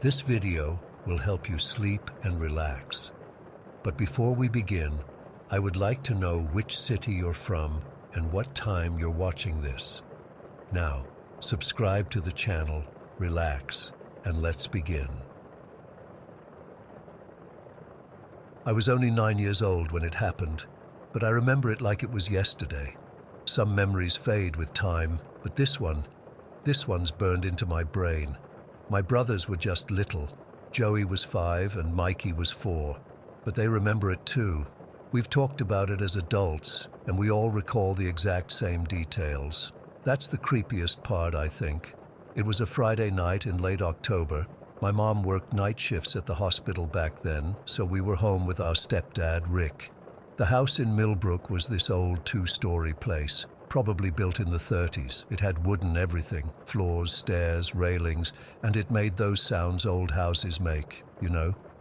This video will help you sleep and relax. But before we begin, I would like to know which city you're from and what time you're watching this. Now, subscribe to the channel, relax, and let's begin. I was only 9 years old when it happened, but I remember it like it was yesterday. Some memories fade with time, but this one's burned into my brain. My brothers were just little. Joey was 5 and Mikey was 4, but they remember it too. We've talked about it as adults, and we all recall the exact same details. That's the creepiest part, I think. It was a Friday night in late October. My mom worked night shifts at the hospital back then, so we were home with our stepdad, Rick. The house in Millbrook was this old 2-story place, probably built in the 30s. It had wooden everything, floors, stairs, railings, and it made those sounds old houses make,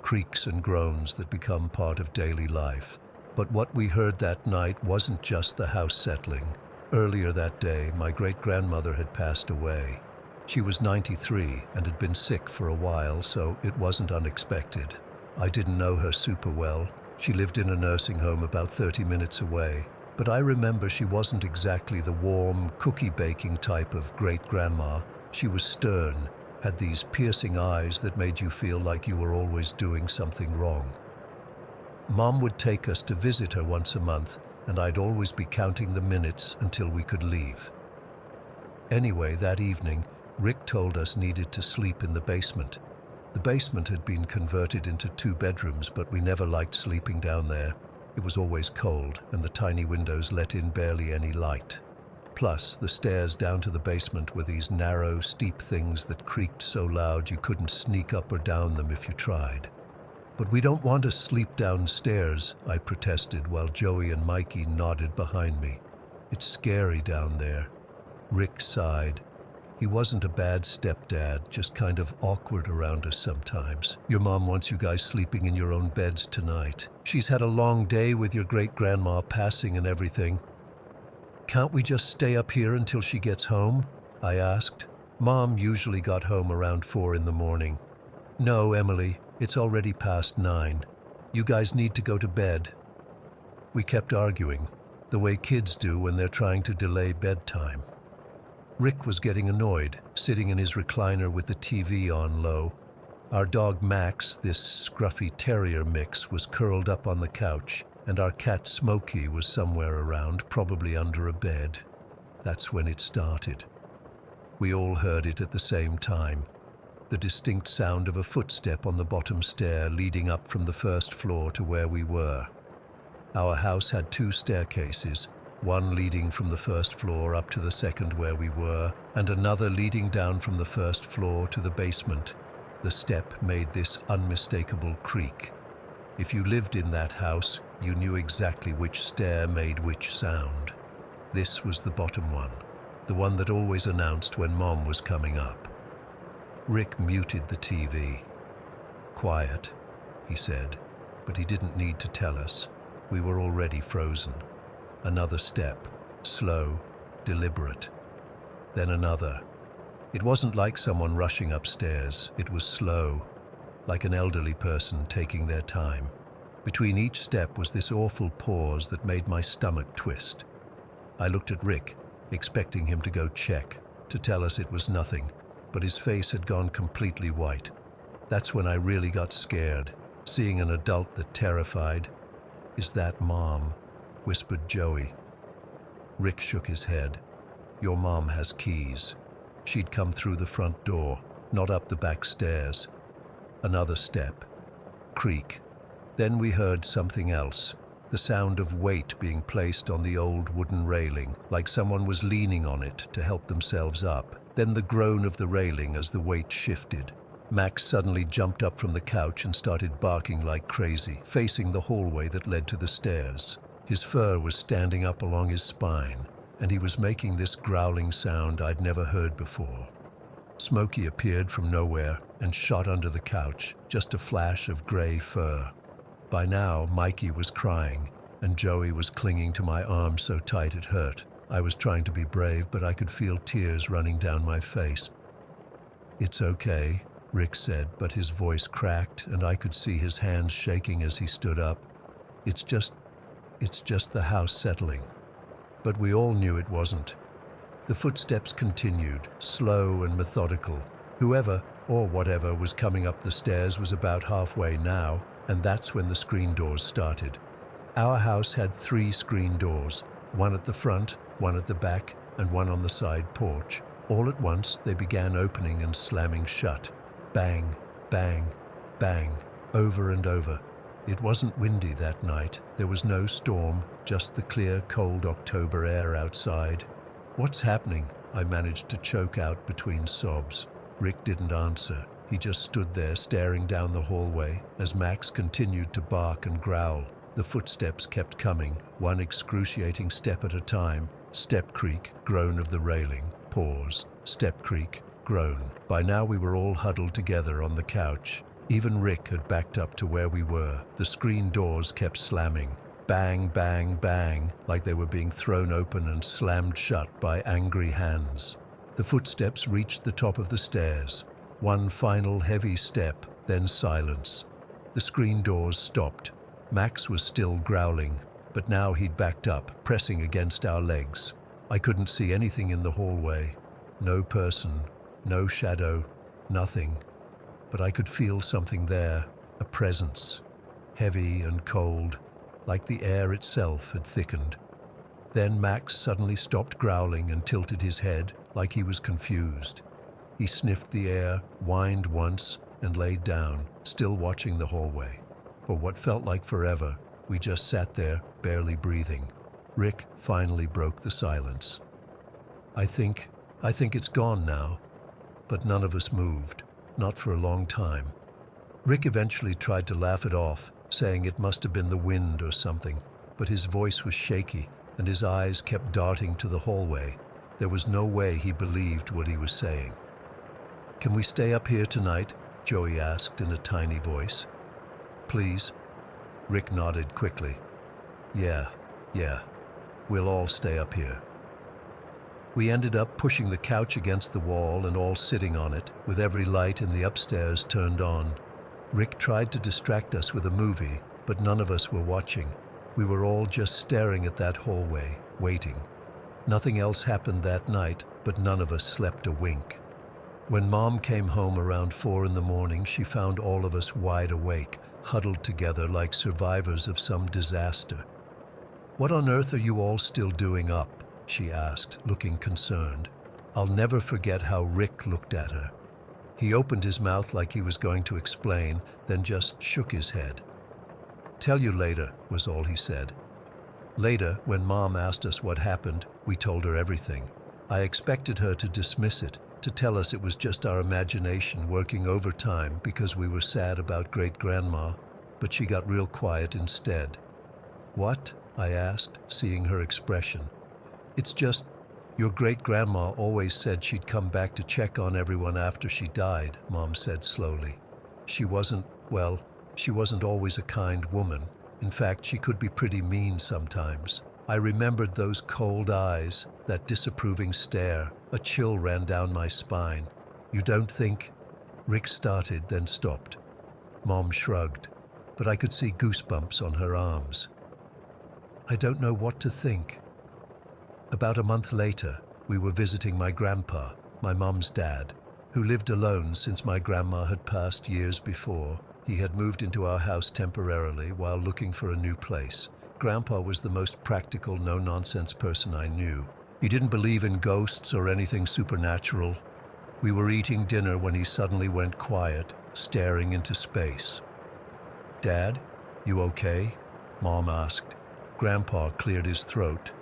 creaks and groans that become part of daily life. But what we heard that night wasn't just the house settling. Earlier that day, my great-grandmother had passed away. She was 93 and had been sick for a while, so it wasn't unexpected. I didn't know her super well. She lived in a nursing home about 30 minutes away. But I remember she wasn't exactly the warm, cookie-baking type of great-grandma. She was stern, had these piercing eyes that made you feel like you were always doing something wrong. Mom would take us to visit her once a month, and I'd always be counting the minutes until we could leave. Anyway, that evening, Rick told us needed to sleep in the basement. The basement had been converted into 2 bedrooms, but we never liked sleeping down there. It was always cold, and the tiny windows let in barely any light. Plus, the stairs down to the basement were these narrow, steep things that creaked so loud you couldn't sneak up or down them if you tried. "But we don't want to sleep downstairs," I protested while Joey and Mikey nodded behind me. "It's scary down there." Rick sighed. He wasn't a bad stepdad, just kind of awkward around us sometimes. "Your mom wants you guys sleeping in your own beds tonight. She's had a long day with your great-grandma passing and everything." "Can't we just stay up here until she gets home?" I asked. Mom usually got home around 4 in the morning. "No, Emily, it's already past 9. You guys need to go to bed." We kept arguing, the way kids do when they're trying to delay bedtime. Rick was getting annoyed, sitting in his recliner with the TV on low. Our dog Max, this scruffy terrier mix, was curled up on the couch, and our cat Smokey was somewhere around, probably under a bed. That's when it started. We all heard it at the same time. The distinct sound of a footstep on the bottom stair leading up from the first floor to where we were. Our house had 2 staircases, one leading from the first floor up to the second where we were, and another leading down from the first floor to the basement. The step made this unmistakable creak. If you lived in that house, you knew exactly which stair made which sound. This was the bottom one, the one that always announced when Mom was coming up. Rick muted the TV. "Quiet," he said, but he didn't need to tell us. We were already frozen. Another step, slow, deliberate. Then another. It wasn't like someone rushing upstairs. It was slow, like an elderly person taking their time. Between each step was this awful pause that made my stomach twist. I looked at Rick, expecting him to go check, to tell us it was nothing, but his face had gone completely white. That's when I really got scared, seeing an adult that terrified. "Is that Mom?" whispered Joey. Rick shook his head. "Your mom has keys. She'd come through the front door, not up the back stairs." Another step. Creak. Then we heard something else. The sound of weight being placed on the old wooden railing, like someone was leaning on it to help themselves up. Then the groan of the railing as the weight shifted. Max suddenly jumped up from the couch and started barking like crazy, facing the hallway that led to the stairs. His fur was standing up along his spine, and he was making this growling sound I'd never heard before. Smokey appeared from nowhere and shot under the couch, just a flash of gray fur. By now, Mikey was crying, and Joey was clinging to my arm so tight it hurt. I was trying to be brave, but I could feel tears running down my face. "It's okay," Rick said, but his voice cracked and I could see his hands shaking as he stood up. It's just the house settling. But we all knew it wasn't. The footsteps continued, slow and methodical. Whoever, or whatever, was coming up the stairs was about halfway now, and that's when the screen doors started. Our house had 3 screen doors, one at the front, one at the back, and one on the side porch. All at once, they began opening and slamming shut. Bang, bang, bang, over and over. It wasn't windy that night. There was no storm, just the clear, cold October air outside. "What's happening?" I managed to choke out between sobs. Rick didn't answer. He just stood there staring down the hallway as Max continued to bark and growl. The footsteps kept coming, one excruciating step at a time. Step creak, groan of the railing, pause, step creak, groan. By now we were all huddled together on the couch. Even Rick had backed up to where we were. The screen doors kept slamming. Bang, bang, bang, like they were being thrown open and slammed shut by angry hands. The footsteps reached the top of the stairs. One final heavy step, then silence. The screen doors stopped. Max was still growling, but now he'd backed up, pressing against our legs. I couldn't see anything in the hallway. No person, no shadow, nothing. But I could feel something there, a presence, heavy and cold, like the air itself had thickened. Then Max suddenly stopped growling and tilted his head like he was confused. He sniffed the air, whined once, and laid down, still watching the hallway. For what felt like forever, we just sat there, barely breathing. Rick finally broke the silence. I think it's gone now." But none of us moved, not for a long time. Rick eventually tried to laugh it off, saying it must have been the wind or something, but his voice was shaky and his eyes kept darting to the hallway. There was no way he believed what he was saying. "Can we stay up here tonight?" Joey asked in a tiny voice. "Please?" Rick nodded quickly. Yeah, we'll all stay up here." We ended up pushing the couch against the wall and all sitting on it, with every light in the upstairs turned on. Rick tried to distract us with a movie, but none of us were watching. We were all just staring at that hallway, waiting. Nothing else happened that night, but none of us slept a wink. When Mom came home around 4 in the morning, she found all of us wide awake, huddled together like survivors of some disaster. "What on earth are you all still doing up?" she asked, looking concerned. I'll never forget how Rick looked at her. He opened his mouth like he was going to explain, then just shook his head. "Tell you later," was all he said. Later, when Mom asked us what happened, we told her everything. I expected her to dismiss it, to tell us it was just our imagination working overtime because we were sad about great-grandma, but she got real quiet instead. "What?" I asked, seeing her expression. "It's just, your great-grandma always said she'd come back to check on everyone after she died," Mom said slowly. She wasn't always a kind woman. In fact, she could be pretty mean sometimes. I remembered those cold eyes, that disapproving stare. A chill ran down my spine. "You don't think?" Rick started, then stopped. Mom shrugged, but I could see goosebumps on her arms. "I don't know what to think." About a month later, we were visiting my grandpa, my mom's dad, who lived alone since my grandma had passed years before. He had moved into our house temporarily while looking for a new place. Grandpa was the most practical, no-nonsense person I knew. He didn't believe in ghosts or anything supernatural. We were eating dinner when he suddenly went quiet, staring into space. "Dad, you okay?" Mom asked. Grandpa cleared his throat.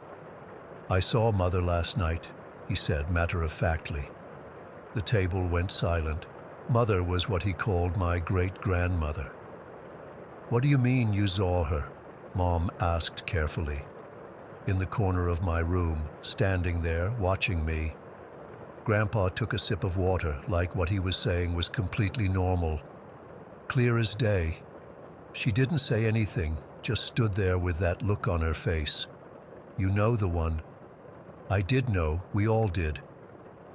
"I saw Mother last night," he said matter-of-factly. The table went silent. Mother was what he called my great-grandmother. "What do you mean you saw her?" Mom asked carefully. "In the corner of my room, standing there, watching me." Grandpa took a sip of water, like what he was saying was completely normal. "Clear as day. She didn't say anything, just stood there with that look on her face. You know the one." I did know, we all did.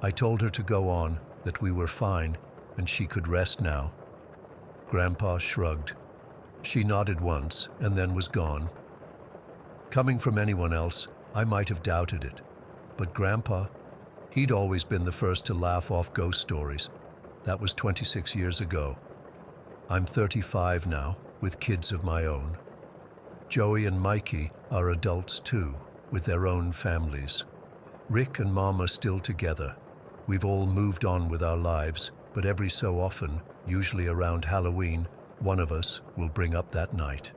I told her to go on, that we were fine. and she could rest now. Grandpa shrugged. She nodded once and then was gone. Coming from anyone else, I might have doubted it. But Grandpa, he'd always been the first to laugh off ghost stories. That was 26 years ago. I'm 35 now, with kids of my own. Joey and Mikey are adults too, with their own families. Rick and Mom are still together. We've all moved on with our lives, but every so often, usually around Halloween, one of us will bring up that night.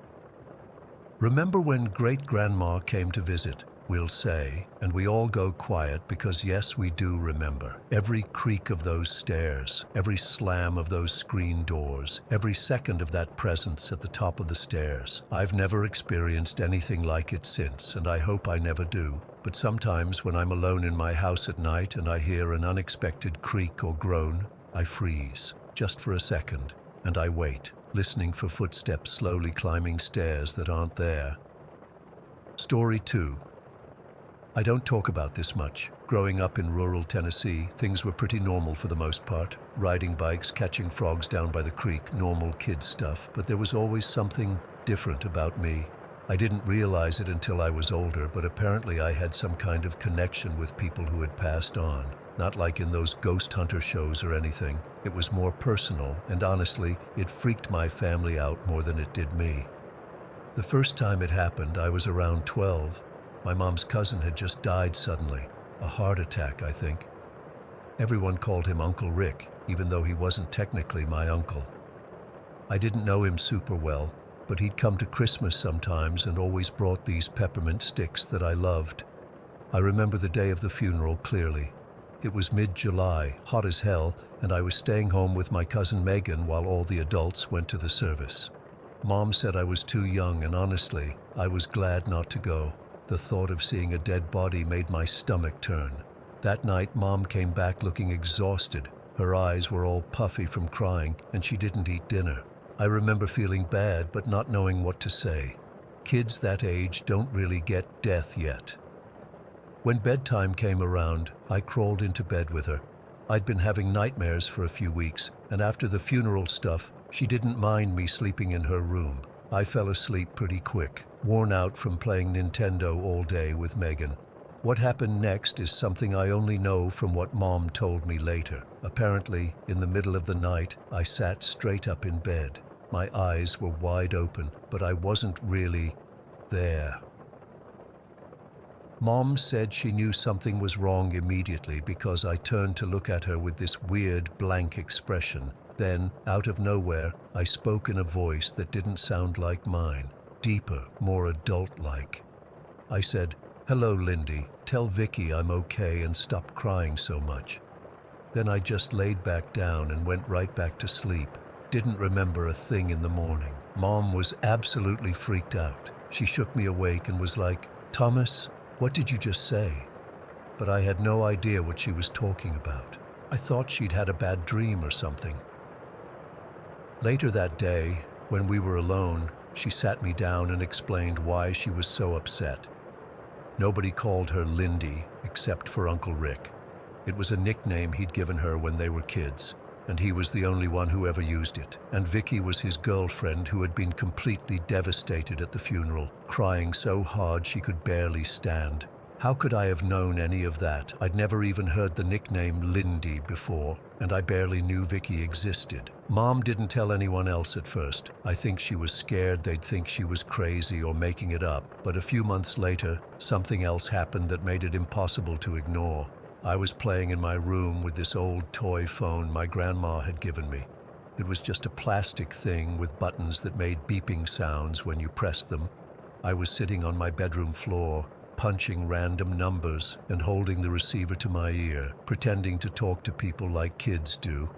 Remember when great-grandma came to visit, we'll say, and we all go quiet because yes, we do remember. Every creak of those stairs, every slam of those screen doors, every second of that presence at the top of the stairs. I've never experienced anything like it since, and I hope I never do. But sometimes when I'm alone in my house at night and I hear an unexpected creak or groan, I freeze, just for a second, and I wait, listening for footsteps slowly climbing stairs that aren't there. Story 2. I don't talk about this much. Growing up in rural Tennessee, things were pretty normal for the most part. Riding bikes, catching frogs down by the creek, normal kid stuff. But there was always something different about me. I didn't realize it until I was older, but apparently I had some kind of connection with people who had passed on. Not like in those ghost hunter shows or anything. It was more personal, and honestly, it freaked my family out more than it did me. The first time it happened, I was around 12. My mom's cousin had just died suddenly. A heart attack, I think. Everyone called him Uncle Rick, even though he wasn't technically my uncle. I didn't know him super well, but he'd come to Christmas sometimes and always brought these peppermint sticks that I loved. I remember the day of the funeral clearly. It was mid-July, hot as hell, and I was staying home with my cousin Megan while all the adults went to the service. Mom said I was too young, and honestly, I was glad not to go. The thought of seeing a dead body made my stomach turn. That night, Mom came back looking exhausted. Her eyes were all puffy from crying, and she didn't eat dinner. I remember feeling bad, but not knowing what to say. Kids that age don't really get death yet. When bedtime came around, I crawled into bed with her. I'd been having nightmares for a few weeks, and after the funeral stuff, she didn't mind me sleeping in her room. I fell asleep pretty quick, worn out from playing Nintendo all day with Megan. What happened next is something I only know from what Mom told me later. Apparently, in the middle of the night, I sat straight up in bed. My eyes were wide open, but I wasn't really there. Mom said she knew something was wrong immediately because I turned to look at her with this weird, blank expression. Then, out of nowhere, I spoke in a voice that didn't sound like mine, deeper, more adult-like. I said, "Hello, Lindy. Tell Vicky I'm okay and stop crying so much." Then I just laid back down and went right back to sleep. Didn't remember a thing in the morning. Mom was absolutely freaked out. She shook me awake and was like, "Thomas, what did you just say?" But I had no idea what she was talking about. I thought she'd had a bad dream or something. Later that day, when we were alone, she sat me down and explained why she was so upset. Nobody called her Lindy except for Uncle Rick. It was a nickname he'd given her when they were kids, and he was the only one who ever used it. And Vicky was his girlfriend who had been completely devastated at the funeral, crying so hard she could barely stand. How could I have known any of that? I'd never even heard the nickname Lindy before, and I barely knew Vicky existed. Mom didn't tell anyone else at first. I think she was scared they'd think she was crazy or making it up. But a few months later, something else happened that made it impossible to ignore. I was playing in my room with this old toy phone my grandma had given me. It was just a plastic thing with buttons that made beeping sounds when you pressed them. I was sitting on my bedroom floor, punching random numbers and holding the receiver to my ear, pretending to talk to people like kids do.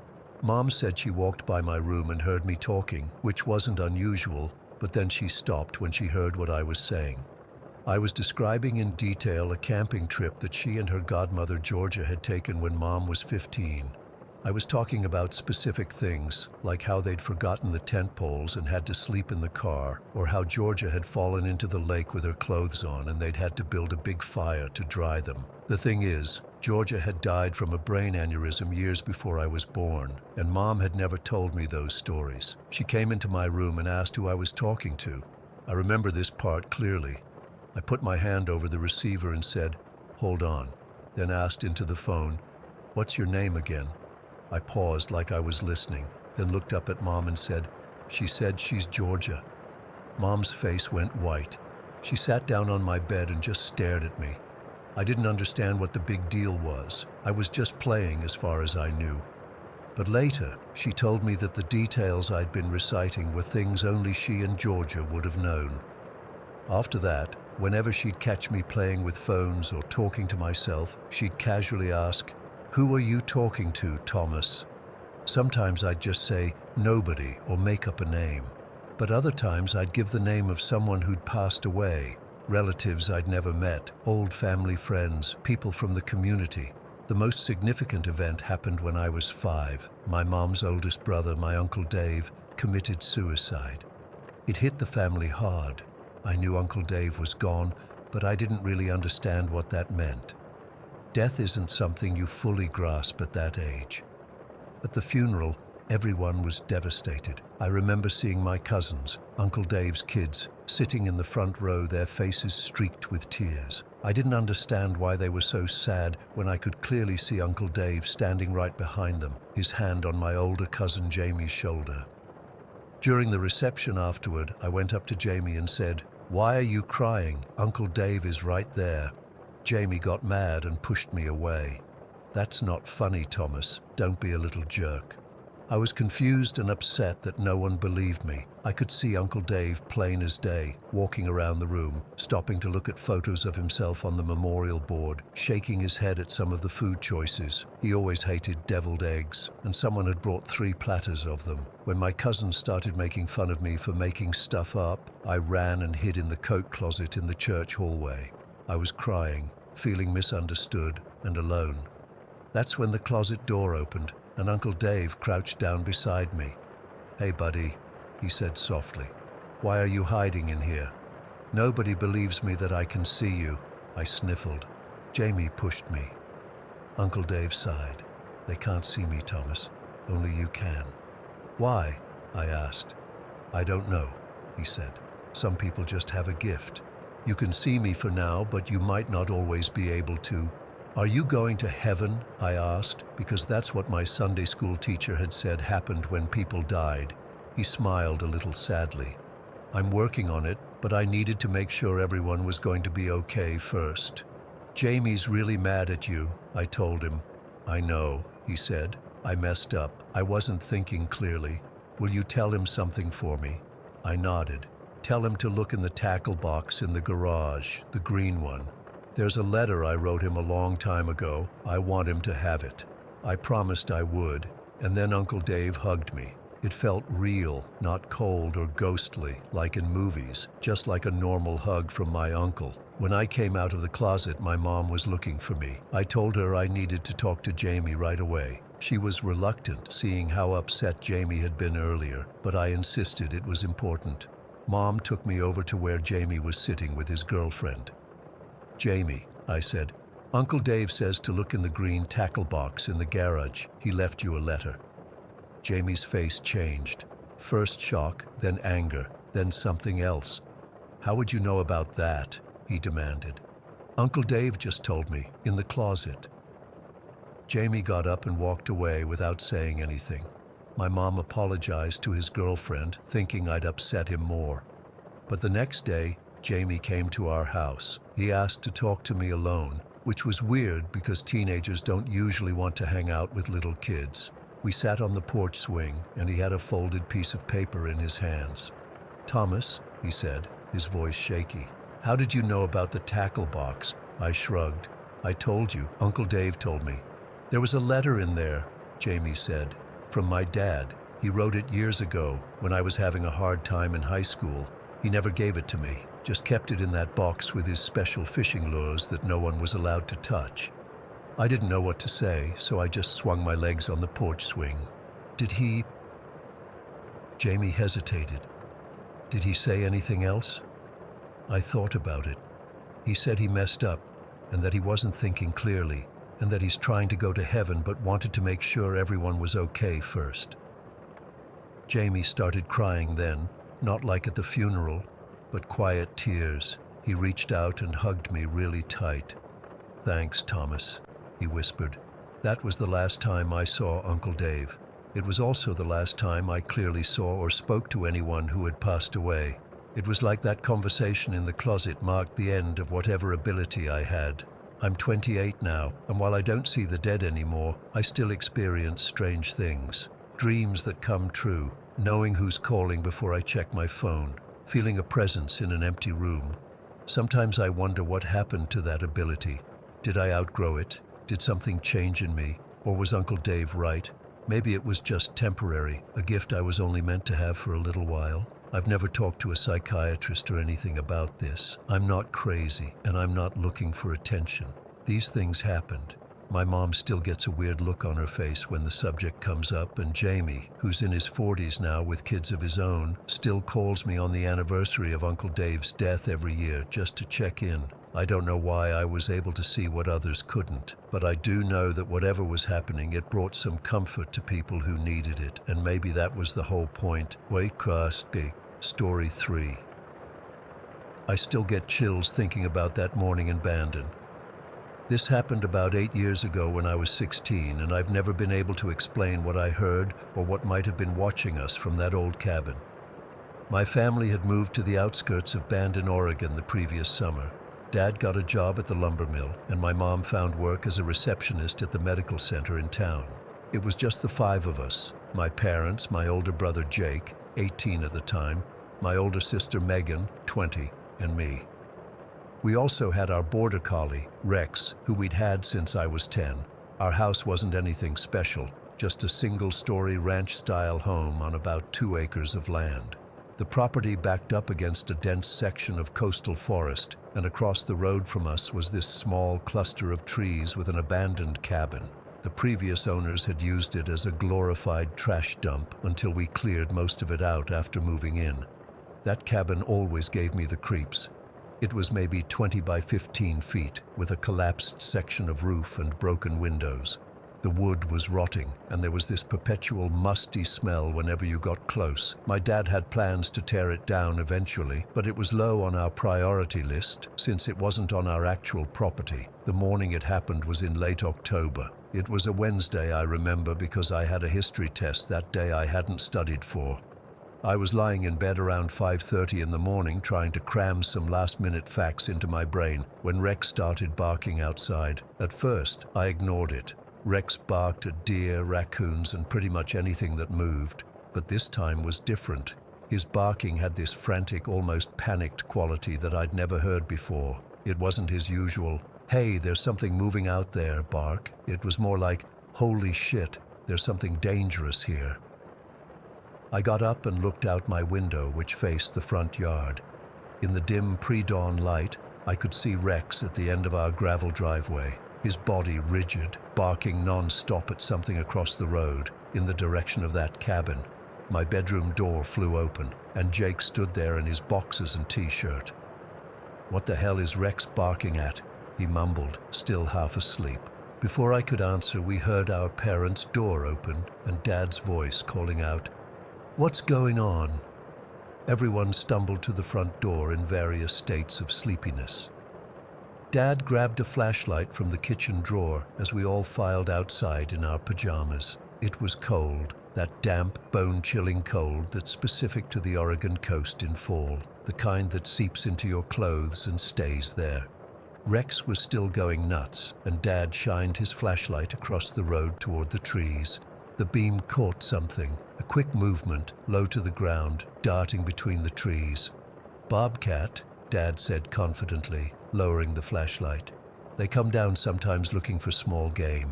Mom said she walked by my room and heard me talking, which wasn't unusual, but then she stopped when she heard what I was saying. I was describing in detail a camping trip that she and her godmother Georgia had taken when Mom was 15. I was talking about specific things, like how they'd forgotten the tent poles and had to sleep in the car, or how Georgia had fallen into the lake with her clothes on and they'd had to build a big fire to dry them. The thing is, Georgia had died from a brain aneurysm years before I was born, and Mom had never told me those stories. She came into my room and asked who I was talking to. I remember this part clearly. I put my hand over the receiver and said, "Hold on," then asked into the phone, "What's your name again?" I paused like I was listening, then looked up at Mom and said, "She said she's Georgia." Mom's face went white. She sat down on my bed and just stared at me. I didn't understand what the big deal was. I was just playing as far as I knew. But later, she told me that the details I'd been reciting were things only she and Georgia would have known. After that, whenever she'd catch me playing with phones or talking to myself, she'd casually ask, "Who are you talking to, Thomas?" Sometimes I'd just say, "Nobody," or make up a name. But other times I'd give the name of someone who'd passed away, relatives I'd never met, old family friends, people from the community. The most significant event happened when I was 5. My mom's oldest brother, my Uncle Dave, committed suicide. It hit the family hard. I knew Uncle Dave was gone, but I didn't really understand what that meant. Death isn't something you fully grasp at that age. At the funeral, everyone was devastated. I remember seeing my cousins, Uncle Dave's kids, sitting in the front row, their faces streaked with tears. I didn't understand why they were so sad when I could clearly see Uncle Dave standing right behind them, his hand on my older cousin Jamie's shoulder. During the reception afterward, I went up to Jamie and said, "Why are you crying? Uncle Dave is right there." Jamie got mad and pushed me away. "That's not funny, Thomas. Don't be a little jerk." I was confused and upset that no one believed me. I could see Uncle Dave plain as day, walking around the room, stopping to look at photos of himself on the memorial board, shaking his head at some of the food choices. He always hated deviled eggs, and someone had brought 3 platters of them. When my cousins started making fun of me for making stuff up, I ran and hid in the coat closet in the church hallway. I was crying, feeling misunderstood and alone. That's when the closet door opened, and Uncle Dave crouched down beside me. "Hey, buddy," he said softly. "Why are you hiding in here?" "Nobody believes me that I can see you," I sniffled. Jamie pushed me. Uncle Dave sighed. "They can't see me, Thomas. Only you can." "Why?" I asked. "I don't know," he said. "Some people just have a gift. You can see me for now, but you might not always be able to." "Are you going to heaven?" I asked, because that's what my Sunday school teacher had said happened when people died. He smiled a little sadly. "I'm working on it, but I needed to make sure everyone was going to be okay first." "Jamie's really mad at you," I told him. "I know," he said. "I messed up. I wasn't thinking clearly. Will you tell him something for me?" I nodded. "Tell him to look in the tackle box in the garage, the green one. There's a letter I wrote him a long time ago. I want him to have it." I promised I would, and then Uncle Dave hugged me. It felt real, not cold or ghostly, like in movies, just like a normal hug from my uncle. When I came out of the closet, my mom was looking for me. I told her I needed to talk to Jamie right away. She was reluctant, seeing how upset Jamie had been earlier, but I insisted it was important. Mom took me over to where Jamie was sitting with his girlfriend. "Jamie," I said, "Uncle Dave says to look in the green tackle box in the garage. He left you a letter." Jamie's face changed. First shock, then anger, then something else. "How would you know about that?" he demanded. "Uncle Dave just told me, in the closet." Jamie got up and walked away without saying anything. My mom apologized to his girlfriend, thinking I'd upset him more. But the next day, Jamie came to our house. He asked to talk to me alone, which was weird because teenagers don't usually want to hang out with little kids. We sat on the porch swing, and he had a folded piece of paper in his hands. "Thomas," he said, his voice shaky, "how did you know about the tackle box?" I shrugged. "I told you. Uncle Dave told me." "There was a letter in there," Jamie said, "from my dad. He wrote it years ago when I was having a hard time in high school. He never gave it to me, just kept it in that box with his special fishing lures that no one was allowed to touch." I didn't know what to say, so I just swung my legs on the porch swing. "Did he—" Jamie hesitated. "Did he say anything else?" I thought about it. He said he messed up and that he wasn't thinking clearly. and that he's trying to go to heaven but wanted to make sure everyone was okay first. Jamie started crying then, not like at the funeral, but quiet tears. He reached out and hugged me really tight. "Thanks, Thomas," he whispered. "That was the last time I saw Uncle Dave. It was also the last time I clearly saw or spoke to anyone who had passed away. It was like that conversation in the closet marked the end of whatever ability I had. I'm 28 now, and while I don't see the dead anymore, I still experience strange things. Dreams that come true, knowing who's calling before I check my phone, feeling a presence in an empty room. Sometimes I wonder what happened to that ability. Did I outgrow it? Did something change in me? Or was Uncle Dave right? Maybe it was just temporary, a gift I was only meant to have for a little while. I've never talked to a psychiatrist or anything about this. I'm not crazy, and I'm not looking for attention. These things happened. My mom still gets a weird look on her face when the subject comes up, and Jamie, who's in his 40s now with kids of his own, still calls me on the anniversary of Uncle Dave's death every year just to check in. I don't know why I was able to see what others couldn't, but I do know that whatever was happening, it brought some comfort to people who needed it, and maybe that was the whole point. Wait, Krusty. Story 3. I still get chills thinking about that morning in Bandon. This happened about 8 years ago when I was 16, and I've never been able to explain what I heard or what might have been watching us from that old cabin. My family had moved to the outskirts of Bandon, Oregon the previous summer. Dad got a job at the lumber mill, and my mom found work as a receptionist at the medical center in town. It was just the 5 of us, my parents, my older brother Jake, 18 at the time, my older sister Megan, 20, and me. We also had our border collie, Rex, who we'd had since I was 10. Our house wasn't anything special, just a single-story ranch-style home on about 2 acres of land. The property backed up against a dense section of coastal forest, and across the road from us was this small cluster of trees with an abandoned cabin. The previous owners had used it as a glorified trash dump until we cleared most of it out after moving in. That cabin always gave me the creeps. It was maybe 20 by 15 feet, with a collapsed section of roof and broken windows. The wood was rotting, and there was this perpetual musty smell whenever you got close. My dad had plans to tear it down eventually, but it was low on our priority list since it wasn't on our actual property. The morning it happened was in late October. It was a Wednesday, I remember, because I had a history test that day I hadn't studied for. I was lying in bed around 5:30 in the morning trying to cram some last-minute facts into my brain when Rex started barking outside. At first, I ignored it. Rex barked at deer, raccoons, and pretty much anything that moved. But this time was different. His barking had this frantic, almost panicked quality that I'd never heard before. It wasn't his usual, "Hey, there's something moving out there," bark. It was more like, "Holy shit, there's something dangerous here." I got up and looked out my window, which faced the front yard. In the dim pre-dawn light, I could see Rex at the end of our gravel driveway, his body rigid, barking non-stop at something across the road, in the direction of that cabin. My bedroom door flew open, and Jake stood there in his boxers and t-shirt. "What the hell is Rex barking at?" he mumbled, still half asleep. Before I could answer, we heard our parents' door open and Dad's voice calling out, "What's going on?" Everyone stumbled to the front door in various states of sleepiness. Dad grabbed a flashlight from the kitchen drawer as we all filed outside in our pajamas. It was cold, that damp, bone-chilling cold that's specific to the Oregon coast in fall, the kind that seeps into your clothes and stays there. Rex was still going nuts, and Dad shined his flashlight across the road toward the trees. The beam caught something, a quick movement, low to the ground, darting between the trees. "Bobcat," Dad said confidently, lowering the flashlight. "They come down sometimes looking for small game."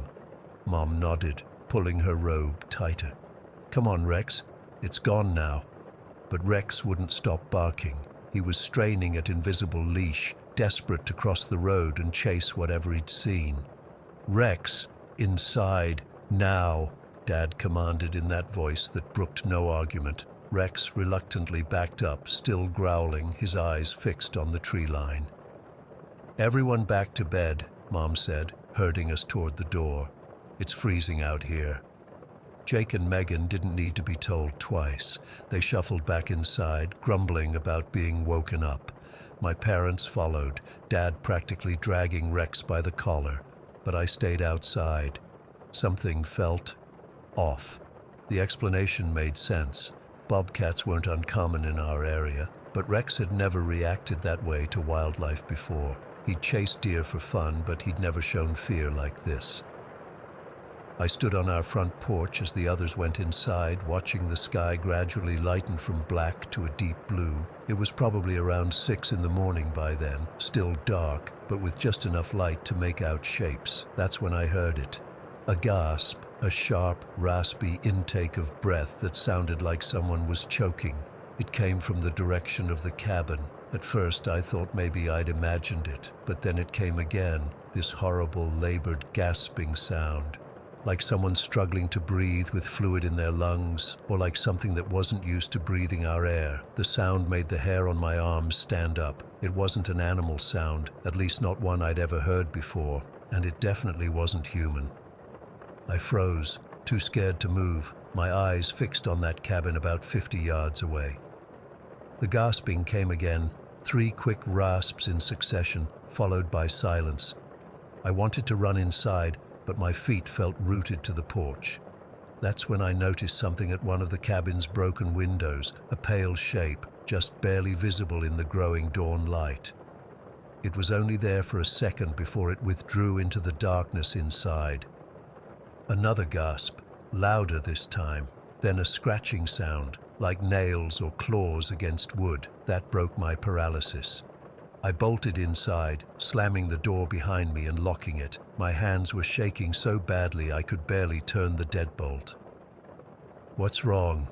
Mom nodded, pulling her robe tighter. "Come on, Rex. It's gone now." But Rex wouldn't stop barking. He was straining at invisible leash, desperate to cross the road and chase whatever he'd seen. "Rex, inside, now," Dad commanded in that voice that brooked no argument. Rex reluctantly backed up, still growling, his eyes fixed on the tree line. "Everyone back to bed," Mom said. herding us toward the door. It's freezing out here. Jake and Megan didn't need to be told twice. They shuffled back inside, grumbling about being woken up. My parents followed, Dad practically dragging Rex by the collar. But I stayed outside. Something felt off. The explanation made sense. Bobcats weren't uncommon in our area, but Rex had never reacted that way to wildlife before. He'd chased deer for fun, but he'd never shown fear like this. I stood on our front porch as the others went inside, watching the sky gradually lighten from black to a deep blue. It was probably around 6 in the morning by then, still dark, but with just enough light to make out shapes. That's when I heard it. A gasp, a sharp, raspy intake of breath that sounded like someone was choking. It came from the direction of the cabin. At first I thought maybe I'd imagined it, but then it came again, this horrible, labored, gasping sound. Like someone struggling to breathe with fluid in their lungs, or like something that wasn't used to breathing our air. The sound made the hair on my arms stand up. It wasn't an animal sound, at least not one I'd ever heard before, and it definitely wasn't human. I froze, too scared to move, my eyes fixed on that cabin about 50 yards away. The gasping came again, 3 quick rasps in succession, followed by silence. I wanted to run inside, but my feet felt rooted to the porch. That's when I noticed something at one of the cabin's broken windows, a pale shape, just barely visible in the growing dawn light. It was only there for a second before it withdrew into the darkness inside. Another gasp, louder this time, then a scratching sound, like nails or claws against wood. That broke my paralysis. I bolted inside, slamming the door behind me and locking it. My hands were shaking so badly I could barely turn the deadbolt. "What's wrong?"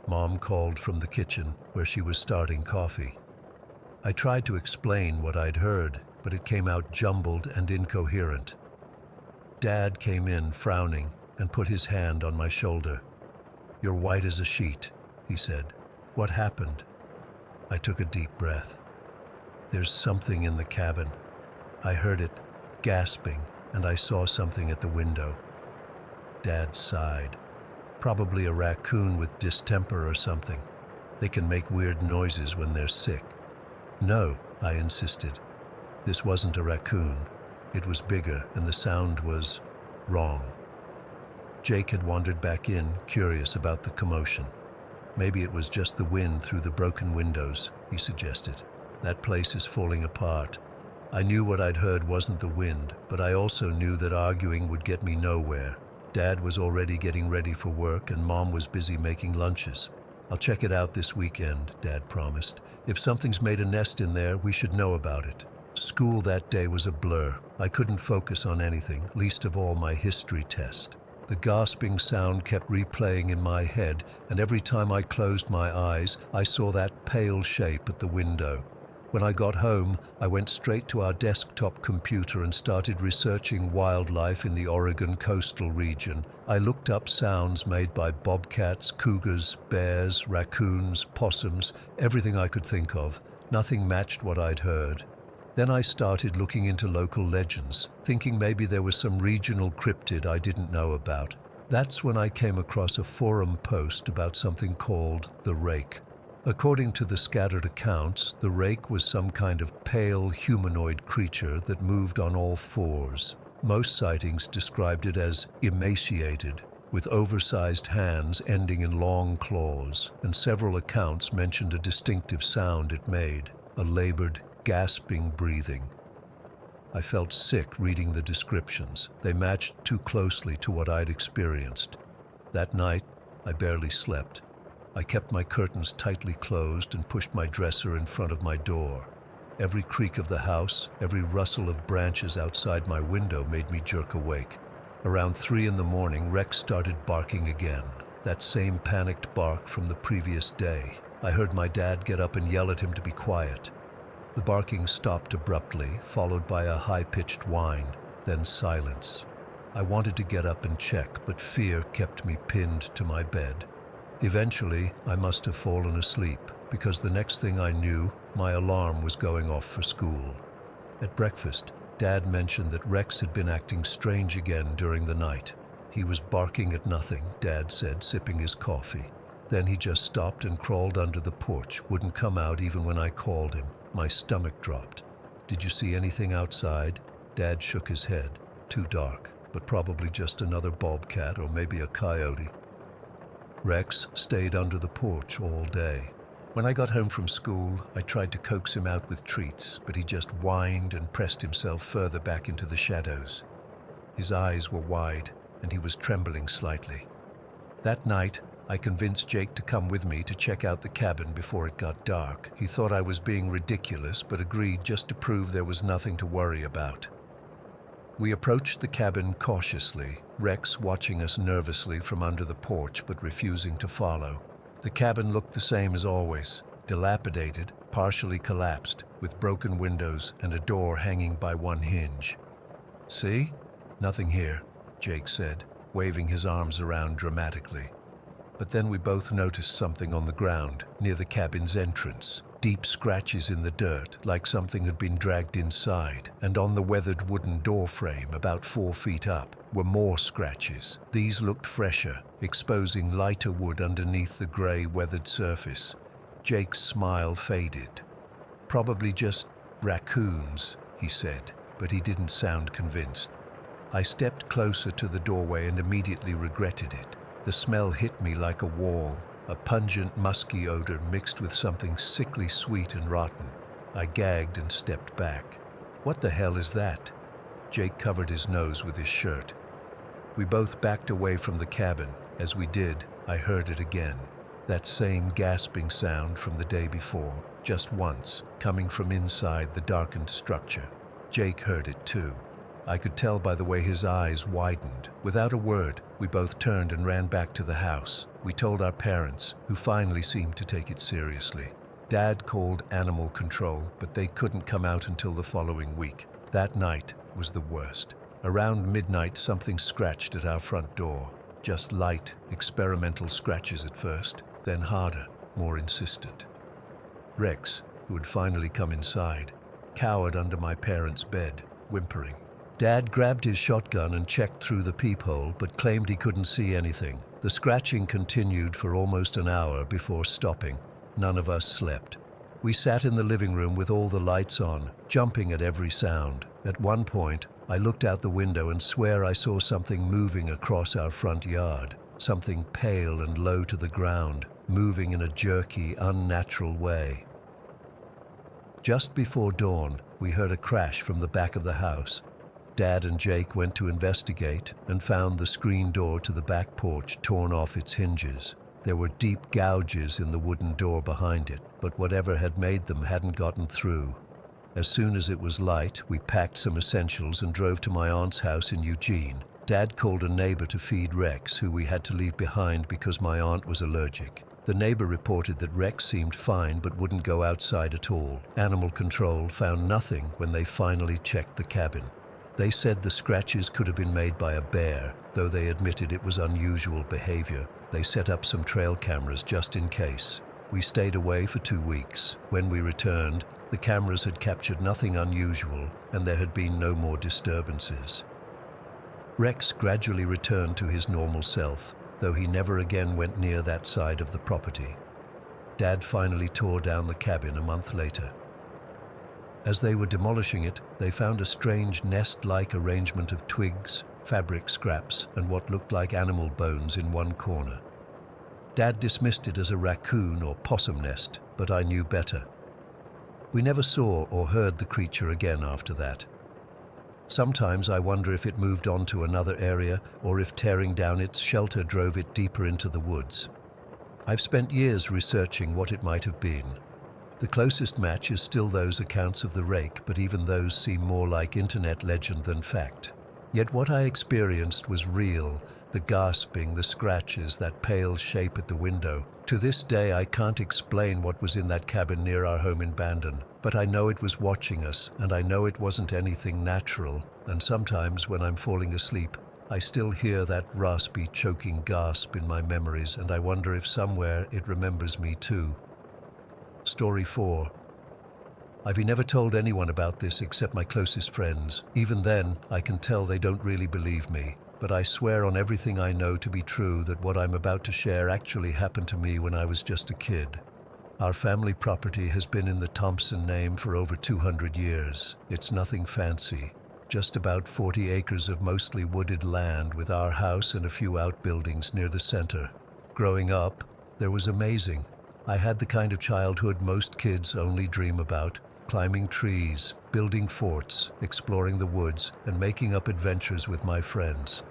Mom called from the kitchen, where she was starting coffee. I tried to explain what I'd heard, but it came out jumbled and incoherent. Dad came in, frowning, and put his hand on my shoulder. "You're white as a sheet," he said. "What happened?" I took a deep breath. "There's something in the cabin." I heard it, gasping, and I saw something at the window. Dad sighed. "Probably a raccoon with distemper or something. They can make weird noises when they're sick." "No," I insisted. This wasn't a raccoon. It was bigger, and the sound was wrong. Jake had wandered back in, curious about the commotion. "Maybe it was just the wind through the broken windows," he suggested. "That place is falling apart." I knew what I'd heard wasn't the wind, but I also knew that arguing would get me nowhere. Dad was already getting ready for work, and Mom was busy making lunches. "I'll check it out this weekend," Dad promised. "If something's made a nest in there, we should know about it." School that day was a blur. I couldn't focus on anything, least of all my history test. The gasping sound kept replaying in my head, and every time I closed my eyes, I saw that pale shape at the window. When I got home, I went straight to our desktop computer and started researching wildlife in the Oregon coastal region. I looked up sounds made by bobcats, cougars, bears, raccoons, possums, everything I could think of. Nothing matched what I'd heard. Then I started looking into local legends, thinking maybe there was some regional cryptid I didn't know about. That's when I came across a forum post about something called the rake. According to the scattered accounts, the rake was some kind of pale humanoid creature that moved on all fours. Most sightings described it as emaciated, with oversized hands ending in long claws, and several accounts mentioned a distinctive sound it made, a labored, gasping breathing. I felt sick reading the descriptions. They matched too closely to what I'd experienced. That night, I barely slept. I kept my curtains tightly closed and pushed my dresser in front of my door. Every creak of the house, every rustle of branches outside my window made me jerk awake. Around 3 in the morning, Rex started barking again, that same panicked bark from the previous day. I heard my dad get up and yell at him to be quiet. The barking stopped abruptly, followed by a high-pitched whine, then silence. I wanted to get up and check, but fear kept me pinned to my bed. Eventually, I must have fallen asleep, because the next thing I knew, my alarm was going off for school. At breakfast, Dad mentioned that Rex had been acting strange again during the night. He was barking at nothing, Dad said, sipping his coffee. Then he just stopped and crawled under the porch, wouldn't come out even when I called him. My stomach dropped. Did you see anything outside? Dad shook his head. Too dark, but probably just another bobcat or maybe a coyote. Rex stayed under the porch all day. When I got home from school, I tried to coax him out with treats, but he just whined and pressed himself further back into the shadows. His eyes were wide, and he was trembling slightly. That night, I convinced Jake to come with me to check out the cabin before it got dark. He thought I was being ridiculous, but agreed just to prove there was nothing to worry about. We approached the cabin cautiously, Rex watching us nervously from under the porch but refusing to follow. The cabin looked the same as always, dilapidated, partially collapsed, with broken windows and a door hanging by one hinge. "See? Nothing here," Jake said, waving his arms around dramatically. But then we both noticed something on the ground, near the cabin's entrance. Deep scratches in the dirt, like something had been dragged inside, and on the weathered wooden door frame, about 4 feet up, were more scratches. These looked fresher, exposing lighter wood underneath the gray, weathered surface. Jake's smile faded. "Probably just raccoons," he said, but he didn't sound convinced. I stepped closer to the doorway and immediately regretted it. The smell hit me like a wall, a pungent, musky odor mixed with something sickly sweet and rotten. I gagged and stepped back. "What the hell is that?" Jake covered his nose with his shirt. We both backed away from the cabin. As we did, I heard it again. That same gasping sound from the day before, just once, coming from inside the darkened structure. Jake heard it too. I could tell by the way his eyes widened. Without a word, we both turned and ran back to the house. We told our parents, who finally seemed to take it seriously. Dad called animal control, but they couldn't come out until the following week. That night was the worst. Around midnight, something scratched at our front door. Just light, experimental scratches at first, then harder, more insistent. Rex, who had finally come inside, cowered under my parents' bed, whimpering. Dad grabbed his shotgun and checked through the peephole, but claimed he couldn't see anything. The scratching continued for almost an hour before stopping. None of us slept. We sat in the living room with all the lights on, jumping at every sound. At one point, I looked out the window and swear I saw something moving across our front yard. Something pale and low to the ground, moving in a jerky, unnatural way. Just before dawn, we heard a crash from the back of the house. Dad and Jake went to investigate and found the screen door to the back porch torn off its hinges. There were deep gouges in the wooden door behind it, but whatever had made them hadn't gotten through. As soon as it was light, we packed some essentials and drove to my aunt's house in Eugene. Dad called a neighbor to feed Rex, who we had to leave behind because my aunt was allergic. The neighbor reported that Rex seemed fine but wouldn't go outside at all. Animal control found nothing when they finally checked the cabin. They said the scratches could have been made by a bear, though they admitted it was unusual behavior. They set up some trail cameras just in case. We stayed away for 2 weeks. When we returned, the cameras had captured nothing unusual, and there had been no more disturbances. Rex gradually returned to his normal self, though he never again went near that side of the property. Dad finally tore down the cabin a month later. As they were demolishing it, they found a strange nest-like arrangement of twigs, fabric scraps, and what looked like animal bones in one corner. Dad dismissed it as a raccoon or possum nest, but I knew better. We never saw or heard the creature again after that. Sometimes I wonder if it moved on to another area or if tearing down its shelter drove it deeper into the woods. I've spent years researching what it might have been. The closest match is still those accounts of the rake, but even those seem more like internet legend than fact. Yet what I experienced was real, the gasping, the scratches, that pale shape at the window. To this day I can't explain what was in that cabin near our home in Bandon, but I know it was watching us, and I know it wasn't anything natural, and sometimes when I'm falling asleep, I still hear that raspy, choking gasp in my memories, and I wonder if somewhere it remembers me too. Story 4. I've never told anyone about this except my closest friends. Even then, I can tell they don't really believe me. But I swear on everything I know to be true that what I'm about to share actually happened to me when I was just a kid. Our family property has been in the Thompson name for over 200 years. It's nothing fancy, just about 40 acres of mostly wooded land with our house and a few outbuildings near the center. Growing up, there was amazing. I had the kind of childhood most kids only dream about: climbing trees, building forts, exploring the woods, and making up adventures with my friends.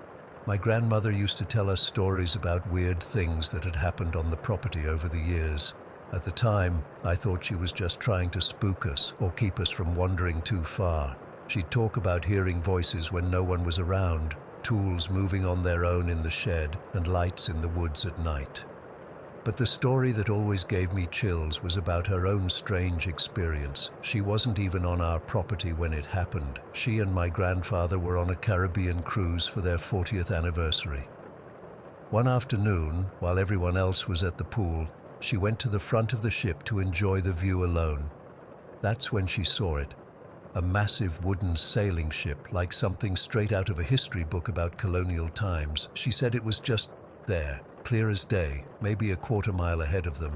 My grandmother used to tell us stories about weird things that had happened on the property over the years. At the time, I thought she was just trying to spook us or keep us from wandering too far. She'd talk about hearing voices when no one was around, tools moving on their own in the shed, and lights in the woods at night. But the story that always gave me chills was about her own strange experience. She wasn't even on our property when it happened. She and my grandfather were on a Caribbean cruise for their 40th anniversary. One afternoon, while everyone else was at the pool, she went to the front of the ship to enjoy the view alone. That's when she saw it. A massive wooden sailing ship, like something straight out of a history book about colonial times. She said it was just there, clear as day, maybe a quarter-mile ahead of them.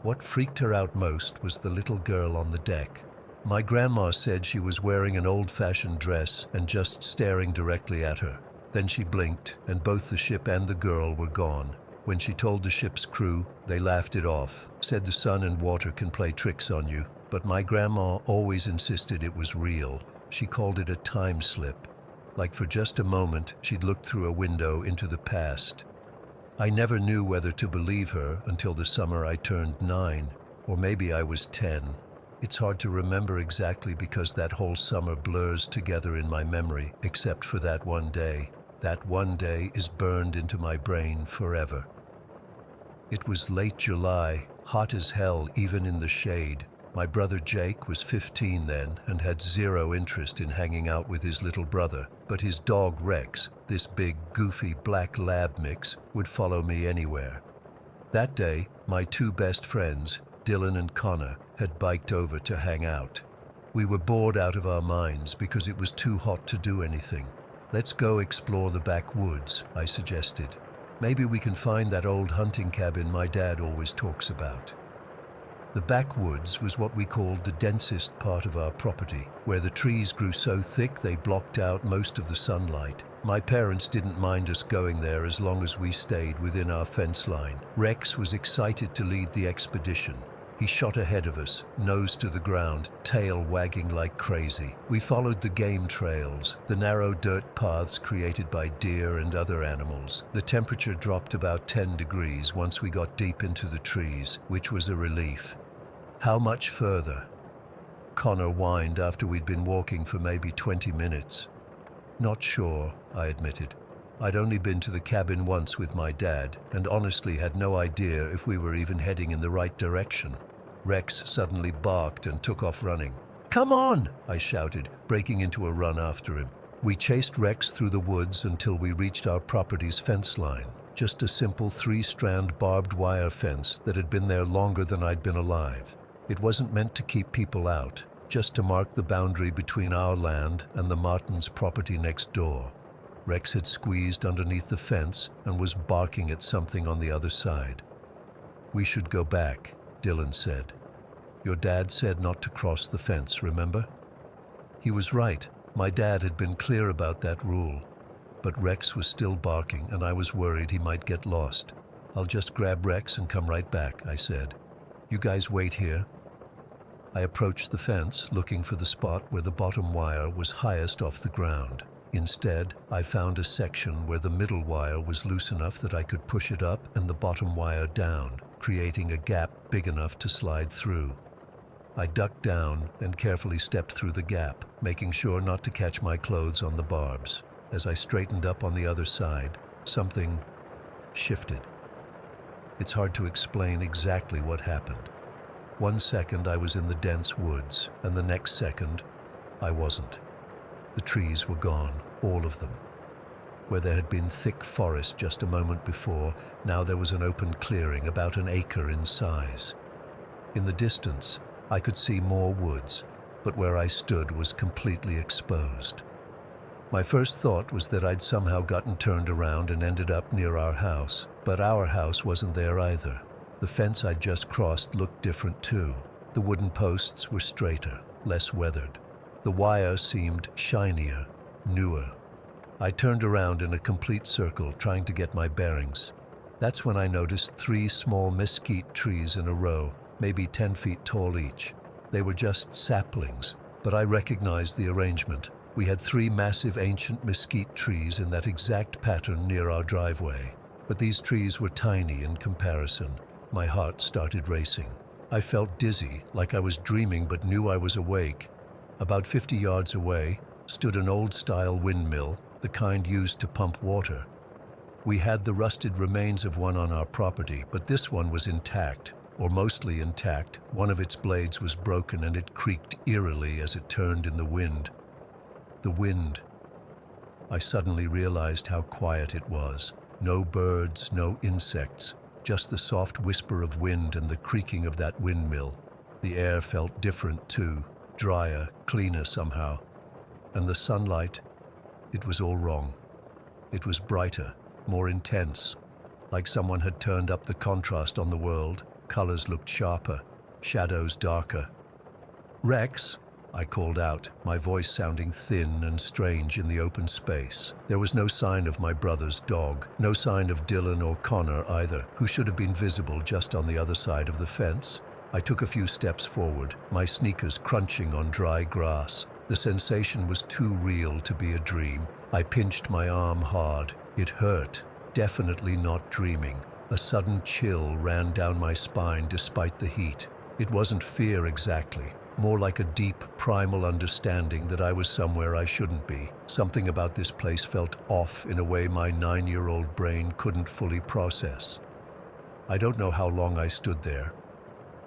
What freaked her out most was the little girl on the deck. My grandma said she was wearing an old-fashioned dress and just staring directly at her. Then she blinked, and both the ship and the girl were gone. When she told the ship's crew, they laughed it off, said the sun and water can play tricks on you. But my grandma always insisted it was real. She called it a time slip. Like for just a moment, she'd looked through a window into the past. I never knew whether to believe her until the summer I turned 9, or maybe I was 10. It's hard to remember exactly because that whole summer blurs together in my memory, except for that one day. That one day is burned into my brain forever. It was late July, hot as hell even in the shade. My brother Jake was 15 then and had zero interest in hanging out with his little brother, but his dog Rex, this big, goofy black lab mix, would follow me anywhere. That day, my two best friends, Dylan and Connor, had biked over to hang out. We were bored out of our minds because it was too hot to do anything. Let's go explore the backwoods, I suggested. Maybe we can find that old hunting cabin my dad always talks about. The backwoods was what we called the densest part of our property, where the trees grew so thick they blocked out most of the sunlight. My parents didn't mind us going there as long as we stayed within our fence line. Rex was excited to lead the expedition. He shot ahead of us, nose to the ground, tail wagging like crazy. We followed the game trails, the narrow dirt paths created by deer and other animals. The temperature dropped about 10 degrees once we got deep into the trees, which was a relief. How much further? Connor whined after we'd been walking for maybe 20 minutes. Not sure, I admitted. I'd only been to the cabin once with my dad, and honestly had no idea if we were even heading in the right direction. Rex suddenly barked and took off running. "Come on!" I shouted, breaking into a run after him. We chased Rex through the woods until we reached our property's fence line. Just a simple 3-strand barbed wire fence that had been there longer than I'd been alive. It wasn't meant to keep people out, just to mark the boundary between our land and the Martins' property next door. Rex had squeezed underneath the fence and was barking at something on the other side. "We should go back," Dylan said. "Your dad said not to cross the fence, remember?" He was right. My dad had been clear about that rule. But Rex was still barking, and I was worried he might get lost. "I'll just grab Rex and come right back," I said. "You guys wait here." I approached the fence, looking for the spot where the bottom wire was highest off the ground. Instead, I found a section where the middle wire was loose enough that I could push it up and the bottom wire down, creating a gap big enough to slide through. I ducked down and carefully stepped through the gap, making sure not to catch my clothes on the barbs. As I straightened up on the other side, something shifted. It's hard to explain exactly what happened. One second I was in the dense woods, and the next second, I wasn't. The trees were gone, all of them. Where there had been thick forest just a moment before, now there was an open clearing about an acre in size. In the distance, I could see more woods, but where I stood was completely exposed. My first thought was that I'd somehow gotten turned around and ended up near our house, but our house wasn't there either. The fence I'd just crossed looked different too. The wooden posts were straighter, less weathered. The wire seemed shinier, newer. I turned around in a complete circle, trying to get my bearings. That's when I noticed 3 small mesquite trees in a row, maybe 10 feet tall each. They were just saplings, but I recognized the arrangement. We had 3 massive ancient mesquite trees in that exact pattern near our driveway. But these trees were tiny in comparison. My heart started racing. I felt dizzy, like I was dreaming but knew I was awake. About 50 yards away stood an old-style windmill, the kind used to pump water. We had the rusted remains of one on our property, but this one was intact, or mostly intact. One of its blades was broken and it creaked eerily as it turned in the wind. The wind. I suddenly realized how quiet it was. No birds, no insects, just the soft whisper of wind and the creaking of that windmill. The air felt different too, drier, cleaner somehow. And the sunlight, it was all wrong. It was brighter, more intense, like someone had turned up the contrast on the world. Colors looked sharper, shadows darker. "Rex," I called out, my voice sounding thin and strange in the open space. There was no sign of my brother's dog, no sign of Dylan or Connor either, who should have been visible just on the other side of the fence. I took a few steps forward, my sneakers crunching on dry grass. The sensation was too real to be a dream. I pinched my arm hard. It hurt, definitely not dreaming. A sudden chill ran down my spine despite the heat. It wasn't fear exactly, more like a deep, primal understanding that I was somewhere I shouldn't be. Something about this place felt off in a way my 9-year-old brain couldn't fully process. I don't know how long I stood there.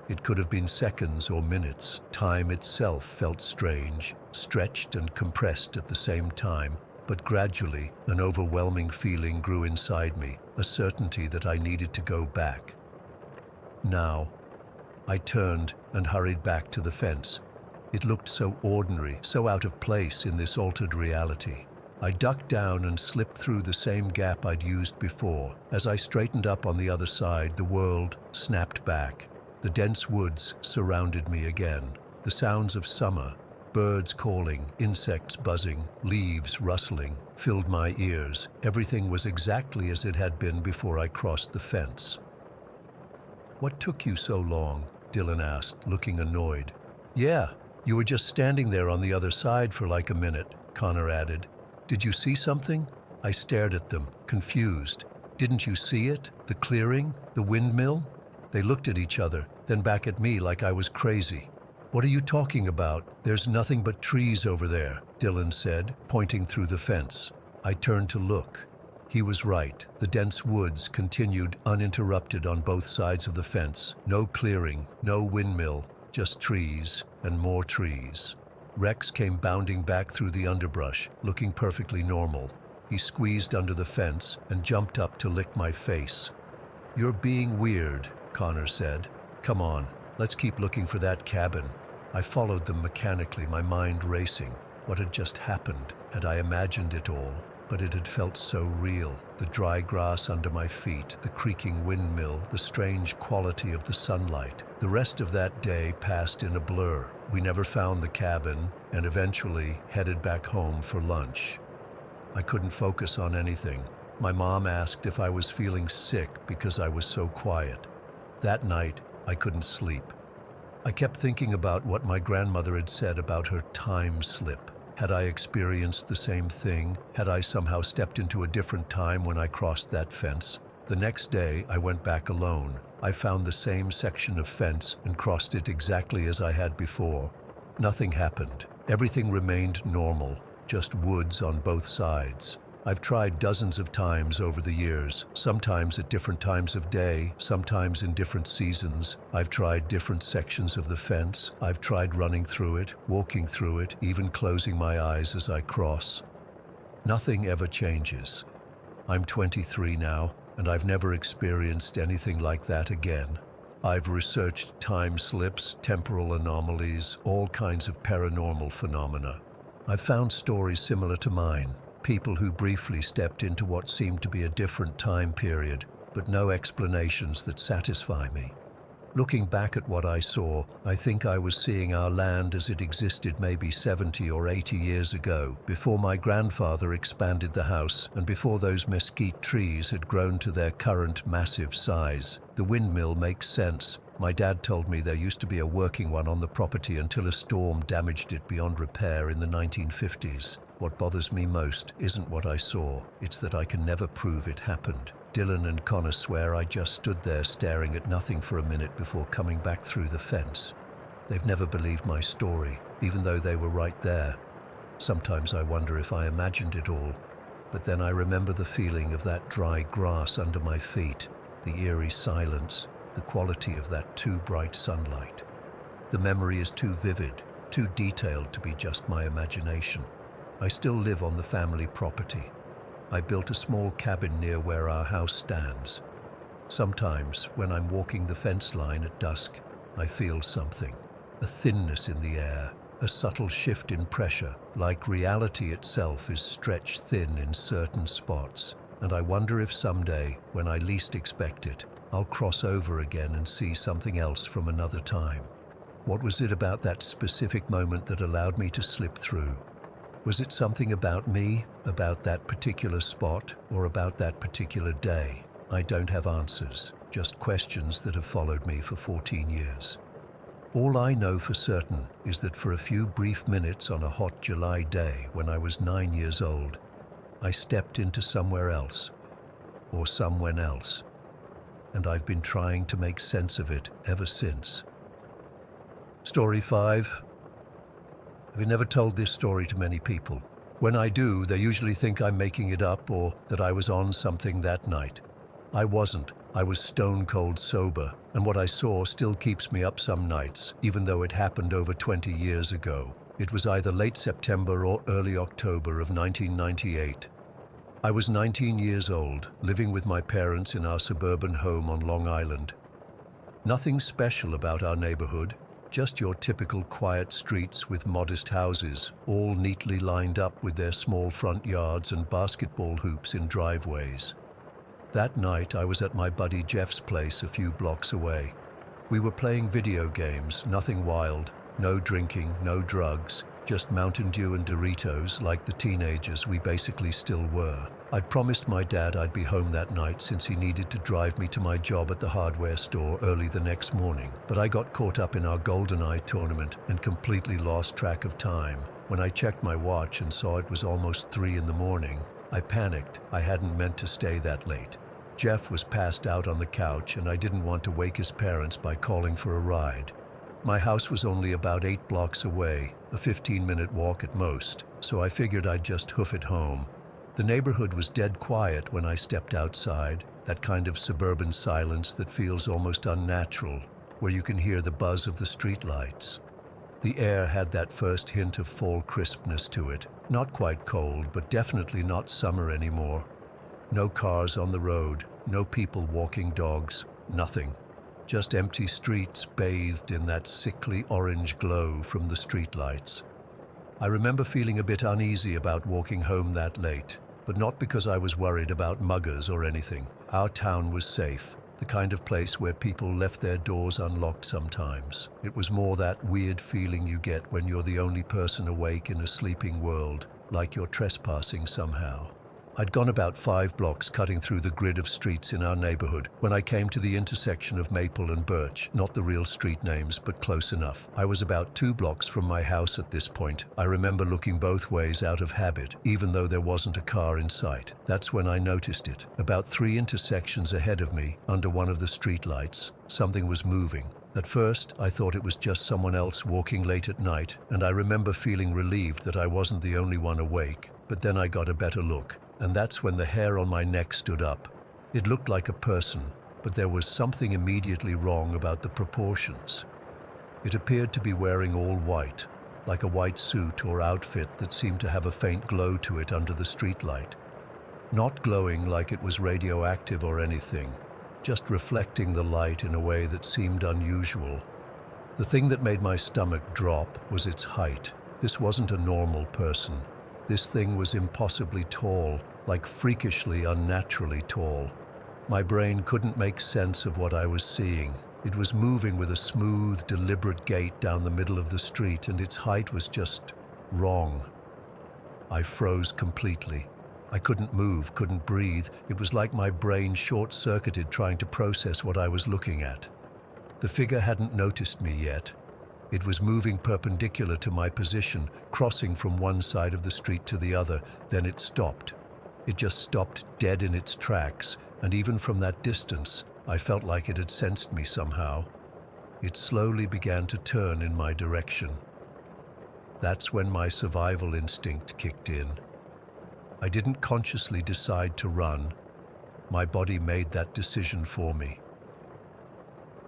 It could have been seconds or minutes. Time itself felt strange, stretched and compressed at the same time. But gradually, an overwhelming feeling grew inside me, a certainty that I needed to go back. Now, I turned and hurried back to the fence. It looked so ordinary, so out of place in this altered reality. I ducked down and slipped through the same gap I'd used before. As I straightened up on the other side, the world snapped back. The dense woods surrounded me again. The sounds of summer, birds calling, insects buzzing, leaves rustling, filled my ears. Everything was exactly as it had been before I crossed the fence. "What took you so long?" Dylan asked, looking annoyed. "Yeah, you were just standing there on the other side for like a minute," Connor added. "Did you see something?" I stared at them, confused. "Didn't you see it? The clearing? The windmill?" They looked at each other, then back at me like I was crazy. "What are you talking about? There's nothing but trees over there," Dylan said, pointing through the fence. I turned to look. He was right. The dense woods continued uninterrupted on both sides of the fence. No clearing, no windmill, just trees and more trees. Rex came bounding back through the underbrush, looking perfectly normal. He squeezed under the fence and jumped up to lick my face. "You're being weird," Connor said. "Come on, let's keep looking for that cabin." I followed them mechanically, my mind racing. What had just happened? Had I imagined it all? But it had felt so real. The dry grass under my feet, the creaking windmill, the strange quality of the sunlight. The rest of that day passed in a blur. We never found the cabin and eventually headed back home for lunch. I couldn't focus on anything. My mom asked if I was feeling sick because I was so quiet. That night, I couldn't sleep. I kept thinking about what my grandmother had said about her time slip. Had I experienced the same thing? Had I somehow stepped into a different time when I crossed that fence? The next day, I went back alone. I found the same section of fence and crossed it exactly as I had before. Nothing happened. Everything remained normal, just woods on both sides. I've tried dozens of times over the years, sometimes at different times of day, sometimes in different seasons. I've tried different sections of the fence. I've tried running through it, walking through it, even closing my eyes as I cross. Nothing ever changes. I'm 23 now, and I've never experienced anything like that again. I've researched time slips, temporal anomalies, all kinds of paranormal phenomena. I've found stories similar to mine, people who briefly stepped into what seemed to be a different time period, but no explanations that satisfy me. Looking back at what I saw, I think I was seeing our land as it existed maybe 70 or 80 years ago, before my grandfather expanded the house and before those mesquite trees had grown to their current massive size. The windmill makes sense. My dad told me there used to be a working one on the property until a storm damaged it beyond repair in the 1950s. What bothers me most isn't what I saw, it's that I can never prove it happened. Dylan and Connor swear I just stood there staring at nothing for a minute before coming back through the fence. They've never believed my story, even though they were right there. Sometimes I wonder if I imagined it all, but then I remember the feeling of that dry grass under my feet, the eerie silence, the quality of that too bright sunlight. The memory is too vivid, too detailed to be just my imagination. I still live on the family property. I built a small cabin near where our house stands. Sometimes, when I'm walking the fence line at dusk, I feel something. A thinness in the air, a subtle shift in pressure, like reality itself is stretched thin in certain spots. And I wonder if someday, when I least expect it, I'll cross over again and see something else from another time. What was it about that specific moment that allowed me to slip through? Was it something about me, about that particular spot, or about that particular day? I don't have answers, just questions that have followed me for 14 years. All I know for certain is that for a few brief minutes on a hot July day when I was 9 years old, I stepped into somewhere else, or someone else, and I've been trying to make sense of it ever since. Story 5. I've never told this story to many people. When I do, they usually think I'm making it up or that I was on something that night. I wasn't. I was stone cold sober, and what I saw still keeps me up some nights, even though it happened over 20 years ago. It was either late September or early October of 1998. I was 19 years old, living with my parents in our suburban home on Long Island. Nothing special about our neighborhood. Just your typical quiet streets with modest houses, all neatly lined up with their small front yards and basketball hoops in driveways. That night, I was at my buddy Jeff's place a few blocks away. We were playing video games, nothing wild, no drinking, no drugs, just Mountain Dew and Doritos like the teenagers we basically still were. I'd promised my dad I'd be home that night since he needed to drive me to my job at the hardware store early the next morning, but I got caught up in our GoldenEye tournament and completely lost track of time. When I checked my watch and saw it was almost 3 in the morning, I panicked. I hadn't meant to stay that late. Jeff was passed out on the couch and I didn't want to wake his parents by calling for a ride. My house was only about 8 blocks away, a 15-minute walk at most, so I figured I'd just hoof it home. The neighborhood was dead quiet when I stepped outside, that kind of suburban silence that feels almost unnatural, where you can hear the buzz of the streetlights. The air had that first hint of fall crispness to it, not quite cold, but definitely not summer anymore. No cars on the road, no people walking dogs, nothing. Just empty streets bathed in that sickly orange glow from the streetlights. I remember feeling a bit uneasy about walking home that late, but not because I was worried about muggers or anything. Our town was safe, the kind of place where people left their doors unlocked sometimes. It was more that weird feeling you get when you're the only person awake in a sleeping world, like you're trespassing somehow. I'd gone about 5 blocks cutting through the grid of streets in our neighborhood when I came to the intersection of Maple and Birch, not the real street names, but close enough. I was about 2 blocks from my house at this point. I remember looking both ways out of habit, even though there wasn't a car in sight. That's when I noticed it. About 3 intersections ahead of me, under one of the streetlights, something was moving. At first, I thought it was just someone else walking late at night, and I remember feeling relieved that I wasn't the only one awake. But then I got a better look, and that's when the hair on my neck stood up. It looked like a person, but there was something immediately wrong about the proportions. It appeared to be wearing all white, like a white suit or outfit that seemed to have a faint glow to it under the streetlight. Not glowing like it was radioactive or anything, just reflecting the light in a way that seemed unusual. The thing that made my stomach drop was its height. This wasn't a normal person. This thing was impossibly tall, like freakishly, unnaturally tall. My brain couldn't make sense of what I was seeing. It was moving with a smooth, deliberate gait down the middle of the street, and its height was just wrong. I froze completely. I couldn't move, couldn't breathe. It was like my brain short-circuited trying to process what I was looking at. The figure hadn't noticed me yet. It was moving perpendicular to my position, crossing from one side of the street to the other. Then it stopped. It just stopped dead in its tracks, and even from that distance, I felt like it had sensed me somehow. It slowly began to turn in my direction. That's when my survival instinct kicked in. I didn't consciously decide to run. My body made that decision for me.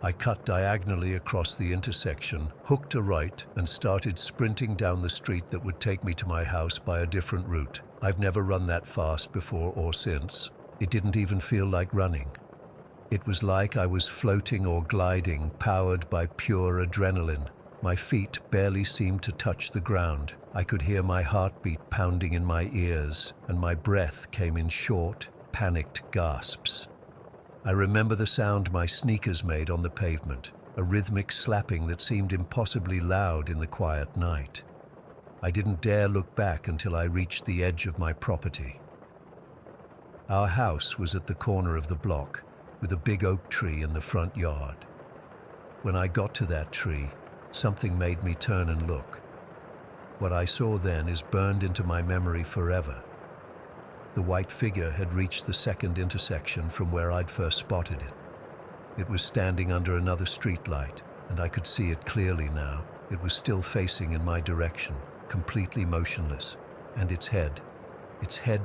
I cut diagonally across the intersection, hooked a right, and started sprinting down the street that would take me to my house by a different route. I've never run that fast before or since. It didn't even feel like running. It was like I was floating or gliding, powered by pure adrenaline. My feet barely seemed to touch the ground. I could hear my heartbeat pounding in my ears, and my breath came in short, panicked gasps. I remember the sound my sneakers made on the pavement, a rhythmic slapping that seemed impossibly loud in the quiet night. I didn't dare look back until I reached the edge of my property. Our house was at the corner of the block, with a big oak tree in the front yard. When I got to that tree, something made me turn and look. What I saw then is burned into my memory forever. The white figure had reached the second intersection from where I'd first spotted it. It was standing under another streetlight, and I could see it clearly now. It was still facing in my direction, completely motionless, and its head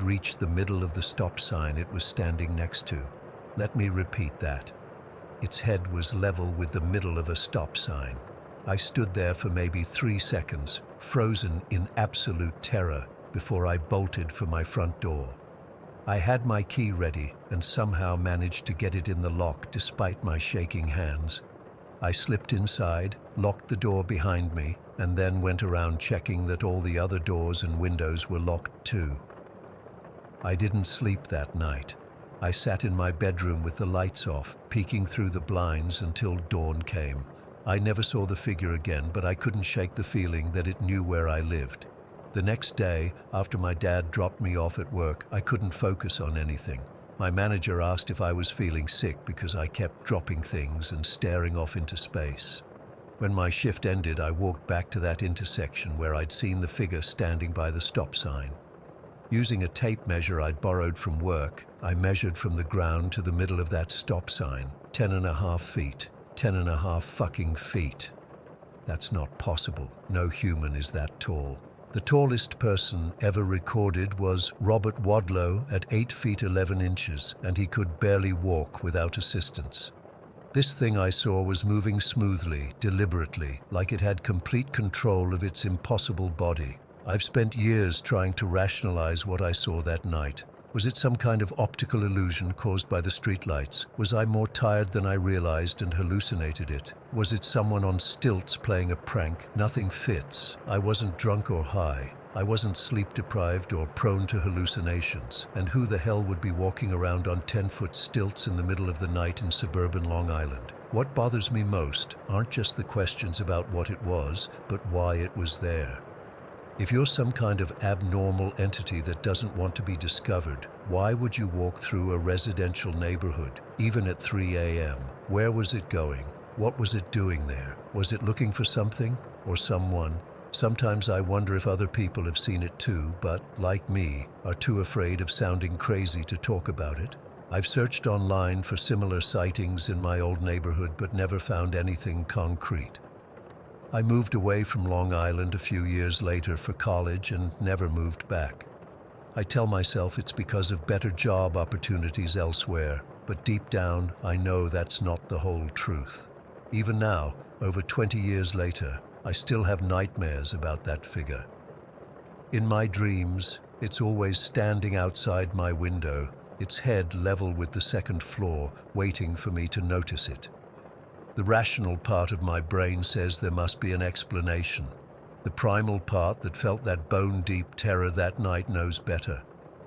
reached the middle of the stop sign it was standing next to. Let me repeat that. Its head was level with the middle of a stop sign. I stood there for maybe 3 seconds, frozen in absolute terror, before I bolted for my front door. I had my key ready and somehow managed to get it in the lock despite my shaking hands. I slipped inside, locked the door behind me, and then went around checking that all the other doors and windows were locked too. I didn't sleep that night. I sat in my bedroom with the lights off, peeking through the blinds until dawn came. I never saw the figure again, but I couldn't shake the feeling that it knew where I lived. The next day, after my dad dropped me off at work, I couldn't focus on anything. My manager asked if I was feeling sick because I kept dropping things and staring off into space. When my shift ended, I walked back to that intersection where I'd seen the figure standing by the stop sign. Using a tape measure I'd borrowed from work, I measured from the ground to the middle of that stop sign, 10.5 feet. 10.5 fucking feet. That's not possible. No human is that tall. The tallest person ever recorded was Robert Wadlow at 8 feet 11 inches, and he could barely walk without assistance. This thing I saw was moving smoothly, deliberately, like it had complete control of its impossible body. I've spent years trying to rationalize what I saw that night. Was it some kind of optical illusion caused by the streetlights? Was I more tired than I realized and hallucinated it? Was it someone on stilts playing a prank? Nothing fits. I wasn't drunk or high. I wasn't sleep-deprived or prone to hallucinations. And who the hell would be walking around on 10-foot stilts in the middle of the night in suburban Long Island? What bothers me most aren't just the questions about what it was, but why it was there. If you're some kind of abnormal entity that doesn't want to be discovered, why would you walk through a residential neighborhood, even at 3 a.m.? Where was it going? What was it doing there? Was it looking for something or someone? Sometimes I wonder if other people have seen it too, but, like me, are too afraid of sounding crazy to talk about it. I've searched online for similar sightings in my old neighborhood, but never found anything concrete. I moved away from Long Island a few years later for college and never moved back. I tell myself it's because of better job opportunities elsewhere, but deep down I know that's not the whole truth. Even now, over 20 years later, I still have nightmares about that figure. In my dreams, it's always standing outside my window, its head level with the second floor, waiting for me to notice it. The rational part of my brain says there must be an explanation. The primal part that felt that bone-deep terror that night knows better.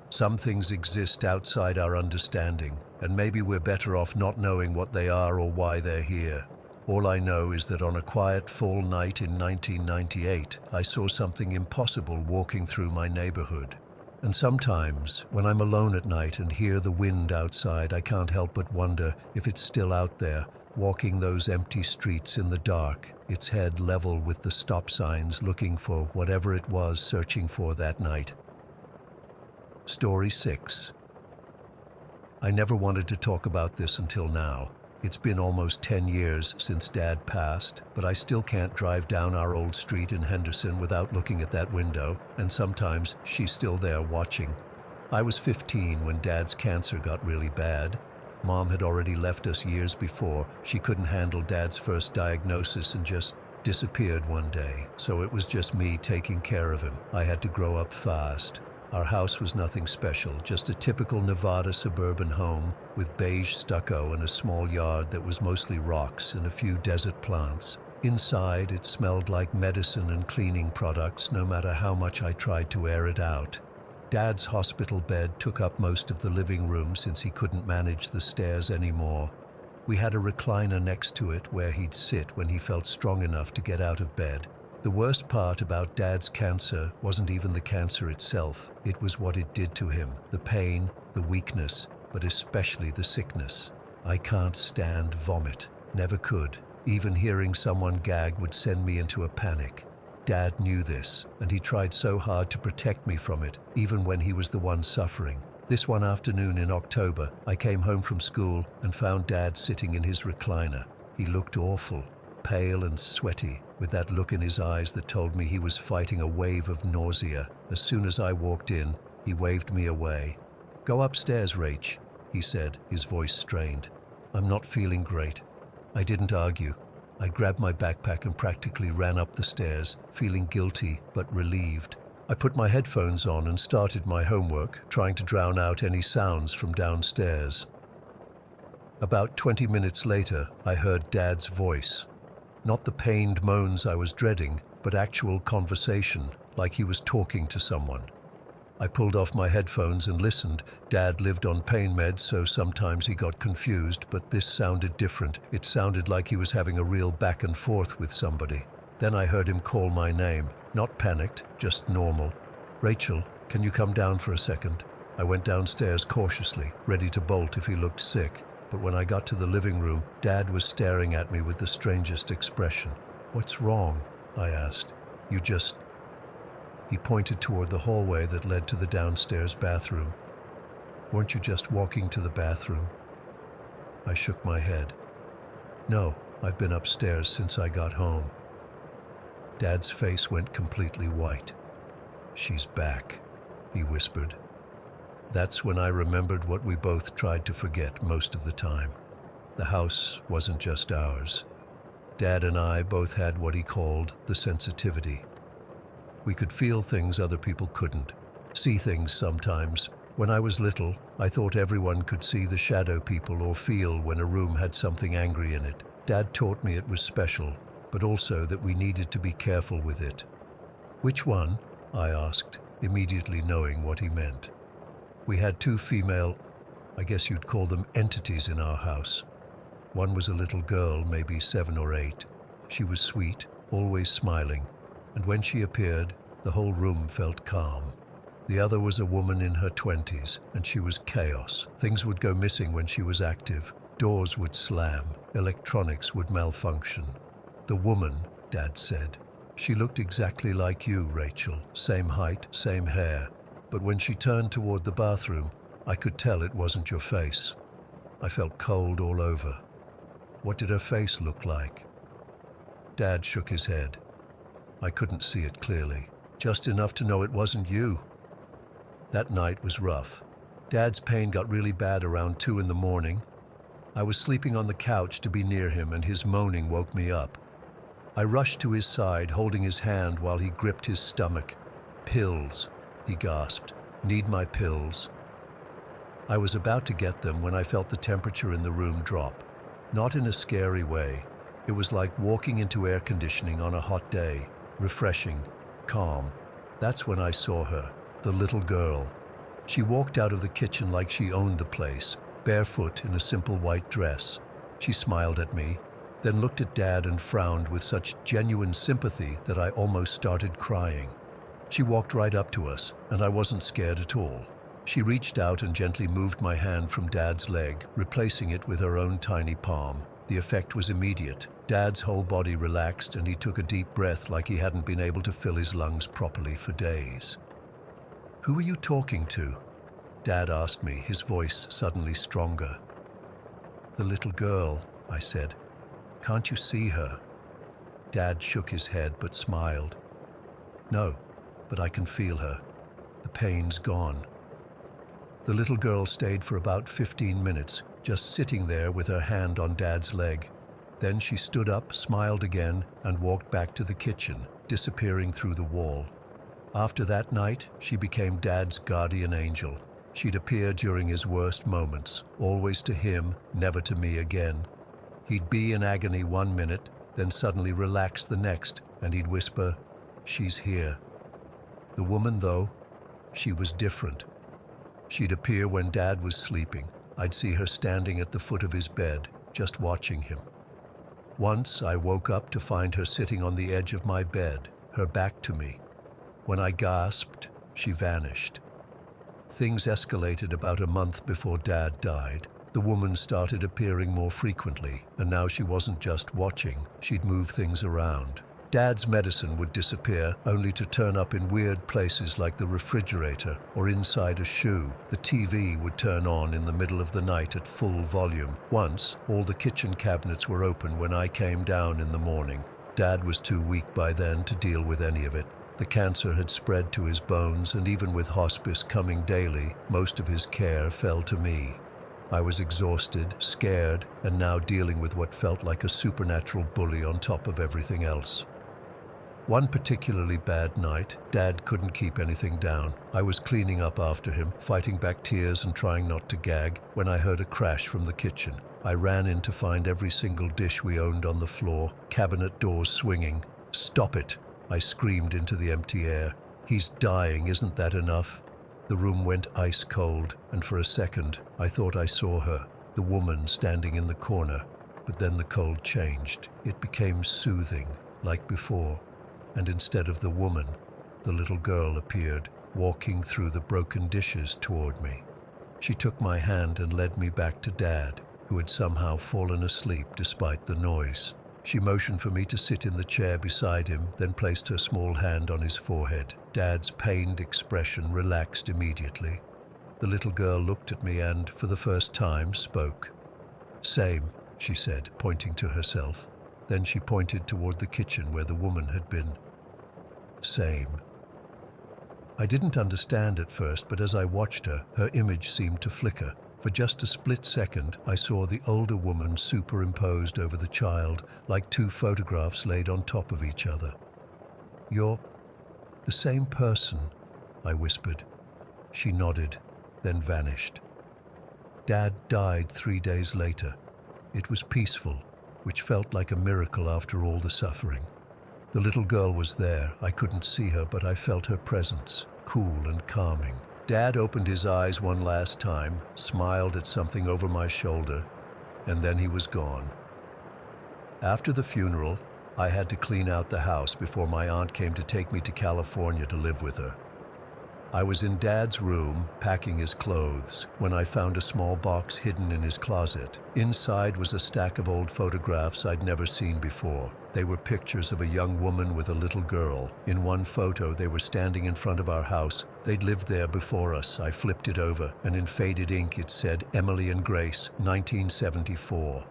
Some things exist outside our understanding, and maybe we're better off not knowing what they are or why they're here. All I know is that on a quiet fall night in 1998, I saw something impossible walking through my neighborhood. And sometimes, when I'm alone at night and hear the wind outside, I can't help but wonder if it's still out there, walking those empty streets in the dark, its head level with the stop signs, looking for whatever it was searching for that night. Story 6. I never wanted to talk about this until now. It's been almost 10 years since Dad passed, but I still can't drive down our old street in Henderson without looking at that window, and sometimes she's still there watching. I was 15 when Dad's cancer got really bad. Mom had already left us years before. She couldn't handle Dad's first diagnosis and just disappeared one day, so it was just me taking care of him. I had to grow up fast. Our house was nothing special, just a typical Nevada suburban home with beige stucco and a small yard that was mostly rocks and a few desert plants. Inside, it smelled like medicine and cleaning products, no matter how much I tried to air it out. Dad's hospital bed took up most of the living room since he couldn't manage the stairs anymore. We had a recliner next to it where he'd sit when he felt strong enough to get out of bed. The worst part about Dad's cancer wasn't even the cancer itself. It was what it did to him, the pain, the weakness, but especially the sickness. I can't stand vomit. Never could. Even hearing someone gag would send me into a panic. Dad knew this, and he tried so hard to protect me from it, even when he was the one suffering. This one afternoon in October, I came home from school and found Dad sitting in his recliner. He looked awful, pale and sweaty, with that look in his eyes that told me he was fighting a wave of nausea. As soon as I walked in, he waved me away. "Go upstairs, Rach," he said, his voice strained. "I'm not feeling great." I didn't argue. I grabbed my backpack and practically ran up the stairs, feeling guilty but relieved. I put my headphones on and started my homework, trying to drown out any sounds from downstairs. About 20 minutes later, I heard Dad's voice. Not the pained moans I was dreading, but actual conversation, like he was talking to someone. I pulled off my headphones and listened. Dad lived on pain meds, so sometimes he got confused, but this sounded different. It sounded like he was having a real back and forth with somebody. Then I heard him call my name. Not panicked, just normal. "Rachel, can you come down for a second?" I went downstairs cautiously, ready to bolt if he looked sick. But when I got to the living room, Dad was staring at me with the strangest expression. "What's wrong?" I asked. "You just..." He pointed toward the hallway that led to the downstairs bathroom. "Weren't you just walking to the bathroom?" I shook my head. "No, I've been upstairs since I got home." Dad's face went completely white. "She's back," he whispered. That's when I remembered what we both tried to forget most of the time. The house wasn't just ours. Dad and I both had what he called the sensitivity. We could feel things other people couldn't, see things sometimes. When I was little, I thought everyone could see the shadow people or feel when a room had something angry in it. Dad taught me it was special, but also that we needed to be careful with it. "Which one?" I asked, immediately knowing what he meant. We had two female, I guess you'd call them entities in our house. One was a little girl, maybe 7 or 8. She was sweet, always smiling, and when she appeared, the whole room felt calm. The other was a woman in her 20s, and she was chaos. Things would go missing when she was active. Doors would slam, electronics would malfunction. "The woman," Dad said, "she looked exactly like you, Rachel. Same height, same hair. But when she turned toward the bathroom, I could tell it wasn't your face." I felt cold all over. "What did her face look like?" Dad shook his head. I couldn't see it clearly, just enough to know it wasn't you. That night was rough. Dad's pain got really bad around 2 in the morning. I was sleeping on the couch to be near him, and his moaning woke me up. I rushed to his side, holding his hand while he gripped his stomach. "Pills," he gasped. "Need my pills." I was about to get them when I felt the temperature in the room drop. Not in a scary way. It was like walking into air conditioning on a hot day. Refreshing, calm. That's when I saw her, the little girl. She walked out of the kitchen like she owned the place, barefoot in a simple white dress. She smiled at me, then looked at Dad and frowned with such genuine sympathy that I almost started crying. She walked right up to us, and I wasn't scared at all. She reached out and gently moved my hand from Dad's leg, replacing it with her own tiny palm. The effect was immediate. Dad's whole body relaxed and he took a deep breath like he hadn't been able to fill his lungs properly for days. "Who are you talking to?" Dad asked me, his voice suddenly stronger. "The little girl," I said. "Can't you see her?" Dad shook his head but smiled. "No, but I can feel her. The pain's gone." The little girl stayed for about 15 minutes, just sitting there with her hand on Dad's leg. Then she stood up, smiled again, and walked back to the kitchen, disappearing through the wall. After that night, she became Dad's guardian angel. She'd appear during his worst moments, always to him, never to me again. He'd be in agony one minute, then suddenly relax the next, and he'd whisper, "She's here." The woman, though, she was different. She'd appear when Dad was sleeping. I'd see her standing at the foot of his bed, just watching him. Once I woke up to find her sitting on the edge of my bed, her back to me. When I gasped, she vanished. Things escalated about a month before Dad died. The woman started appearing more frequently, and now she wasn't just watching, she'd move things around. Dad's medicine would disappear, only to turn up in weird places like the refrigerator or inside a shoe. The TV would turn on in the middle of the night at full volume. Once, all the kitchen cabinets were open when I came down in the morning. Dad was too weak by then to deal with any of it. The cancer had spread to his bones, and even with hospice coming daily, most of his care fell to me. I was exhausted, scared, and now dealing with what felt like a supernatural bully on top of everything else. One particularly bad night, Dad couldn't keep anything down. I was cleaning up after him, fighting back tears and trying not to gag, when I heard a crash from the kitchen. I ran in to find every single dish we owned on the floor, cabinet doors swinging. "Stop it!" I screamed into the empty air. "He's dying, isn't that enough?" The room went ice cold, and for a second, I thought I saw her, the woman standing in the corner. But then the cold changed. It became soothing, like before. And instead of the woman, the little girl appeared, walking through the broken dishes toward me. She took my hand and led me back to Dad, who had somehow fallen asleep despite the noise. She motioned for me to sit in the chair beside him, then placed her small hand on his forehead. Dad's pained expression relaxed immediately. The little girl looked at me and, for the first time, spoke. "Same," she said, pointing to herself. Then she pointed toward the kitchen where the woman had been. "Same." I didn't understand at first, but as I watched her, her image seemed to flicker. For just a split second, I saw the older woman superimposed over the child, like two photographs laid on top of each other. "You're the same person," I whispered. She nodded, then vanished. Dad died 3 days later. It was peaceful, which felt like a miracle after all the suffering. The little girl was there. I couldn't see her, but I felt her presence, cool and calming. Dad opened his eyes one last time, smiled at something over my shoulder, and then he was gone. After the funeral, I had to clean out the house before my aunt came to take me to California to live with her. I was in Dad's room, packing his clothes, when I found a small box hidden in his closet. Inside was a stack of old photographs I'd never seen before. They were pictures of a young woman with a little girl. In one photo, they were standing in front of our house. They'd lived there before us. I flipped it over, and in faded ink it said, "Emily and Grace, 1974.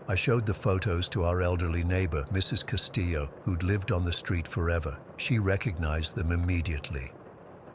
I showed the photos to our elderly neighbor, Mrs. Castillo, who'd lived on the street forever. She recognized them immediately.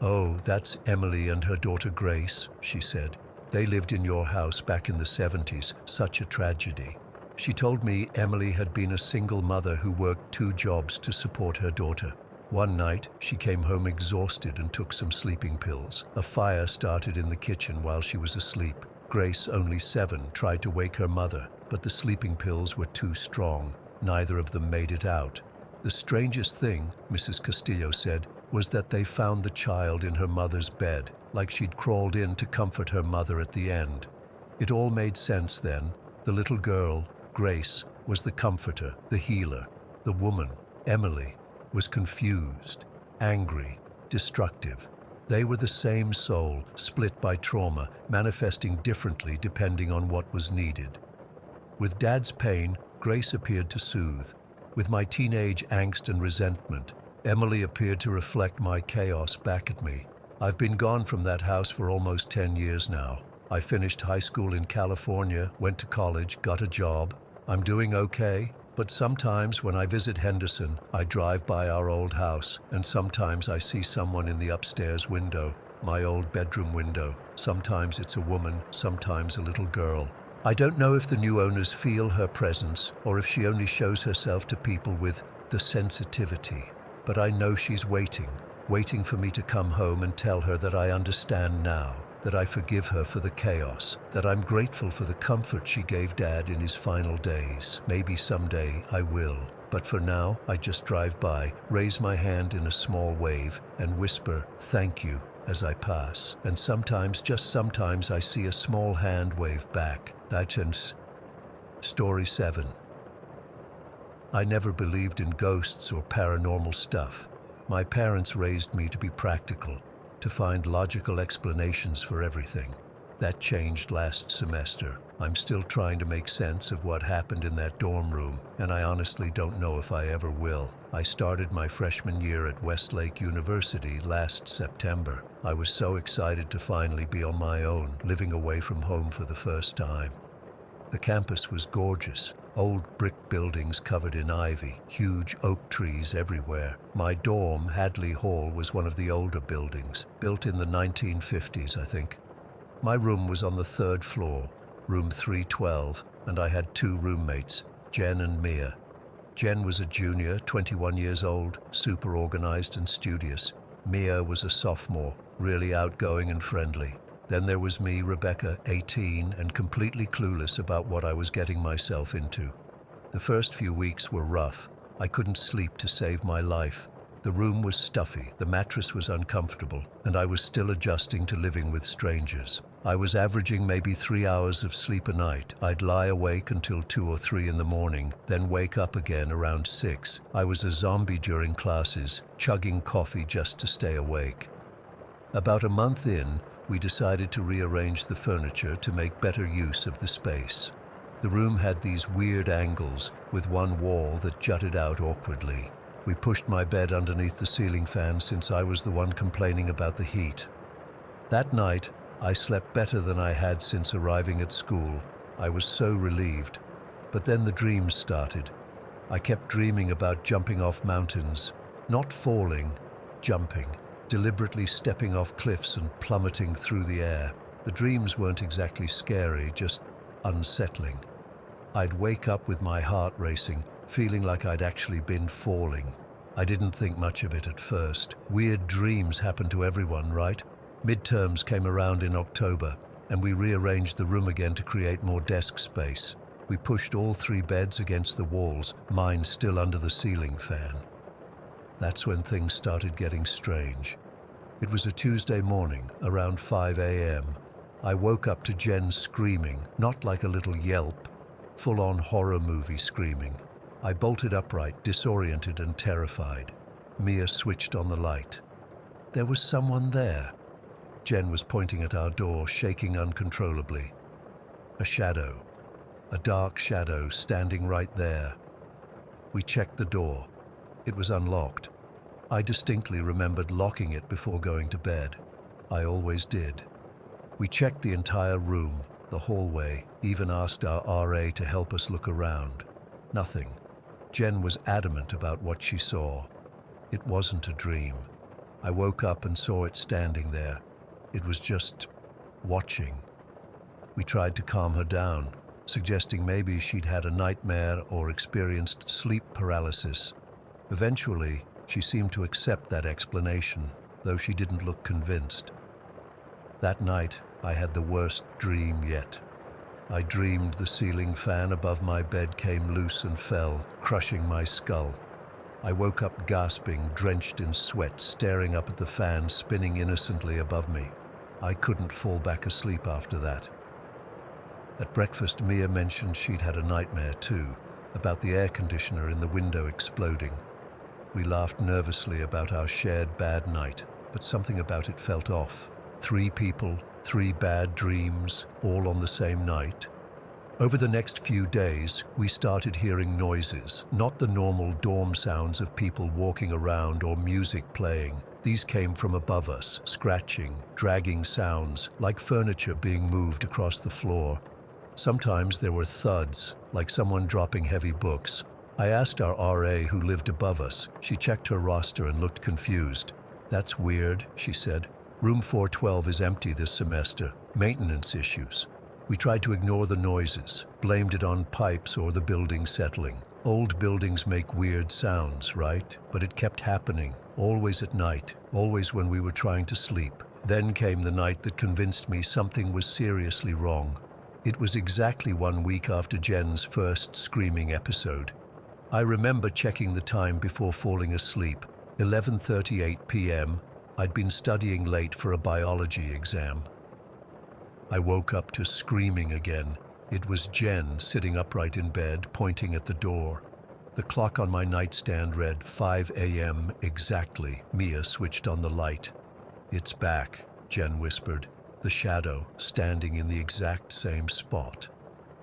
"Oh, that's Emily and her daughter Grace," she said. "They lived in your house back in the 70s. Such a tragedy." She told me Emily had been a single mother who worked 2 jobs to support her daughter. One night, she came home exhausted and took some sleeping pills. A fire started in the kitchen while she was asleep. Grace, only 7, tried to wake her mother, but the sleeping pills were too strong. Neither of them made it out. The strangest thing, Mrs. Castillo said, was that they found the child in her mother's bed, like she'd crawled in to comfort her mother at the end. It all made sense then. The little girl, Grace, was the comforter, the healer. The woman, Emily, was confused, angry, destructive. They were the same soul, split by trauma, manifesting differently depending on what was needed. With Dad's pain, Grace appeared to soothe. With my teenage angst and resentment, Emily appeared to reflect my chaos back at me. I've been gone from that house for almost 10 years now. I finished high school in California, went to college, got a job. I'm doing okay, but sometimes when I visit Henderson, I drive by our old house, and sometimes I see someone in the upstairs window, my old bedroom window. Sometimes it's a woman, sometimes a little girl. I don't know if the new owners feel her presence or if she only shows herself to people with the sensitivity. But I know she's waiting for me to come home and tell her that I understand now, that I forgive her for the chaos, that I'm grateful for the comfort she gave Dad in his final days. Maybe someday I will. But for now, I just drive by, raise my hand in a small wave, and whisper, "Thank you," as I pass. And sometimes, just sometimes, I see a small hand wave back. That's Story 7. I never believed in ghosts or paranormal stuff. My parents raised me to be practical, to find logical explanations for everything. That changed last semester. I'm still trying to make sense of what happened in that dorm room, and I honestly don't know if I ever will. I started my freshman year at Westlake University last September. I was so excited to finally be on my own, living away from home for the first time. The campus was gorgeous. Old brick buildings covered in ivy, huge oak trees everywhere. My dorm, Hadley Hall, was one of the older buildings, built in the 1950s, I think. My room was on the 3rd floor, room 312, and I had 2 roommates, Jen and Mia. Jen was a junior, 21 years old, super organized and studious. Mia was a sophomore, really outgoing and friendly. Then there was me, Rebecca, 18, and completely clueless about what I was getting myself into. The first few weeks were rough. I couldn't sleep to save my life. The room was stuffy, the mattress was uncomfortable, and I was still adjusting to living with strangers. I was averaging maybe 3 hours of sleep a night. I'd lie awake until 2 or 3 in the morning, then wake up again around 6. I was a zombie during classes, chugging coffee just to stay awake. About a month in, we decided to rearrange the furniture to make better use of the space. The room had these weird angles, with one wall that jutted out awkwardly. We pushed my bed underneath the ceiling fan since I was the one complaining about the heat. That night, I slept better than I had since arriving at school. I was so relieved. But then the dreams started. I kept dreaming about jumping off mountains, not falling, jumping, deliberately stepping off cliffs and plummeting through the air. The dreams weren't exactly scary, just unsettling. I'd wake up with my heart racing, feeling like I'd actually been falling. I didn't think much of it at first. Weird dreams happen to everyone, right? Midterms came around in October, and we rearranged the room again to create more desk space. We pushed all 3 beds against the walls, mine still under the ceiling fan. That's when things started getting strange. It was a Tuesday morning, around 5 a.m. I woke up to Jen screaming, not like a little yelp, full-on horror movie screaming. I bolted upright, disoriented and terrified. Mia switched on the light. There was someone there. Jen was pointing at our door, shaking uncontrollably. A shadow, a dark shadow standing right there. We checked the door. It was unlocked. I distinctly remembered locking it before going to bed. I always did. We checked the entire room, the hallway, even asked our RA to help us look around. Nothing. Jen was adamant about what she saw. It wasn't a dream. I woke up and saw it standing there. It was just watching. We tried to calm her down, suggesting maybe she'd had a nightmare or experienced sleep paralysis. Eventually, She seemed to accept that explanation, though she didn't look convinced. That night, I had the worst dream yet. I dreamed the ceiling fan above my bed came loose and fell, crushing my skull. I woke up gasping, drenched in sweat, staring up at the fan spinning innocently above me. I couldn't fall back asleep after that. At breakfast, Mia mentioned she'd had a nightmare too, about the air conditioner in the window exploding. We laughed nervously about our shared bad night, but something about it felt off. 3 people, 3 bad dreams, all on the same night. Over the next few days, we started hearing noises, not the normal dorm sounds of people walking around or music playing. These came from above us, scratching, dragging sounds, like furniture being moved across the floor. Sometimes there were thuds, like someone dropping heavy books. I asked our RA who lived above us. She checked her roster and looked confused. "That's weird," she said. "Room 412 is empty this semester. Maintenance issues." We tried to ignore the noises, blamed it on pipes or the building settling. Old buildings make weird sounds, right? But it kept happening, always at night, always when we were trying to sleep. Then came the night that convinced me something was seriously wrong. It was exactly 1 week after Jen's first screaming episode. I remember checking the time before falling asleep, 11:38 p.m. I'd been studying late for a biology exam. I woke up to screaming again. It was Jen sitting upright in bed, pointing at the door. The clock on my nightstand read 5 a.m. exactly. Mia switched on the light. "It's back," Jen whispered, the shadow standing in the exact same spot.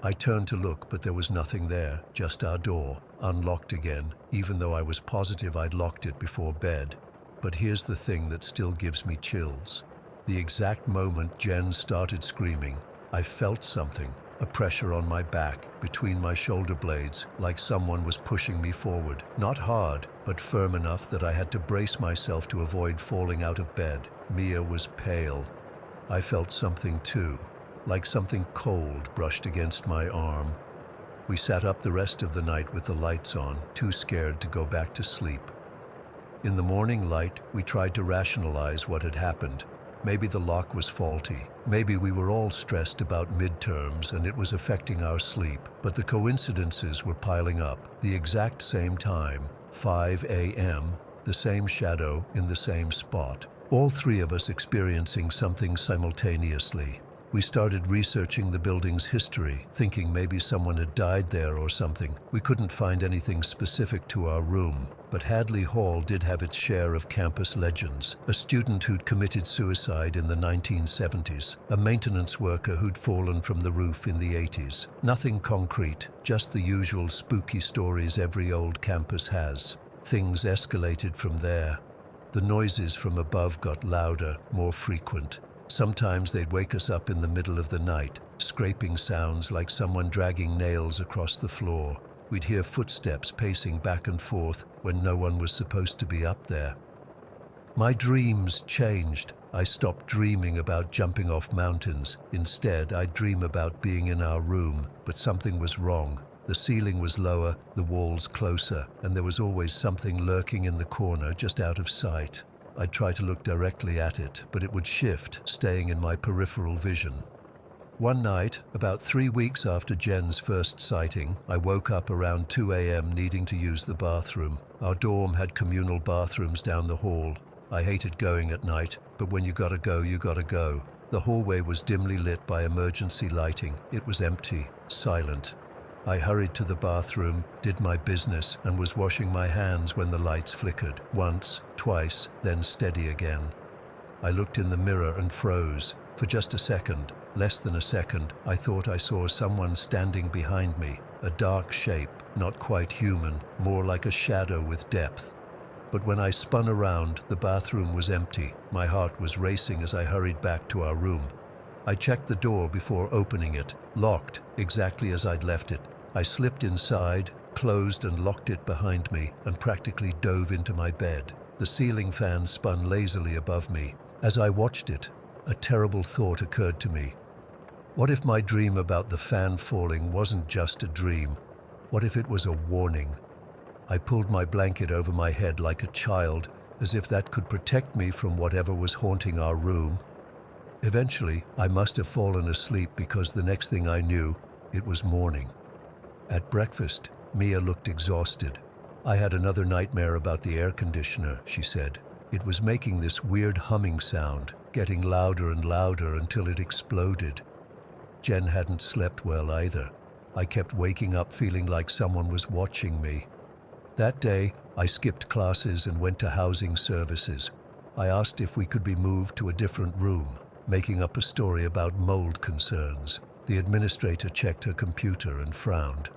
I turned to look, but there was nothing there, just our door, unlocked again, even though I was positive I'd locked it before bed. But here's the thing that still gives me chills. The exact moment Jen started screaming, I felt something, a pressure on my back, between my shoulder blades, like someone was pushing me forward. Not hard, but firm enough that I had to brace myself to avoid falling out of bed. Mia was pale. I felt something too, like something cold brushed against my arm. We sat up the rest of the night with the lights on, too scared to go back to sleep. In the morning light, we tried to rationalize what had happened. Maybe the lock was faulty. Maybe we were all stressed about midterms and it was affecting our sleep. But the coincidences were piling up. The exact same time, 5 a.m., the same shadow in the same spot. All 3 of us experiencing something simultaneously. We started researching the building's history, thinking maybe someone had died there or something. We couldn't find anything specific to our room, but Hadley Hall did have its share of campus legends. A student who'd committed suicide in the 1970s, a maintenance worker who'd fallen from the roof in the 80s. Nothing concrete, just the usual spooky stories every old campus has. Things escalated from there. The noises from above got louder, more frequent. Sometimes they'd wake us up in the middle of the night, scraping sounds like someone dragging nails across the floor. We'd hear footsteps pacing back and forth when no one was supposed to be up there. My dreams changed. I stopped dreaming about jumping off mountains. Instead, I'd dream about being in our room, but something was wrong. The ceiling was lower, the walls closer, and there was always something lurking in the corner just out of sight. I'd try to look directly at it, but it would shift, staying in my peripheral vision. One night, about 3 weeks after Jen's first sighting, I woke up around 2 a.m. needing to use the bathroom. Our dorm had communal bathrooms down the hall. I hated going at night, but when you gotta go, you gotta go. The hallway was dimly lit by emergency lighting. It was empty, silent. I hurried to the bathroom, did my business, and was washing my hands when the lights flickered. Once, twice, then steady again. I looked in the mirror and froze. For just a second, less than a second, I thought I saw someone standing behind me. A dark shape, not quite human, more like a shadow with depth. But when I spun around, the bathroom was empty. My heart was racing as I hurried back to our room. I checked the door before opening it, locked, exactly as I'd left it. I slipped inside, closed and locked it behind me, and practically dove into my bed. The ceiling fan spun lazily above me. As I watched it, a terrible thought occurred to me. What if my dream about the fan falling wasn't just a dream? What if it was a warning? I pulled my blanket over my head like a child, as if that could protect me from whatever was haunting our room. Eventually, I must have fallen asleep because the next thing I knew, it was morning. At breakfast, Mia looked exhausted. "I had another nightmare about the air conditioner," she said. "It was making this weird humming sound, getting louder and louder until it exploded." Jen hadn't slept well either. I kept waking up feeling like someone was watching me. That day, I skipped classes and went to housing services. I asked if we could be moved to a different room, making up a story about mold concerns. The administrator checked her computer and frowned.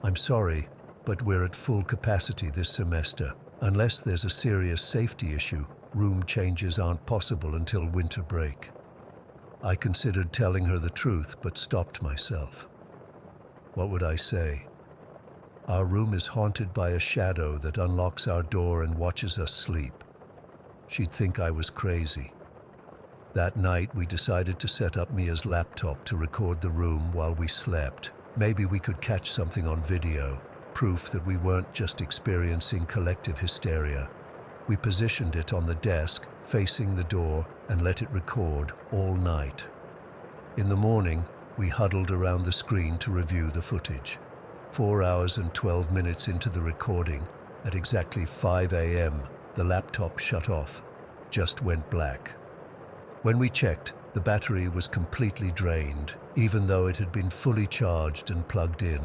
"I'm sorry, but we're at full capacity this semester. Unless there's a serious safety issue, room changes aren't possible until winter break." I considered telling her the truth, but stopped myself. What would I say? Our room is haunted by a shadow that unlocks our door and watches us sleep. She'd think I was crazy. That night, we decided to set up Mia's laptop to record the room while we slept. Maybe we could catch something on video, proof that we weren't just experiencing collective hysteria. We positioned it on the desk, facing the door, and let it record all night. In the morning, we huddled around the screen to review the footage. 4 hours and 12 minutes into the recording, at exactly 5 a.m., the laptop shut off, just went black. When we checked, the battery was completely drained, even though it had been fully charged and plugged in.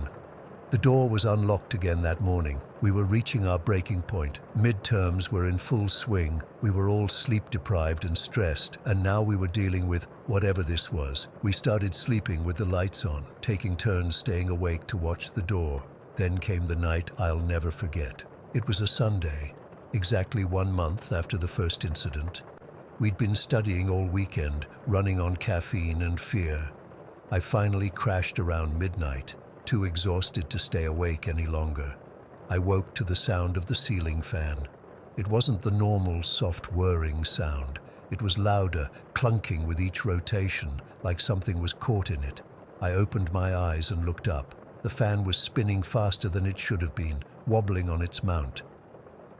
The door was unlocked again that morning. We were reaching our breaking point. Midterms were in full swing. We were all sleep-deprived and stressed, and now we were dealing with whatever this was. We started sleeping with the lights on, taking turns staying awake to watch the door. Then came the night I'll never forget. It was a Sunday, exactly 1 month after the first incident. We'd been studying all weekend, running on caffeine and fear. I finally crashed around midnight, too exhausted to stay awake any longer. I woke to the sound of the ceiling fan. It wasn't the normal soft whirring sound. It was louder, clunking with each rotation, like something was caught in it. I opened my eyes and looked up. The fan was spinning faster than it should have been, wobbling on its mount.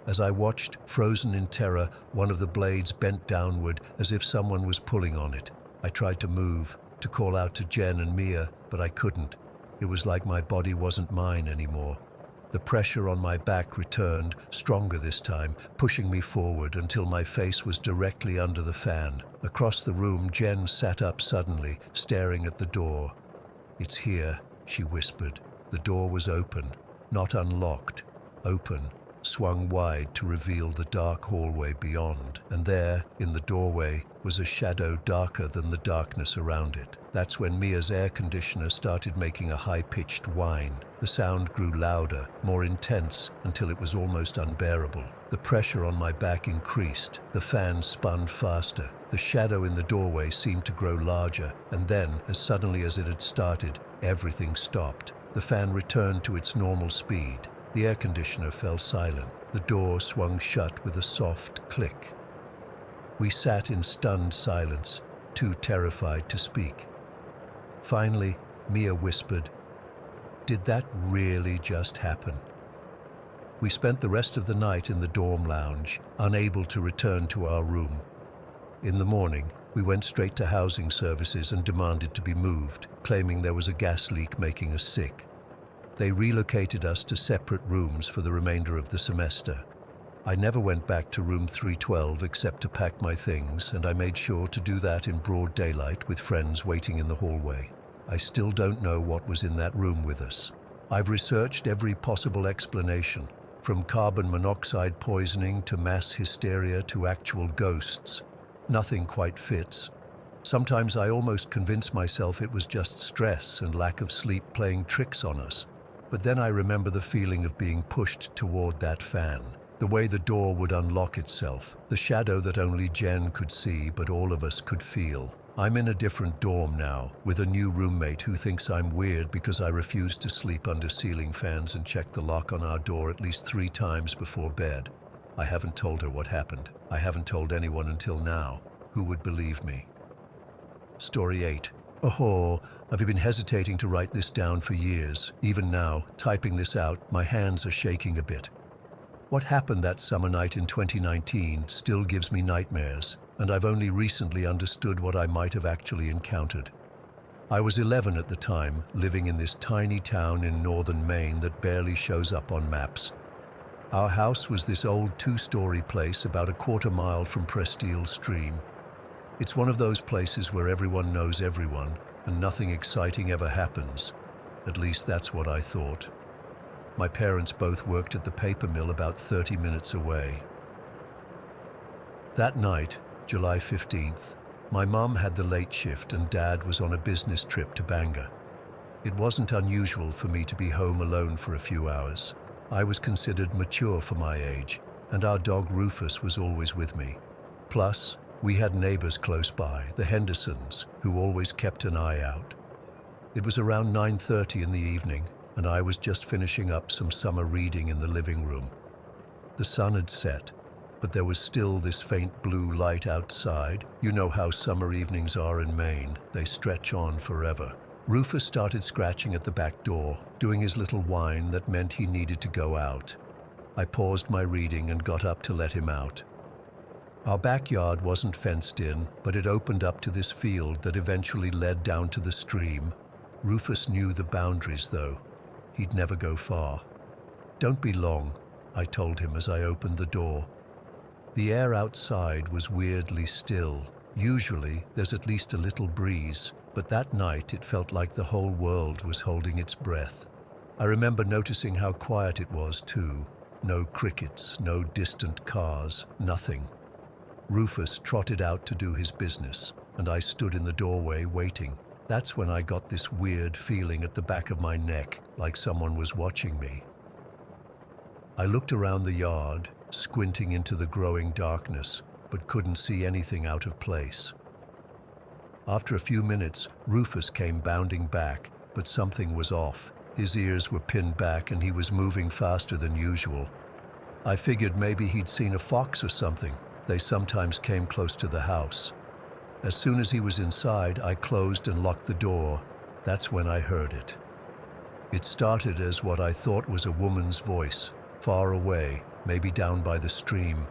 As I watched, frozen in terror, one of the blades bent downward as if someone was pulling on it. I tried to move, to call out to Jen and Mia, but I couldn't. It was like my body wasn't mine anymore. The pressure on my back returned, stronger this time, pushing me forward until my face was directly under the fan. Across the room, Jen sat up suddenly, staring at the door. "It's here," she whispered. The door was open, not unlocked, open, swung wide to reveal the dark hallway beyond. And there, in the doorway, was a shadow darker than the darkness around it. That's when Mia's air conditioner started making a high-pitched whine. The sound grew louder, more intense, until it was almost unbearable. The pressure on my back increased. The fan spun faster. The shadow in the doorway seemed to grow larger, and then, as suddenly as it had started, everything stopped. The fan returned to its normal speed. The air conditioner fell silent. The door swung shut with a soft click. We sat in stunned silence, too terrified to speak. Finally, Mia whispered, "Did that really just happen?" We spent the rest of the night in the dorm lounge, unable to return to our room. In the morning, we went straight to housing services and demanded to be moved, claiming there was a gas leak making us sick. They relocated us to separate rooms for the remainder of the semester. I never went back to room 312 except to pack my things, and I made sure to do that in broad daylight with friends waiting in the hallway. I still don't know what was in that room with us. I've researched every possible explanation, from carbon monoxide poisoning to mass hysteria to actual ghosts. Nothing quite fits. Sometimes I almost convince myself it was just stress and lack of sleep playing tricks on us. But then I remember the feeling of being pushed toward that fan, the way the door would unlock itself, the shadow that only Jen could see but all of us could feel. I'm in a different dorm now, with a new roommate who thinks I'm weird because I refuse to sleep under ceiling fans and check the lock on our door at least 3 times before bed. I haven't told her what happened. I haven't told anyone until now. Who would believe me? Story 8. Oh, I've been hesitating to write this down for years. Even now, typing this out, my hands are shaking a bit. What happened that summer night in 2019 still gives me nightmares, and I've only recently understood what I might have actually encountered. I was 11 at the time, living in this tiny town in northern Maine that barely shows up on maps. Our house was this old two-story place about a quarter-mile from Prestile Stream. It's one of those places where everyone knows everyone, and nothing exciting ever happens. At least that's what I thought. My parents both worked at the paper mill about 30 minutes away. That night, July 15th, my mum had the late shift and Dad was on a business trip to Bangor. It wasn't unusual for me to be home alone for a few hours. I was considered mature for my age, and our dog Rufus was always with me. Plus, we had neighbors close by, the Hendersons, who always kept an eye out. It was around 9:30 in the evening, and I was just finishing up some summer reading in the living room. The sun had set, but there was still this faint blue light outside. You know how summer evenings are in Maine, they stretch on forever. Rufus started scratching at the back door, doing his little whine that meant he needed to go out. I paused my reading and got up to let him out. Our backyard wasn't fenced in, but it opened up to this field that eventually led down to the stream. Rufus knew the boundaries, though. He'd never go far. "Don't be long," I told him as I opened the door. The air outside was weirdly still. Usually, there's at least a little breeze, but that night it felt like the whole world was holding its breath. I remember noticing how quiet it was, too. No crickets, no distant cars, nothing. Rufus trotted out to do his business, and I stood in the doorway waiting. That's when I got this weird feeling at the back of my neck, like someone was watching me. I looked around the yard, squinting into the growing darkness, but couldn't see anything out of place. After a few minutes, Rufus came bounding back, but something was off. His ears were pinned back and he was moving faster than usual. I figured maybe he'd seen a fox or something. They sometimes came close to the house. As soon as he was inside, I closed and locked the door. That's when I heard it. It started as what I thought was a woman's voice, far away, maybe down by the stream.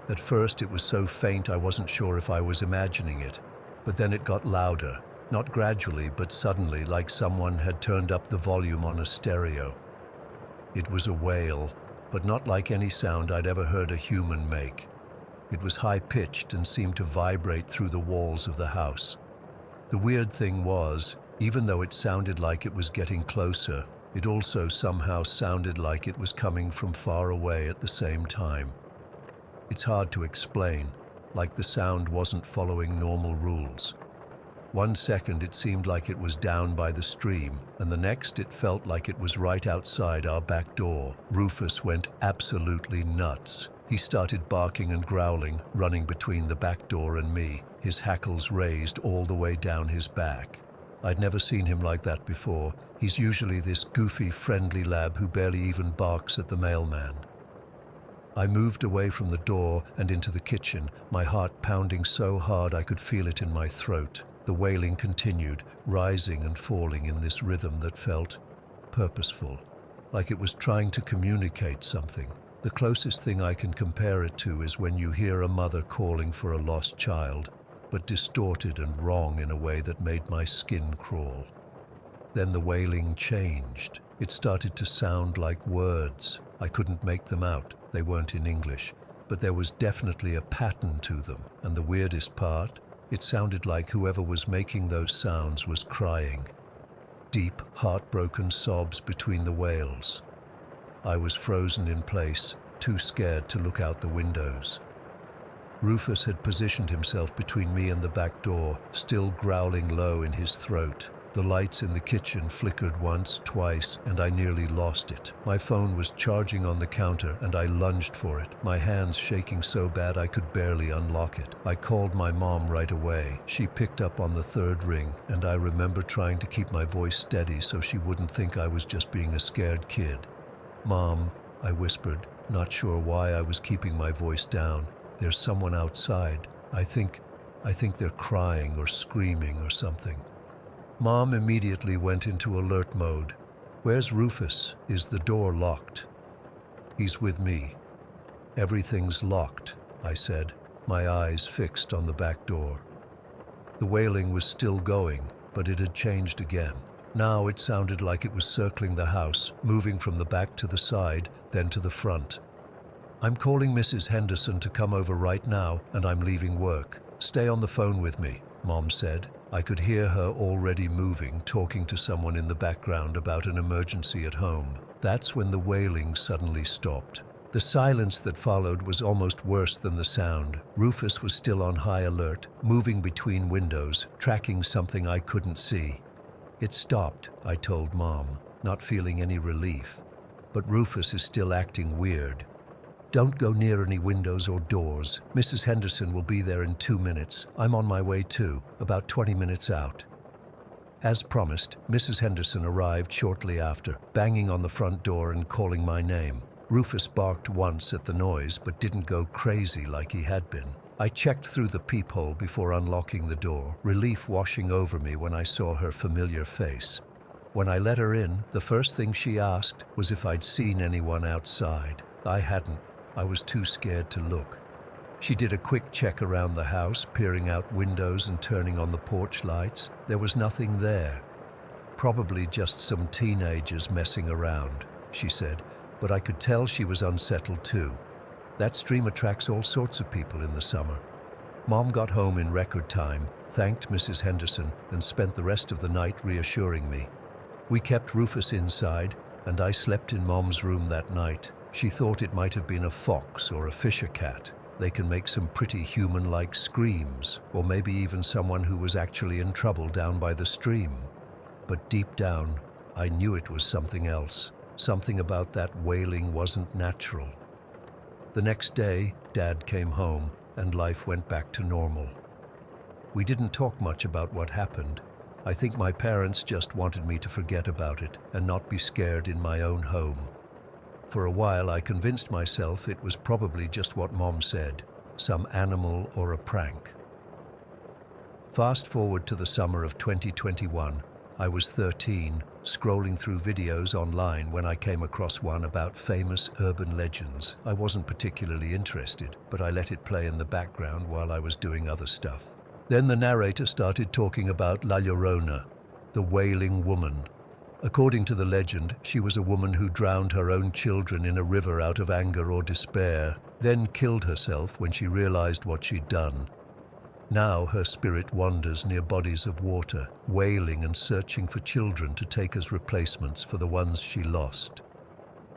At first it was so faint I wasn't sure if I was imagining it, but then it got louder, not gradually but suddenly, like someone had turned up the volume on a stereo. It was a wail, but not like any sound I'd ever heard a human make. It was high-pitched and seemed to vibrate through the walls of the house. The weird thing was, even though it sounded like it was getting closer, it also somehow sounded like it was coming from far away at the same time. It's hard to explain, like the sound wasn't following normal rules. One second it seemed like it was down by the stream, and the next it felt like it was right outside our back door. Rufus went absolutely nuts. He started barking and growling, running between the back door and me, his hackles raised all the way down his back. I'd never seen him like that before. He's usually this goofy, friendly lab who barely even barks at the mailman. I moved away from the door and into the kitchen, my heart pounding so hard I could feel it in my throat. The wailing continued, rising and falling in this rhythm that felt purposeful, like it was trying to communicate something. The closest thing I can compare it to is when you hear a mother calling for a lost child, but distorted and wrong in a way that made my skin crawl. Then the wailing changed. It started to sound like words. I couldn't make them out. They weren't in English, but there was definitely a pattern to them. And the weirdest part, it sounded like whoever was making those sounds was crying. Deep, heartbroken sobs between the wails. I was frozen in place, too scared to look out the windows. Rufus had positioned himself between me and the back door, still growling low in his throat. The lights in the kitchen flickered once, twice, and I nearly lost it. My phone was charging on the counter, and I lunged for it, my hands shaking so bad I could barely unlock it. I called my mom right away. She picked up on the third ring, and I remember trying to keep my voice steady so she wouldn't think I was just being a scared kid. "Mom," I whispered, not sure why I was keeping my voice down. "There's someone outside. I think they're crying or screaming or something." Mom immediately went into alert mode. "Where's Rufus? Is the door locked?" He's with me. Everything's locked, I said, my eyes fixed on the back door. The wailing was still going, but it had changed again. Now it sounded like it was circling the house, moving from the back to the side, then to the front. I'm calling Mrs. Henderson to come over right now, and I'm leaving work. Stay on the phone with me, Mom said. I could hear her already moving, talking to someone in the background about an emergency at home. That's when the wailing suddenly stopped. The silence that followed was almost worse than the sound. Rufus was still on high alert, moving between windows, tracking something I couldn't see. It stopped, I told Mom, not feeling any relief. But Rufus is still acting weird. Don't go near any windows or doors. Mrs. Henderson will be there in 2 minutes. I'm on my way too, about 20 minutes out. As promised, Mrs. Henderson arrived shortly after, banging on the front door and calling my name. Rufus barked once at the noise, but didn't go crazy like he had been. I checked through the peephole before unlocking the door, relief washing over me when I saw her familiar face. When I let her in, the first thing she asked was if I'd seen anyone outside. I hadn't. I was too scared to look. She did a quick check around the house, peering out windows and turning on the porch lights. There was nothing there. Probably just some teenagers messing around, she said, but I could tell she was unsettled too. That stream attracts all sorts of people in the summer. Mom got home in record time, thanked Mrs. Henderson, and spent the rest of the night reassuring me. We kept Rufus inside, and I slept in Mom's room that night. She thought it might have been a fox or a fisher cat. They can make some pretty human-like screams, or maybe even someone who was actually in trouble down by the stream. But deep down, I knew it was something else. Something about that wailing wasn't natural. The next day, Dad came home, and life went back to normal. We didn't talk much about what happened. I think my parents just wanted me to forget about it and not be scared in my own home. For a while, I convinced myself it was probably just what Mom said, some animal or a prank. Fast forward to the summer of 2021. I was 13, scrolling through videos online when I came across one about famous urban legends. I wasn't particularly interested, but I let it play in the background while I was doing other stuff. Then the narrator started talking about La Llorona, the wailing woman. According to the legend, she was a woman who drowned her own children in a river out of anger or despair, then killed herself when she realized what she'd done. Now her spirit wanders near bodies of water, wailing and searching for children to take as replacements for the ones she lost.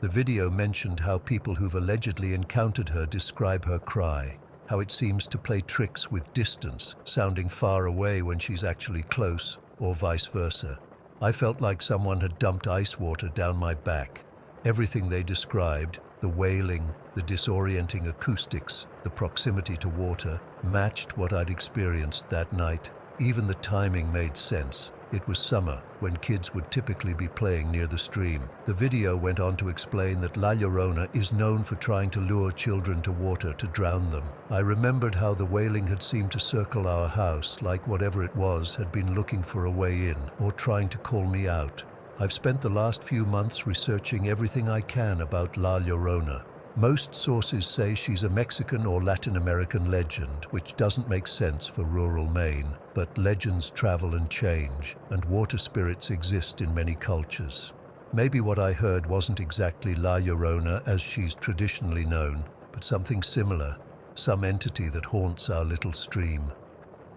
The video mentioned how people who've allegedly encountered her describe her cry, how it seems to play tricks with distance, sounding far away when she's actually close, or vice versa. I felt like someone had dumped ice water down my back. Everything they described, the wailing, the disorienting acoustics, the proximity to water, matched what I'd experienced that night. Even the timing made sense. It was summer, when kids would typically be playing near the stream. The video went on to explain that La Llorona is known for trying to lure children to water to drown them. I remembered how the wailing had seemed to circle our house, like whatever it was had been looking for a way in, or trying to call me out. I've spent the last few months researching everything I can about La Llorona. Most sources say she's a Mexican or Latin American legend, which doesn't make sense for rural Maine. But legends travel and change, and water spirits exist in many cultures. Maybe what I heard wasn't exactly La Llorona as she's traditionally known, but something similar, some entity that haunts our little stream.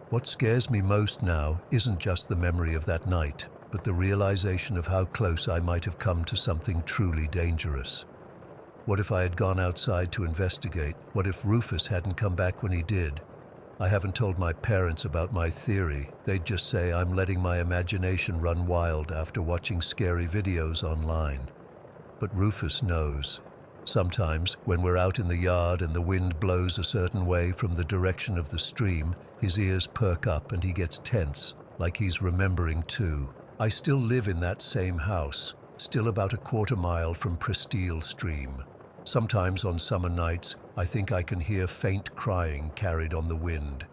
What scares me most now isn't just the memory of that night, but the realization of how close I might have come to something truly dangerous. What if I had gone outside to investigate? What if Rufus hadn't come back when he did? I haven't told my parents about my theory. They'd just say I'm letting my imagination run wild after watching scary videos online. But Rufus knows. Sometimes, when we're out in the yard and the wind blows a certain way from the direction of the stream, his ears perk up and he gets tense, like he's remembering too. I still live in that same house, still about a quarter mile from Prestile Stream. Sometimes on summer nights, I think I can hear faint crying carried on the wind.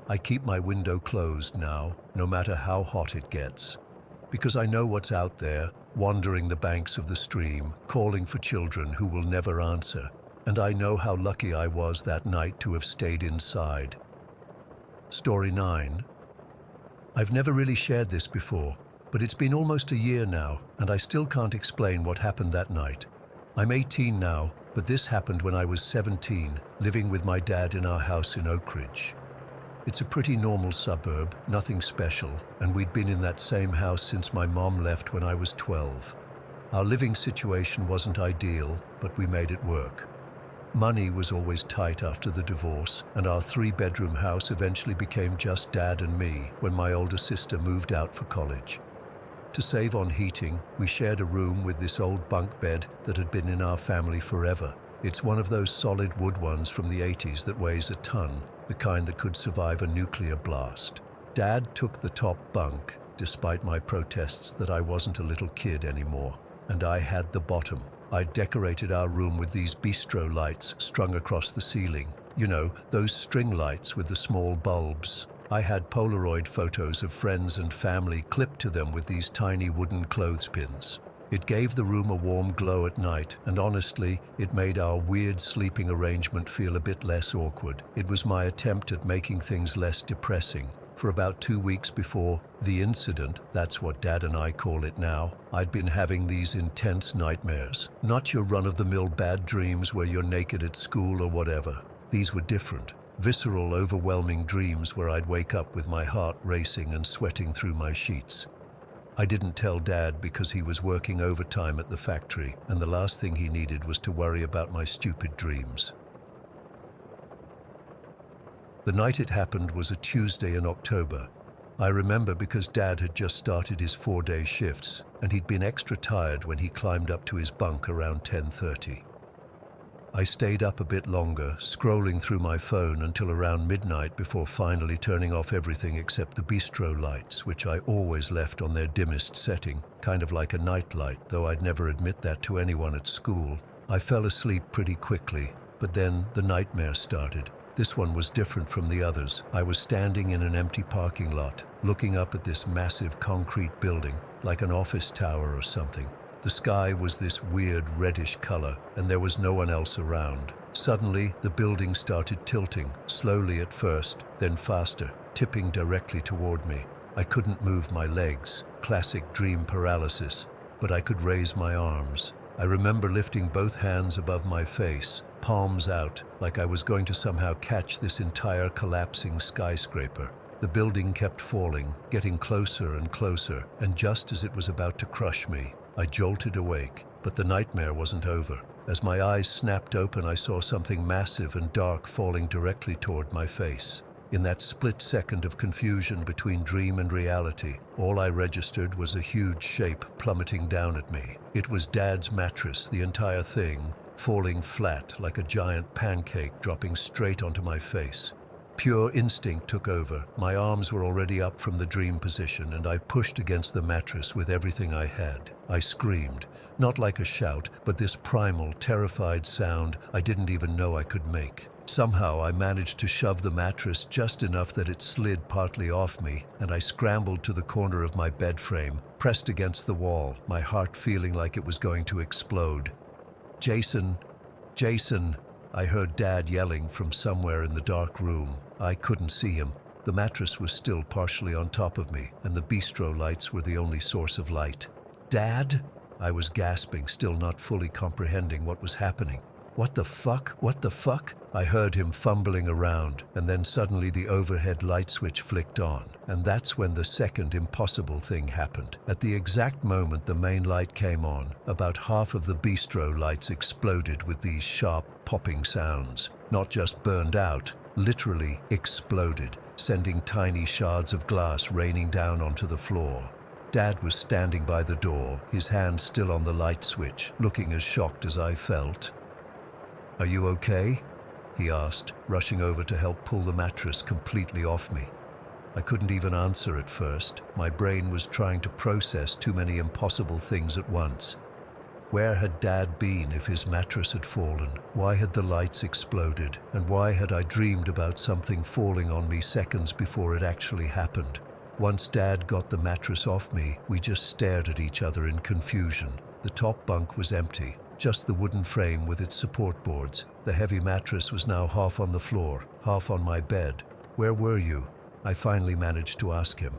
I keep my window closed now, no matter how hot it gets. Because I know what's out there, wandering the banks of the stream, calling for children who will never answer. And I know how lucky I was that night to have stayed inside. Story 9. I've never really shared this before, but it's been almost a year now, and I still can't explain what happened that night. I'm 18 now, but this happened when I was 17, living with my dad in our house in Oak Ridge. It's a pretty normal suburb, nothing special, and we'd been in that same house since my mom left when I was 12. Our living situation wasn't ideal, but we made it work. Money was always tight after the divorce, and our 3-bedroom house eventually became just Dad and me when my older sister moved out for college. To save on heating, we shared a room with this old bunk bed that had been in our family forever. It's one of those solid wood ones from the 80s that weighs a ton, the kind that could survive a nuclear blast. Dad took the top bunk, despite my protests that I wasn't a little kid anymore, and I had the bottom. I decorated our room with these bistro lights strung across the ceiling. You know, those string lights with the small bulbs. I had Polaroid photos of friends and family clipped to them with these tiny wooden clothespins. It gave the room a warm glow at night, and honestly, it made our weird sleeping arrangement feel a bit less awkward. It was my attempt at making things less depressing. For about 2 weeks before the incident, that's what Dad and I call it now, I'd been having these intense nightmares. Not your run-of-the-mill bad dreams where you're naked at school or whatever. These were different. Visceral, overwhelming dreams where I'd wake up with my heart racing and sweating through my sheets. I didn't tell Dad because he was working overtime at the factory, and the last thing he needed was to worry about my stupid dreams. The night it happened was a Tuesday in October. I remember because Dad had just started his 4-day shifts, and he'd been extra tired when he climbed up to his bunk around 10:30. I stayed up a bit longer, scrolling through my phone until around midnight before finally turning off everything except the bistro lights, which I always left on their dimmest setting, kind of like a nightlight, though I'd never admit that to anyone at school. I fell asleep pretty quickly, but then the nightmare started. This one was different from the others. I was standing in an empty parking lot, looking up at this massive concrete building, like an office tower or something. The sky was this weird reddish color, and there was no one else around. Suddenly, the building started tilting, slowly at first, then faster, tipping directly toward me. I couldn't move my legs, classic dream paralysis, but I could raise my arms. I remember lifting both hands above my face, palms out, like I was going to somehow catch this entire collapsing skyscraper. The building kept falling, getting closer and closer, and just as it was about to crush me, I jolted awake. But the nightmare wasn't over. As my eyes snapped open, I saw something massive and dark falling directly toward my face. In that split second of confusion between dream and reality, all I registered was a huge shape plummeting down at me. It was Dad's mattress, the entire thing, falling flat like a giant pancake dropping straight onto my face. Pure instinct took over. My arms were already up from the dream position, and I pushed against the mattress with everything I had. I screamed, not like a shout, but this primal, terrified sound I didn't even know I could make. Somehow I managed to shove the mattress just enough that it slid partly off me, and I scrambled to the corner of my bed frame, pressed against the wall, my heart feeling like it was going to explode. "Jason! Jason!" I heard Dad yelling from somewhere in the dark room. I couldn't see him. The mattress was still partially on top of me, and the bistro lights were the only source of light. "Dad?" I was gasping, still not fully comprehending what was happening. "What the fuck? What the fuck?" I heard him fumbling around, and then suddenly the overhead light switch flicked on. And that's when the second impossible thing happened. At the exact moment the main light came on, about half of the bistro lights exploded with these sharp, popping sounds. Not just burned out, literally exploded, sending tiny shards of glass raining down onto the floor. Dad was standing by the door, his hand still on the light switch, looking as shocked as I felt. "Are you okay?" he asked, rushing over to help pull the mattress completely off me. I couldn't even answer at first. My brain was trying to process too many impossible things at once. Where had Dad been if his mattress had fallen? Why had the lights exploded? And why had I dreamed about something falling on me seconds before it actually happened? Once Dad got the mattress off me, we just stared at each other in confusion. The top bunk was empty, just the wooden frame with its support boards. The heavy mattress was now half on the floor, half on my bed. "Where were you?" I finally managed to ask him.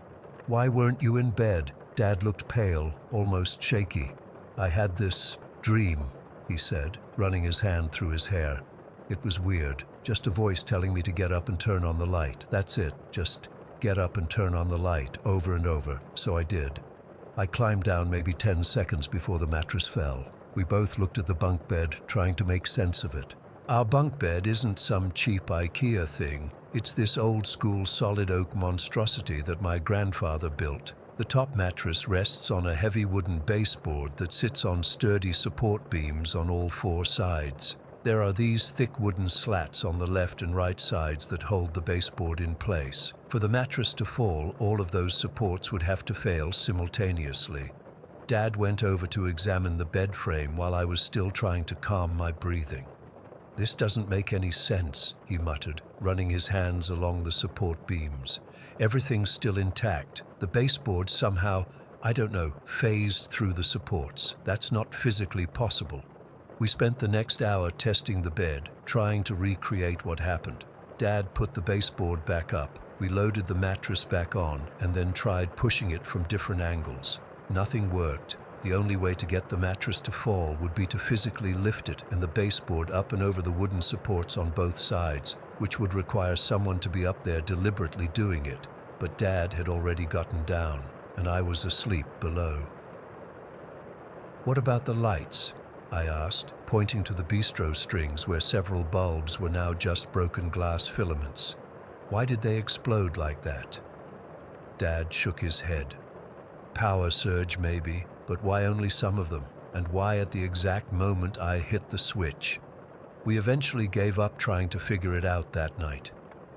"Why weren't you in bed?" Dad looked pale, almost shaky. "I had this dream," he said, running his hand through his hair. "It was weird, just a voice telling me to get up and turn on the light. That's it, just get up and turn on the light, over and over, so I did. I climbed down maybe 10 seconds before the mattress fell. We both looked at the bunk bed, trying to make sense of it. Our bunk bed isn't some cheap IKEA thing. It's this old-school solid oak monstrosity that my grandfather built. The top mattress rests on a heavy wooden baseboard that sits on sturdy support beams on all four sides. There are these thick wooden slats on the left and right sides that hold the baseboard in place. For the mattress to fall, all of those supports would have to fail simultaneously. Dad went over to examine the bed frame while I was still trying to calm my breathing. "This doesn't make any sense," he muttered, running his hands along the support beams. "Everything's still intact. The baseboard somehow, I don't know, phased through the supports. That's not physically possible." We spent the next hour testing the bed, trying to recreate what happened. Dad put the baseboard back up. We loaded the mattress back on and then tried pushing it from different angles. Nothing worked. The only way to get the mattress to fall would be to physically lift it and the baseboard up and over the wooden supports on both sides, which would require someone to be up there deliberately doing it. But Dad had already gotten down, and I was asleep below. "What about the lights?" I asked, pointing to the bistro strings where several bulbs were now just broken glass filaments. "Why did they explode like that?" Dad shook his head. "Power surge maybe, but why only some of them? And why at the exact moment I hit the switch?" We eventually gave up trying to figure it out that night.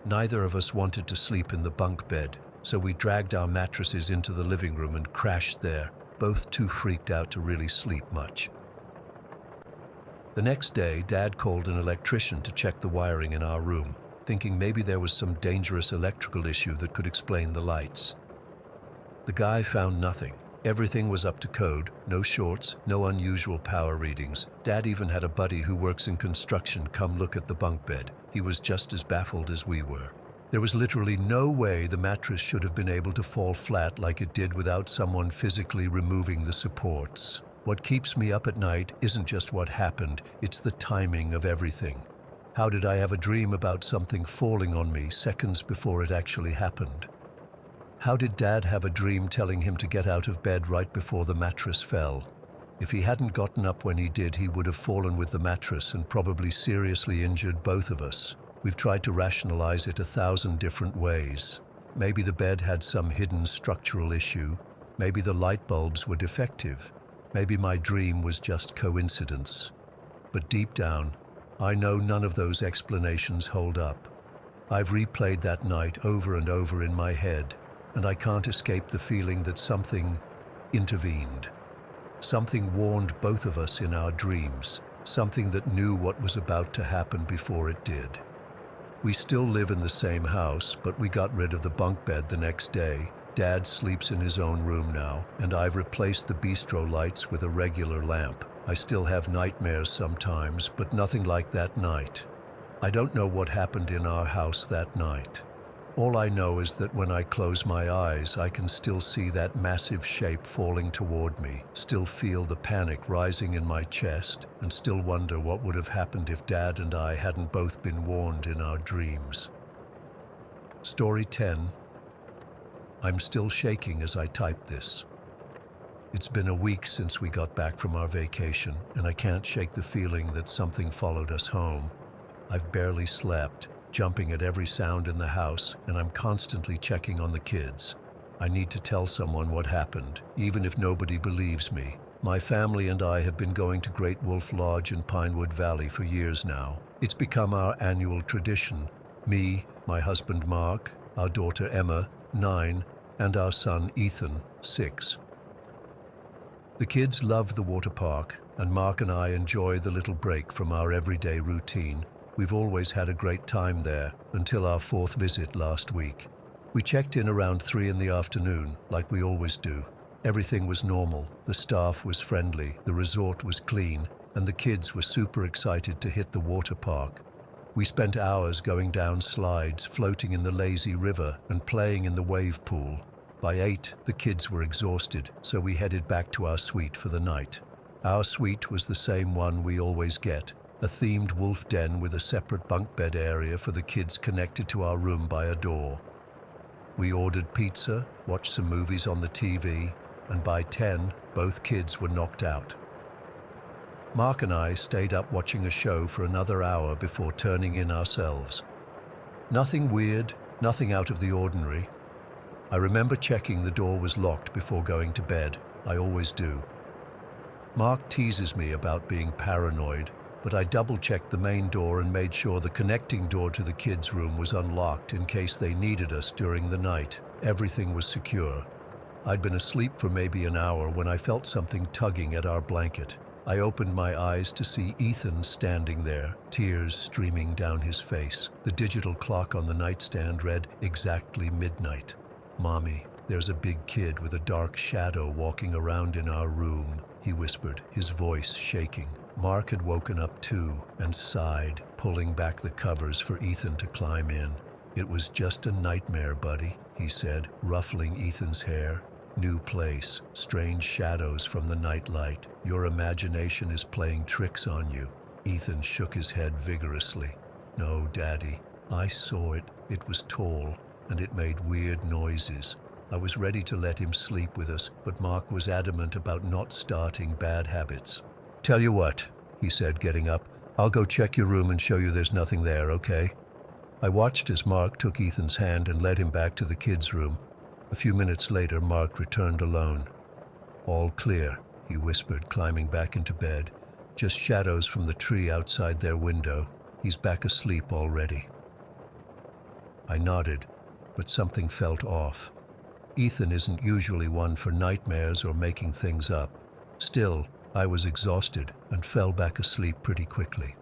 Neither of us wanted to sleep in the bunk bed, so we dragged our mattresses into the living room and crashed there, both too freaked out to really sleep much. The next day, Dad called an electrician to check the wiring in our room, thinking maybe there was some dangerous electrical issue that could explain the lights. The guy found nothing. Everything was up to code, no shorts, no unusual power readings. Dad even had a buddy who works in construction come look at the bunk bed. He was just as baffled as we were. There was literally no way the mattress should have been able to fall flat like it did without someone physically removing the supports. What keeps me up at night isn't just what happened, it's the timing of everything. How did I have a dream about something falling on me seconds before it actually happened? How did Dad have a dream telling him to get out of bed right before the mattress fell? If he hadn't gotten up when he did, he would have fallen with the mattress and probably seriously injured both of us. We've tried to rationalize it 1,000 different ways. Maybe the bed had some hidden structural issue. Maybe the light bulbs were defective. Maybe my dream was just coincidence. But deep down, I know none of those explanations hold up. I've replayed that night over and over in my head, and I can't escape the feeling that something intervened. Something warned both of us in our dreams, something that knew what was about to happen before it did. We still live in the same house, but we got rid of the bunk bed the next day. Dad sleeps in his own room now, and I've replaced the bistro lights with a regular lamp. I still have nightmares sometimes, but nothing like that night. I don't know what happened in our house that night. All I know is that when I close my eyes, I can still see that massive shape falling toward me, still feel the panic rising in my chest, and still wonder what would have happened if Dad and I hadn't both been warned in our dreams. Story 10. I'm still shaking as I type this. It's been a week since we got back from our vacation, and I can't shake the feeling that something followed us home. I've barely slept, jumping at every sound in the house, and I'm constantly checking on the kids. I need to tell someone what happened, even if nobody believes me. My family and I have been going to Great Wolf Lodge in Pinewood Valley for years now. It's become our annual tradition. Me, my husband Mark, our daughter Emma, 9, and our son Ethan, 6. The kids love the water park, and Mark and I enjoy the little break from our everyday routine. We've always had a great time there, until our 4th visit last week. We checked in around 3 in the afternoon, like we always do. Everything was normal, the staff was friendly, the resort was clean, and the kids were super excited to hit the water park. We spent hours going down slides, floating in the lazy river, and playing in the wave pool. By 8, the kids were exhausted, so we headed back to our suite for the night. Our suite was the same one we always get, a themed wolf den with a separate bunk bed area for the kids connected to our room by a door. We ordered pizza, watched some movies on the TV, and by 10, both kids were knocked out. Mark and I stayed up watching a show for another hour before turning in ourselves. Nothing weird, nothing out of the ordinary. I remember checking the door was locked before going to bed. I always do. Mark teases me about being paranoid, but I double-checked the main door and made sure the connecting door to the kids' room was unlocked in case they needed us during the night. Everything was secure. I'd been asleep for maybe an hour when I felt something tugging at our blanket. I opened my eyes to see Ethan standing there, tears streaming down his face. The digital clock on the nightstand read exactly midnight. "Mommy, there's a big kid with a dark shadow walking around in our room," he whispered, his voice shaking. Mark had woken up too and sighed, pulling back the covers for Ethan to climb in. "It was just a nightmare, buddy," he said, ruffling Ethan's hair. "New place, strange shadows from the nightlight. Your imagination is playing tricks on you." Ethan shook his head vigorously. "No, Daddy, I saw it. It was tall, and it made weird noises. I was ready to let him sleep with us, but Mark was adamant about not starting bad habits. "Tell you what," he said, getting up. "I'll go check your room and show you there's nothing there, okay?" I watched as Mark took Ethan's hand and led him back to the kids' room. A few minutes later, Mark returned alone. "All clear," he whispered, climbing back into bed. "Just shadows from the tree outside their window. He's back asleep already." I nodded, but something felt off. Ethan isn't usually one for nightmares or making things up. Still, I was exhausted and fell back asleep pretty quickly.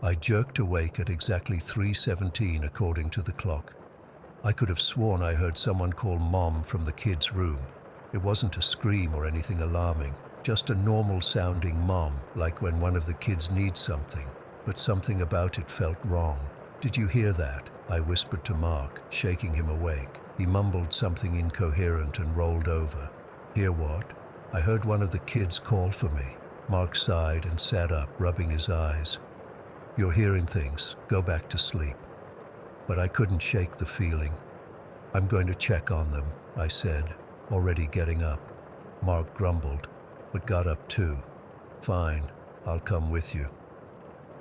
I jerked awake at exactly 3:17 according to the clock. I could have sworn I heard someone call Mom from the kids' room. It wasn't a scream or anything alarming, just a normal-sounding mom, like when one of the kids needs something. But something about it felt wrong. "Did you hear that?" I whispered to Mark, shaking him awake. He mumbled something incoherent and rolled over. "Hear what?" "I heard one of the kids call for me." Mark sighed and sat up, rubbing his eyes. "You're hearing things. Go back to sleep." But I couldn't shake the feeling. "I'm going to check on them," I said, already getting up. Mark grumbled, but got up too. "Fine, I'll come with you."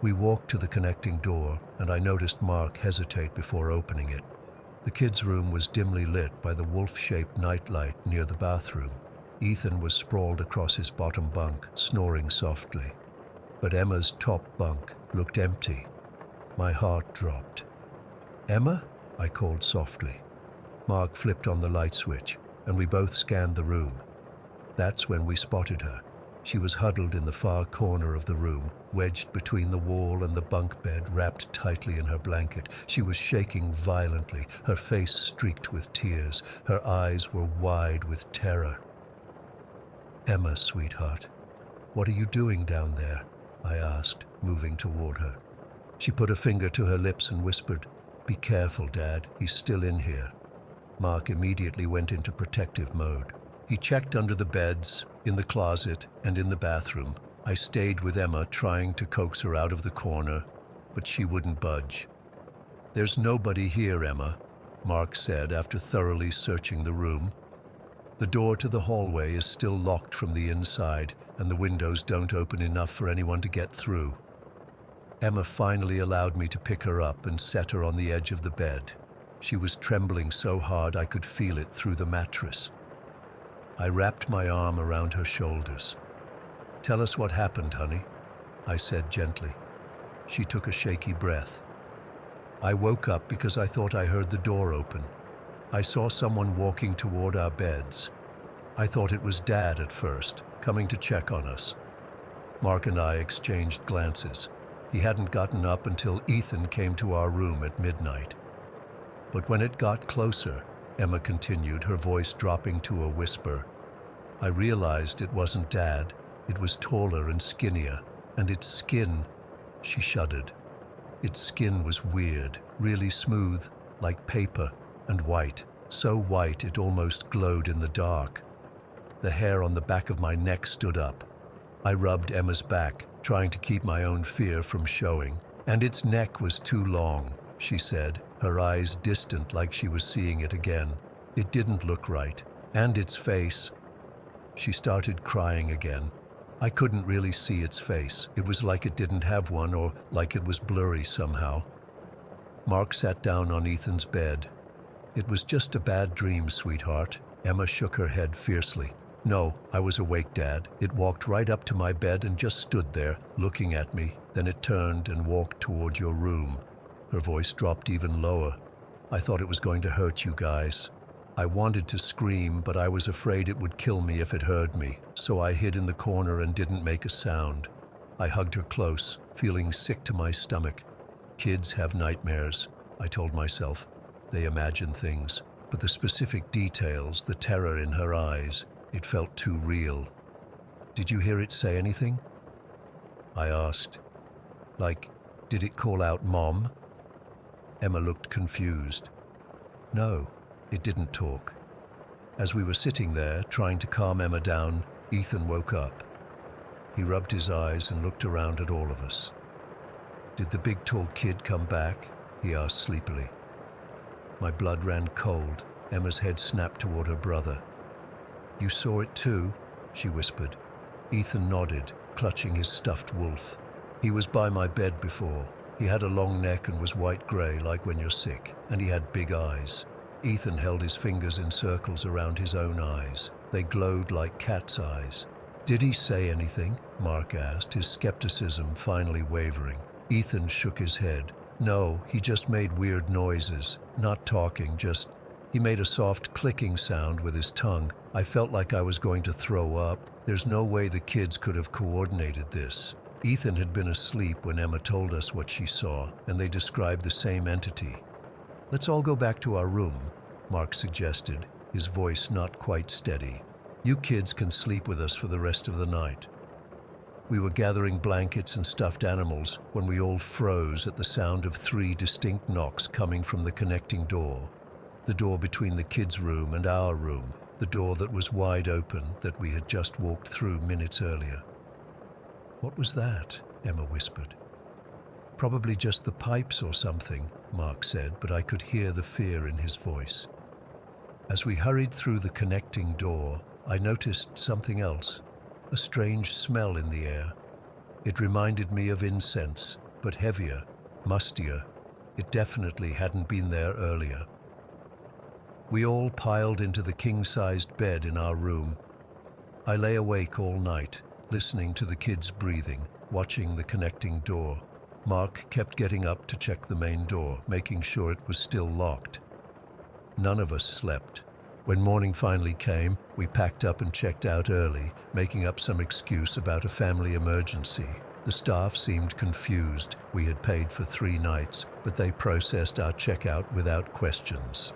We walked to the connecting door, and I noticed Mark hesitate before opening it. The kids' room was dimly lit by the wolf-shaped nightlight near the bathroom. Ethan was sprawled across his bottom bunk, snoring softly. But Emma's top bunk looked empty. My heart dropped. "Emma?" I called softly. Mark flipped on the light switch, and we both scanned the room. That's when we spotted her. She was huddled in the far corner of the room, wedged between the wall and the bunk bed, wrapped tightly in her blanket. She was shaking violently, her face streaked with tears. Her eyes were wide with terror. "Emma, sweetheart, what are you doing down there?" I asked, moving toward her. She put a finger to her lips and whispered, "Be careful, Dad, he's still in here." Mark immediately went into protective mode. He checked under the beds, in the closet, and in the bathroom. I stayed with Emma, trying to coax her out of the corner, but she wouldn't budge. "There's nobody here, Emma," Mark said after thoroughly searching the room. "The door to the hallway is still locked from the inside, and the windows don't open enough for anyone to get through." Emma finally allowed me to pick her up and set her on the edge of the bed. She was trembling so hard I could feel it through the mattress. I wrapped my arm around her shoulders. "Tell us what happened, honey," I said gently. She took a shaky breath. "I woke up because I thought I heard the door open. I saw someone walking toward our beds. I thought it was Dad at first, coming to check on us." Mark and I exchanged glances. He hadn't gotten up until Ethan came to our room at midnight. But when it got closer, Emma continued, her voice dropping to a whisper. I realized it wasn't Dad. It was taller and skinnier, and its skin, she shuddered. Its skin was weird, really smooth, like paper, and white, so white it almost glowed in the dark. The hair on the back of my neck stood up. I rubbed Emma's back, trying to keep my own fear from showing. And its neck was too long, she said, her eyes distant like she was seeing it again. It didn't look right. And its face. She started crying again. I couldn't really see its face. It was like it didn't have one, or like it was blurry somehow. Mark sat down on Ethan's bed. It was just a bad dream, sweetheart. Emma shook her head fiercely. No, I was awake, Dad. It walked right up to my bed and just stood there, looking at me. Then it turned and walked toward your room. Her voice dropped even lower. I thought it was going to hurt you guys. I wanted to scream, but I was afraid it would kill me if it heard me, so I hid in the corner and didn't make a sound. I hugged her close, feeling sick to my stomach. Kids have nightmares, I told myself. They imagine things, but the specific details, the terror in her eyes, it felt too real. Did you hear it say anything? I asked. Like, did it call out Mom? Emma looked confused. No, it didn't talk. As we were sitting there, trying to calm Emma down, Ethan woke up. He rubbed his eyes and looked around at all of us. Did the big tall kid come back? He asked sleepily. My blood ran cold. Emma's head snapped toward her brother. You saw it too? She whispered. Ethan nodded, clutching his stuffed wolf. He was by my bed before. He had a long neck and was white-gray like when you're sick, and he had big eyes. Ethan held his fingers in circles around his own eyes. They glowed like cat's eyes. Did he say anything? Mark asked, his skepticism finally wavering. Ethan shook his head. No, he just made weird noises. Not talking, just... He made a soft clicking sound with his tongue. I felt like I was going to throw up. There's no way the kids could have coordinated this. Ethan had been asleep when Emma told us what she saw, and they described the same entity. Let's all go back to our room, Mark suggested, his voice not quite steady. You kids can sleep with us for the rest of the night. We were gathering blankets and stuffed animals when we all froze at the sound of 3 distinct knocks coming from the connecting door. The door between the kids' room and our room, the door that was wide open that we had just walked through minutes earlier. What was that? Emma whispered. Probably just the pipes or something, Mark said, but I could hear the fear in his voice. As we hurried through the connecting door, I noticed something else, a strange smell in the air. It reminded me of incense, but heavier, mustier. It definitely hadn't been there earlier. We all piled into the king-sized bed in our room. I lay awake all night, listening to the kids breathing, watching the connecting door. Mark kept getting up to check the main door, making sure it was still locked. None of us slept. When morning finally came, we packed up and checked out early, making up some excuse about a family emergency. The staff seemed confused. We had paid for 3 nights, but they processed our checkout without questions.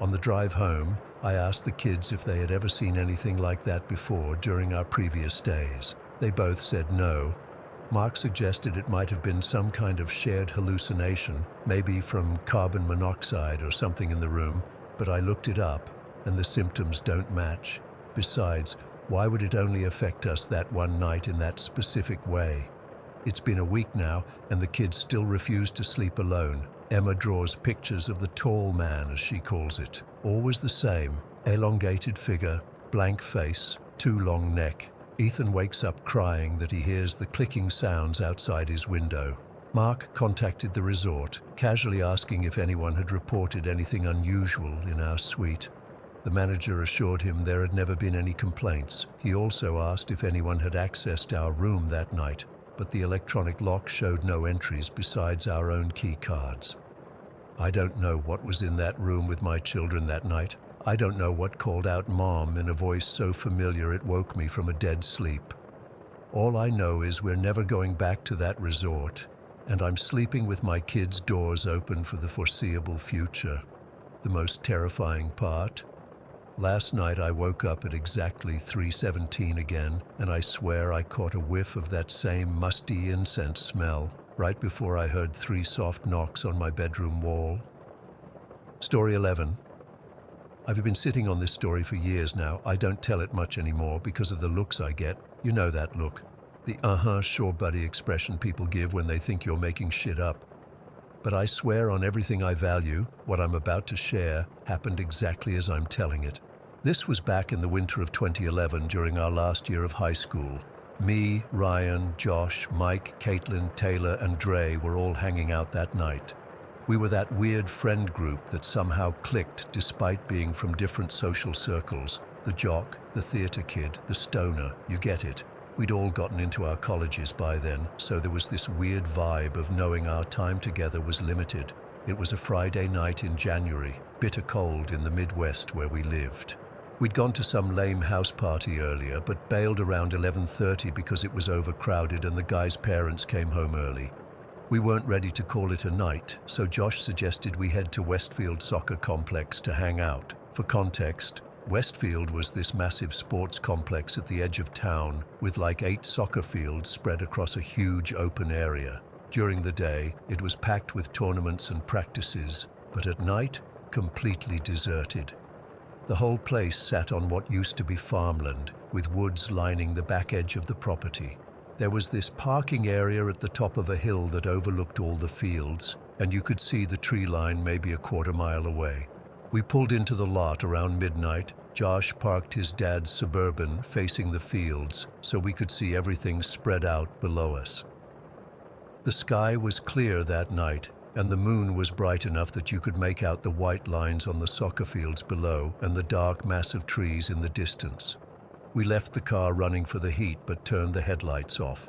On the drive home, I asked the kids if they had ever seen anything like that before during our previous stays. They both said no. Mark suggested it might have been some kind of shared hallucination, maybe from carbon monoxide or something in the room, but I looked it up, and the symptoms don't match. Besides, why would it only affect us that one night in that specific way? It's been a week now, and the kids still refuse to sleep alone. Emma draws pictures of the tall man, as she calls it. Always the same, elongated figure, blank face, too long neck. Ethan wakes up crying that he hears the clicking sounds outside his window. Mark contacted the resort, casually asking if anyone had reported anything unusual in our suite. The manager assured him there had never been any complaints. He also asked if anyone had accessed our room that night, but the electronic lock showed no entries besides our own key cards. I don't know what was in that room with my children that night. I don't know what called out Mom in a voice so familiar it woke me from a dead sleep. All I know is we're never going back to that resort, and I'm sleeping with my kids' doors open for the foreseeable future. the most terrifying part? Last night I woke up at exactly 3:17 again, and I swear I caught a whiff of that same musty incense smell right before I heard 3 soft knocks on my bedroom wall. Story 11. I've been sitting on this story for years now. I don't tell it much anymore because of the looks I get. You know that look. The sure buddy expression people give when they think you're making shit up. But I swear on everything I value, what I'm about to share happened exactly as I'm telling it. This was back in the winter of 2011 during our last year of high school. Me, Ryan, Josh, Mike, Caitlin, Taylor, and Dre were all hanging out that night. We were that weird friend group that somehow clicked despite being from different social circles. The jock, the theater kid, the stoner, you get it. We'd all gotten into our colleges by then, so there was this weird vibe of knowing our time together was limited. It was a Friday night in January, bitter cold in the Midwest where we lived. We'd gone to some lame house party earlier, but bailed around 11:30 because it was overcrowded and the guy's parents came home early. We weren't ready to call it a night, so Josh suggested we head to Westfield Soccer Complex to hang out. For context, Westfield was this massive sports complex at the edge of town with like 8 soccer fields spread across a huge open area. During the day, it was packed with tournaments and practices, but at night, completely deserted. The whole place sat on what used to be farmland, with woods lining the back edge of the property. There was this parking area at the top of a hill that overlooked all the fields, and you could see the tree line maybe a quarter mile away. We pulled into the lot around midnight. Josh parked his dad's Suburban facing the fields so we could see everything spread out below us. The sky was clear that night, and the moon was bright enough that you could make out the white lines on the soccer fields below and the dark mass of trees in the distance. We left the car running for the heat but turned the headlights off.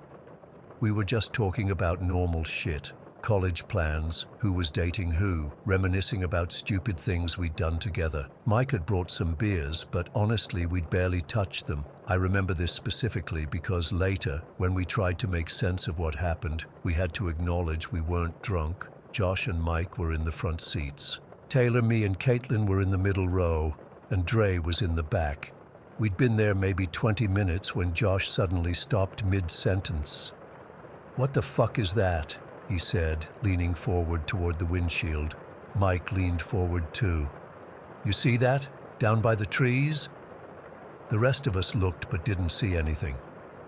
We were just talking about normal shit, college plans, who was dating who, reminiscing about stupid things we'd done together. Mike had brought some beers, but honestly we'd barely touched them. I remember this specifically because later, when we tried to make sense of what happened, we had to acknowledge we weren't drunk. Josh and Mike were in the front seats. Taylor, me, and Caitlin were in the middle row, and Dre was in the back. We'd been there maybe 20 minutes when Josh suddenly stopped mid-sentence. "What the fuck is that?" he said, leaning forward toward the windshield. Mike leaned forward too. "You see that? Down by the trees?" The rest of us looked but didn't see anything.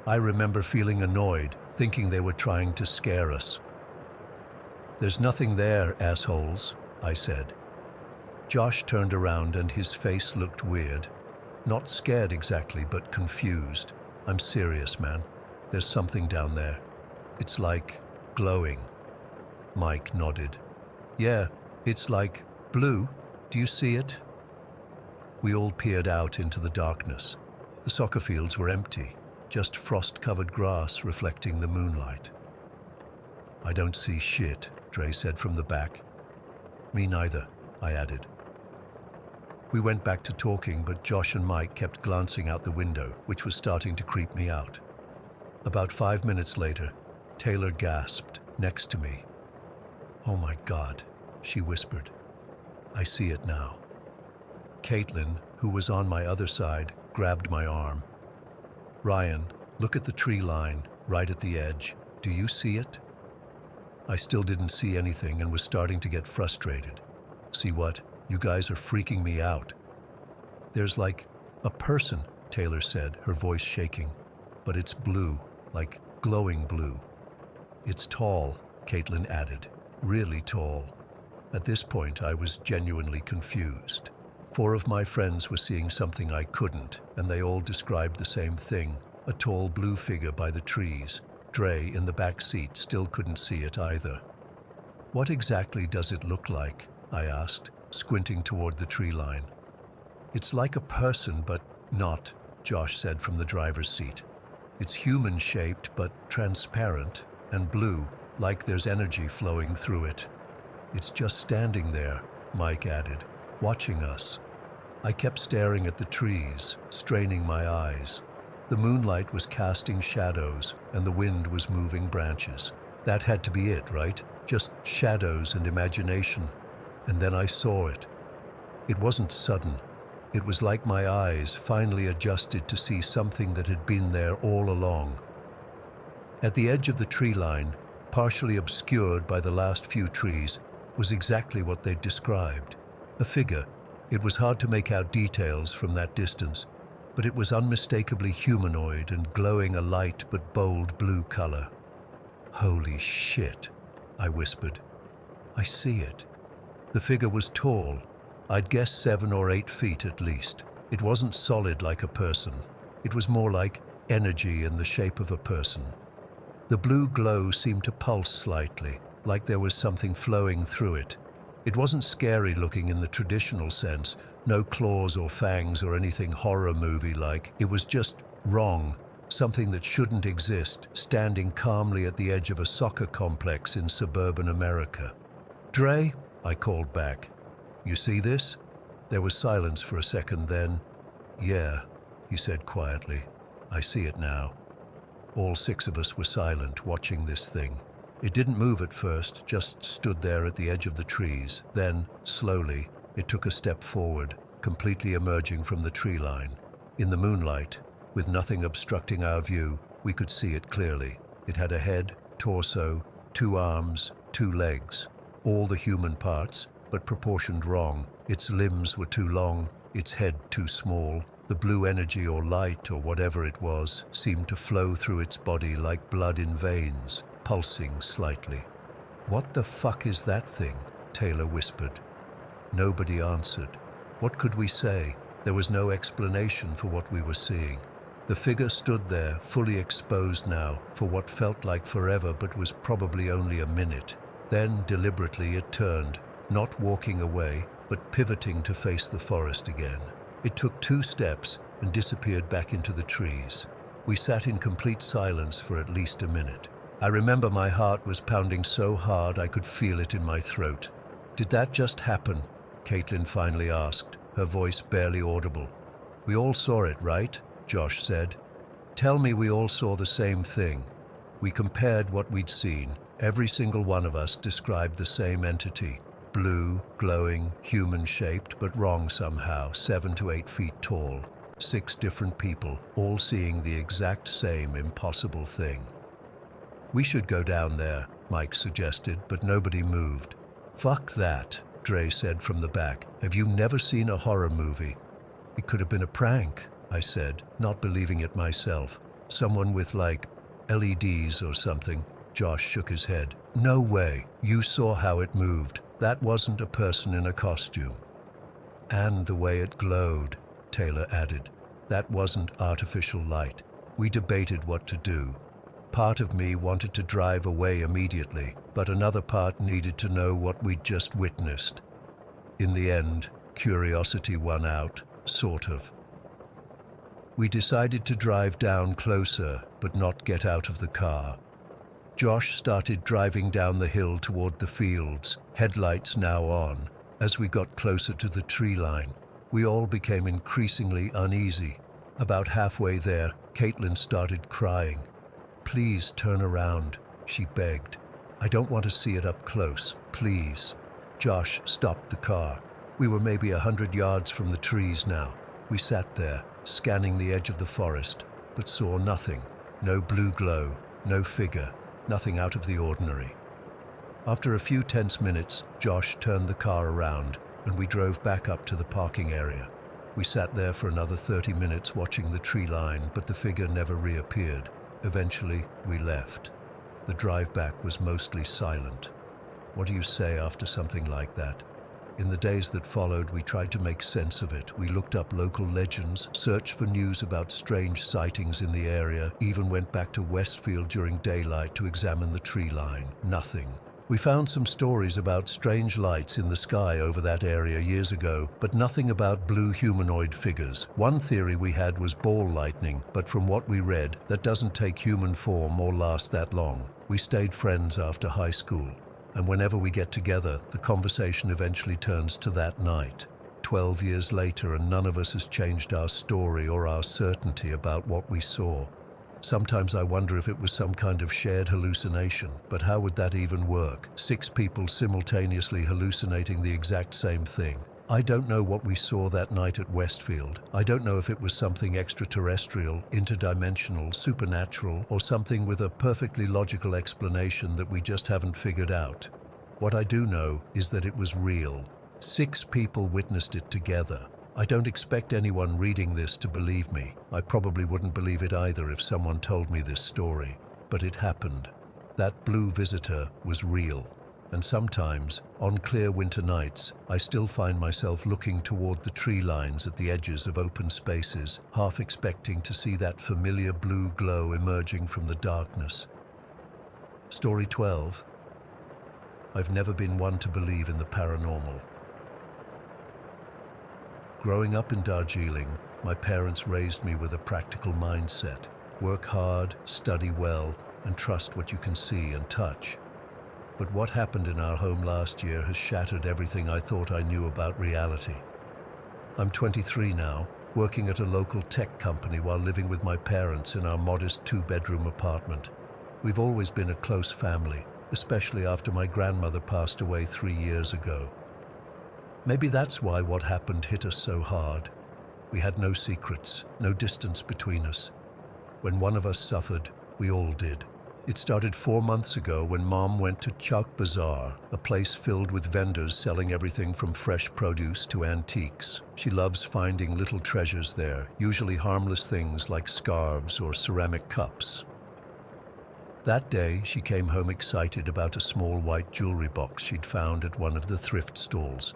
I remember feeling annoyed, thinking they were trying to scare us. "There's nothing there, assholes," I said. Josh turned around and his face looked weird. Not scared exactly, but confused. "I'm serious, man. There's something down there. It's like glowing." Mike nodded. "Yeah, it's like blue. Do you see it?" We all peered out into the darkness. The soccer fields were empty, just frost-covered grass reflecting the moonlight. "I don't see shit," Dre said from the back. "Me neither," I added. We went back to talking, but Josh and Mike kept glancing out the window, which was starting to creep me out. About 5 minutes later, Taylor gasped next to me. "Oh my God," she whispered. "I see it now." Caitlin, who was on my other side, grabbed my arm. "Ryan, look at the tree line, right at the edge. Do you see it?" I still didn't see anything and was starting to get frustrated. "See what? You guys are freaking me out." "There's like a person," Taylor said, her voice shaking. "But it's blue, like glowing blue." "It's tall," Caitlin added. "Really tall." At this point, I was genuinely confused. 4 of my friends were seeing something I couldn't, and they all described the same thing, a tall blue figure by the trees. Dre, in the back seat, still couldn't see it either. "What exactly does it look like?" I asked, squinting toward the tree line. "It's like a person, but not," Josh said from the driver's seat. "It's human-shaped, but transparent, and blue, like there's energy flowing through it." "It's just standing there," Mike added, "watching us." I kept staring at the trees, straining my eyes. The moonlight was casting shadows, and the wind was moving branches. That had to be it, right? Just shadows and imagination. And then I saw it. It wasn't sudden. It was like my eyes finally adjusted to see something that had been there all along. At the edge of the tree line, partially obscured by the last few trees, was exactly what they'd described. A figure. It was hard to make out details from that distance, but it was unmistakably humanoid and glowing a light but bold blue color. "Holy shit," I whispered. "I see it." The figure was tall. I'd guess 7 or 8 feet at least. It wasn't solid like a person. It was more like energy in the shape of a person. The blue glow seemed to pulse slightly, like there was something flowing through it. It wasn't scary looking in the traditional sense, no claws or fangs or anything horror movie-like. It was just wrong, something that shouldn't exist, standing calmly at the edge of a soccer complex in suburban America. "Dre," I called back. "You see this?" There was silence for a second, then, "Yeah," he said quietly. "I see it now." All 6 of us were silent, watching this thing. It didn't move at first, just stood there at the edge of the trees. Then, slowly, it took a step forward, completely emerging from the tree line. In the moonlight, with nothing obstructing our view, we could see it clearly. It had a head, torso, 2 arms, 2 legs, all the human parts, but proportioned wrong. Its limbs were too long, its head too small. The blue energy or light or whatever it was seemed to flow through its body like blood in veins, pulsing slightly. "What the fuck is that thing?" Taylor whispered. Nobody answered. What could we say? There was no explanation for what we were seeing. The figure stood there, fully exposed now, for what felt like forever but was probably only a minute. Then, deliberately, it turned, not walking away, but pivoting to face the forest again. It took 2 steps and disappeared back into the trees. We sat in complete silence for at least a minute. I remember my heart was pounding so hard I could feel it in my throat. "Did that just happen?" Caitlin finally asked, her voice barely audible. "We all saw it, right?" Josh said. "Tell me we all saw the same thing." We compared what we'd seen. Every single one of us described the same entity. Blue, glowing, human-shaped, but wrong somehow, 7 to 8 feet tall. 6 different people, all seeing the exact same impossible thing. "We should go down there," Mike suggested, but nobody moved. "Fuck that," Dre said from the back. "Have you never seen a horror movie?" "It could have been a prank," I said, not believing it myself. "Someone with, like, LEDs or something." Josh shook his head. "No way. You saw how it moved. That wasn't a person in a costume." "And the way it glowed," Taylor added. "That wasn't artificial light." We debated what to do. Part of me wanted to drive away immediately, but another part needed to know what we'd just witnessed. In the end, curiosity won out, sort of. We decided to drive down closer, but not get out of the car. Josh started driving down the hill toward the fields, headlights now on. As we got closer to the tree line, we all became increasingly uneasy. About halfway there, Caitlin started crying. "Please turn around," she begged. "I don't want to see it up close, please." Josh stopped the car. We were maybe 100 yards from the trees now. We sat there, scanning the edge of the forest, but saw nothing. No blue glow, no figure, nothing out of the ordinary. After a few tense minutes, Josh turned the car around, and we drove back up to the parking area. We sat there for another 30 minutes watching the tree line, but the figure never reappeared. Eventually, we left. The drive back was mostly silent. What do you say after something like that? In the days that followed, we tried to make sense of it. We looked up local legends, searched for news about strange sightings in the area, even went back to Westfield during daylight to examine the tree line. Nothing. We found some stories about strange lights in the sky over that area years ago, but nothing about blue humanoid figures. One theory we had was ball lightning, but from what we read, that doesn't take human form or last that long. We stayed friends after high school, and whenever we get together, the conversation eventually turns to that night. 12 years later, and none of us has changed our story or our certainty about what we saw. Sometimes I wonder if it was some kind of shared hallucination, but how would that even work? 6 people simultaneously hallucinating the exact same thing. I don't know what we saw that night at Westfield. I don't know if it was something extraterrestrial, interdimensional, supernatural, or something with a perfectly logical explanation that we just haven't figured out. What I do know is that it was real. 6 people witnessed it together. I don't expect anyone reading this to believe me. I probably wouldn't believe it either if someone told me this story. But it happened. That blue visitor was real. And sometimes, on clear winter nights, I still find myself looking toward the tree lines at the edges of open spaces, half expecting to see that familiar blue glow emerging from the darkness. Story 12. I've never been one to believe in the paranormal. Growing up in Darjeeling, my parents raised me with a practical mindset. Work hard, study well, and trust what you can see and touch. But what happened in our home last year has shattered everything I thought I knew about reality. I'm 23 now, working at a local tech company while living with my parents in our modest 2-bedroom apartment. We've always been a close family, especially after my grandmother passed away 3 years ago. Maybe that's why what happened hit us so hard. We had no secrets, no distance between us. When one of us suffered, we all did. It started 4 months ago when Mom went to Chowk Bazaar, a place filled with vendors selling everything from fresh produce to antiques. She loves finding little treasures there, usually harmless things like scarves or ceramic cups. That day, she came home excited about a small white jewelry box she'd found at one of the thrift stalls.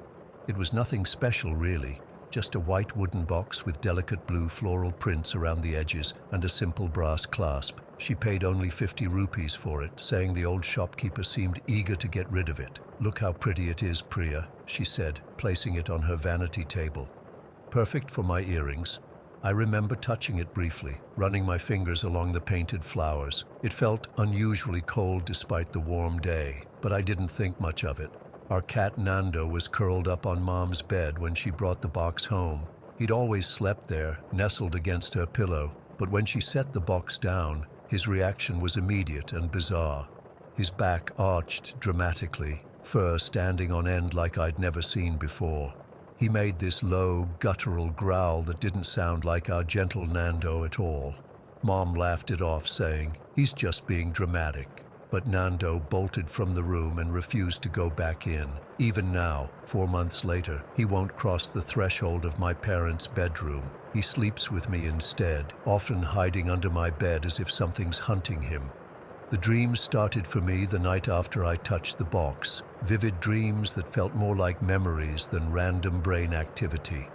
It was nothing special, really. Just a white wooden box with delicate blue floral prints around the edges and a simple brass clasp. She paid only 50 rupees for it, saying the old shopkeeper seemed eager to get rid of it. "Look how pretty it is, Priya," she said, placing it on her vanity table. "Perfect for my earrings." I remember touching it briefly, running my fingers along the painted flowers. It felt unusually cold despite the warm day, but I didn't think much of it. Our cat Nando was curled up on Mom's bed when she brought the box home. He'd always slept there, nestled against her pillow, but when she set the box down, his reaction was immediate and bizarre. His back arched dramatically, fur standing on end like I'd never seen before. He made this low, guttural growl that didn't sound like our gentle Nando at all. Mom laughed it off, saying, "He's just being dramatic." But Nando bolted from the room and refused to go back in. Even now, 4 months later, he won't cross the threshold of my parents' bedroom. He sleeps with me instead, often hiding under my bed as if something's hunting him. The dreams started for me the night after I touched the box, vivid dreams that felt more like memories than random brain activity.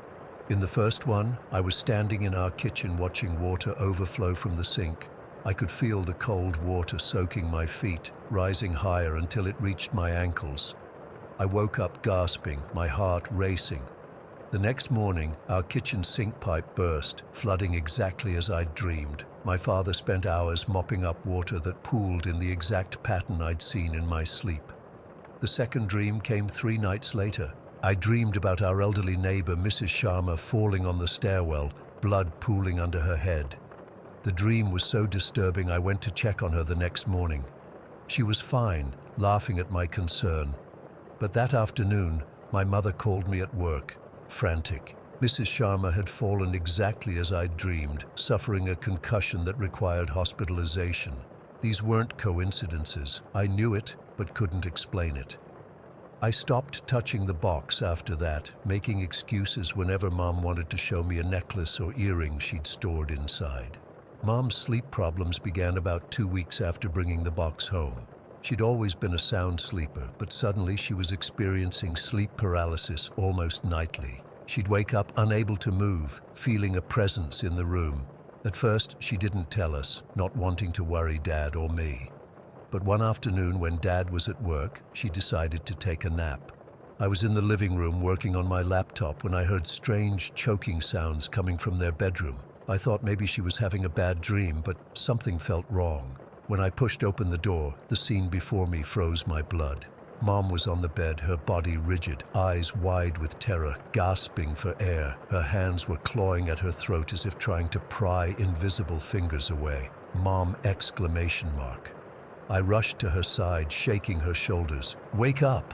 In the first one, I was standing in our kitchen watching water overflow from the sink. I could feel the cold water soaking my feet, rising higher until it reached my ankles. I woke up gasping, my heart racing. The next morning, our kitchen sink pipe burst, flooding exactly as I'd dreamed. My father spent hours mopping up water that pooled in the exact pattern I'd seen in my sleep. The second dream came 3 nights later. I dreamed about our elderly neighbor, Mrs. Sharma, falling on the stairwell, blood pooling under her head. The dream was so disturbing I went to check on her the next morning. She was fine, laughing at my concern. But that afternoon, my mother called me at work, frantic. Mrs. Sharma had fallen exactly as I'd dreamed, suffering a concussion that required hospitalization. These weren't coincidences. I knew it, but couldn't explain it. I stopped touching the box after that, making excuses whenever Mom wanted to show me a necklace or earring she'd stored inside. Mom's sleep problems began about 2 weeks after bringing the box home. She'd always been a sound sleeper, but suddenly she was experiencing sleep paralysis almost nightly. She'd wake up unable to move, feeling a presence in the room. At first, she didn't tell us, not wanting to worry Dad or me. But one afternoon when Dad was at work, she decided to take a nap. I was in the living room working on my laptop when I heard strange choking sounds coming from their bedroom. I thought maybe she was having a bad dream, but something felt wrong. When I pushed open the door, the scene before me froze my blood. Mom was on the bed, her body rigid, eyes wide with terror, gasping for air. Her hands were clawing at her throat as if trying to pry invisible fingers away. "Mom!" exclamation mark. I rushed to her side, shaking her shoulders. "Wake up!"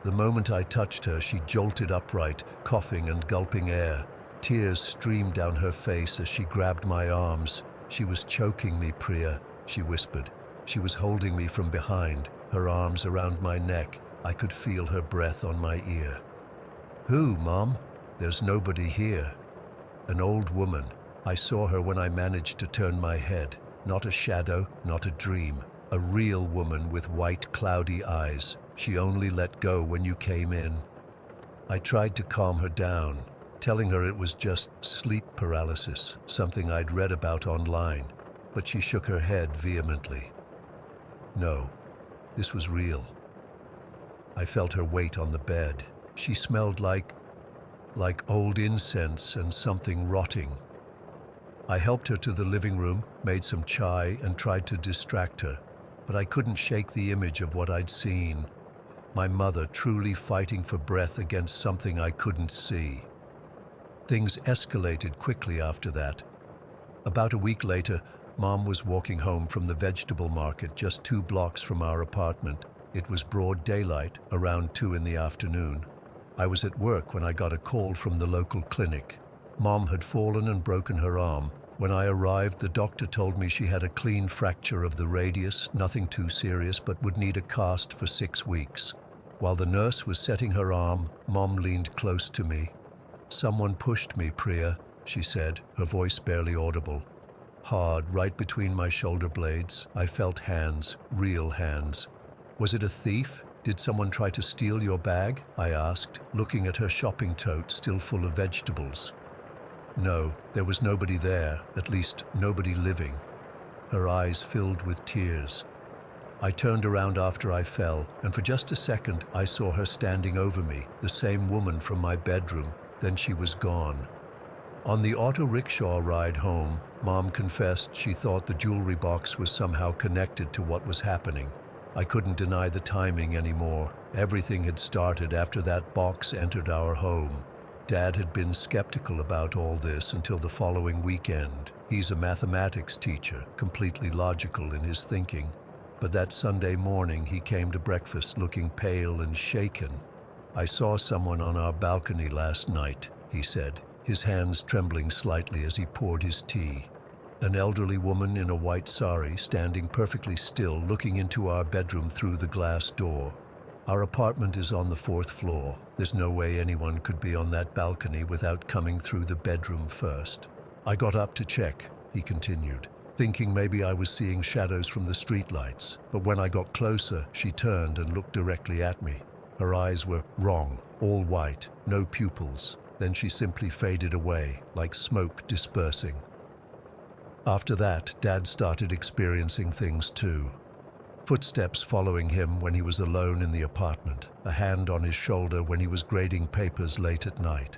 The moment I touched her, she jolted upright, coughing and gulping air. Tears streamed down her face as she grabbed my arms. "She was choking me, Priya," she whispered. She was holding me from behind, her arms around my neck. I could feel her breath on my ear. "Who, Mom?" "There's nobody here." An old woman. I saw her when I managed to turn my head. Not a shadow, not a dream. A real woman with white, cloudy eyes. She only let go when you came in. I tried to calm her down, telling her it was just sleep paralysis, something I'd read about online, but she shook her head vehemently. No, this was real. I felt her weight on the bed. She smelled like old incense and something rotting. I helped her to the living room, made some chai, and tried to distract her, but I couldn't shake the image of what I'd seen. My mother truly fighting for breath against something I couldn't see. Things escalated quickly after that. About a week later, Mom was walking home from the vegetable market just 2 blocks from our apartment. It was broad daylight, around 2 in the afternoon. I was at work when I got a call from the local clinic. Mom had fallen and broken her arm. When I arrived, the doctor told me she had a clean fracture of the radius, nothing too serious, but would need a cast for 6 weeks. While the nurse was setting her arm, Mom leaned close to me. "Someone pushed me, Priya," she said, her voice barely audible. Hard, right between my shoulder blades, I felt hands, real hands. "Was it a thief? Did someone try to steal your bag?" I asked, looking at her shopping tote still full of vegetables. No, there was nobody there, at least nobody living. Her eyes filled with tears. I turned around after I fell, and for just a second I saw her standing over me, the same woman from my bedroom. Then she was gone. On the auto rickshaw ride home, Mom confessed she thought the jewelry box was somehow connected to what was happening. I couldn't deny the timing anymore. Everything had started after that box entered our home. Dad had been skeptical about all this until the following weekend. He's a mathematics teacher, completely logical in his thinking. But that Sunday morning he came to breakfast looking pale and shaken. "I saw someone on our balcony last night," he said, his hands trembling slightly as he poured his tea. "An elderly woman in a white sari, standing perfectly still, looking into our bedroom through the glass door. Our apartment is on the 4th floor. There's no way anyone could be on that balcony without coming through the bedroom first. I got up to check," he continued, thinking maybe I was seeing shadows from the streetlights. But when I got closer, she turned and looked directly at me. Her eyes were wrong, all white, no pupils. Then she simply faded away, like smoke dispersing. After that, Dad started experiencing things too. Footsteps following him when he was alone in the apartment, a hand on his shoulder when he was grading papers late at night.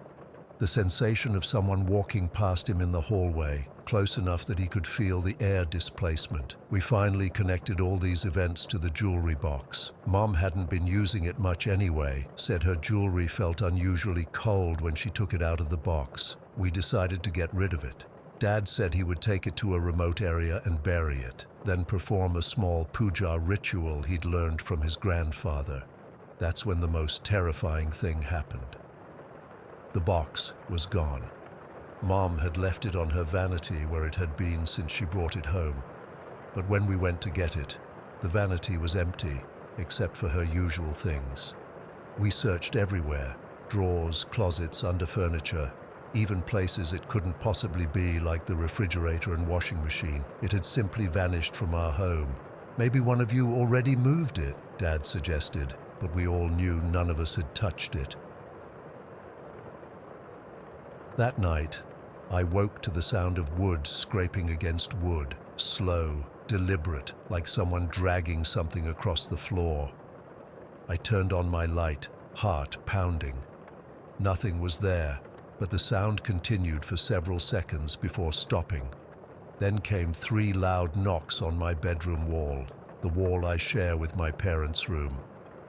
The sensation of someone walking past him in the hallway, close enough that he could feel the air displacement. We finally connected all these events to the jewelry box. Mom hadn't been using it much anyway, said her jewelry felt unusually cold when she took it out of the box. We decided to get rid of it. Dad said he would take it to a remote area and bury it, then perform a small puja ritual he'd learned from his grandfather. That's when the most terrifying thing happened. The box was gone. Mom had left it on her vanity where it had been since she brought it home. But when we went to get it, the vanity was empty, except for her usual things. We searched everywhere, drawers, closets, under furniture, even places it couldn't possibly be, like the refrigerator and washing machine. It had simply vanished from our home. "Maybe one of you already moved it," Dad suggested, but we all knew none of us had touched it. That night, I woke to the sound of wood scraping against wood, slow, deliberate, like someone dragging something across the floor. I turned on my light, heart pounding. Nothing was there, but the sound continued for several seconds before stopping. Then came 3 loud knocks on my bedroom wall, the wall I share with my parents' room.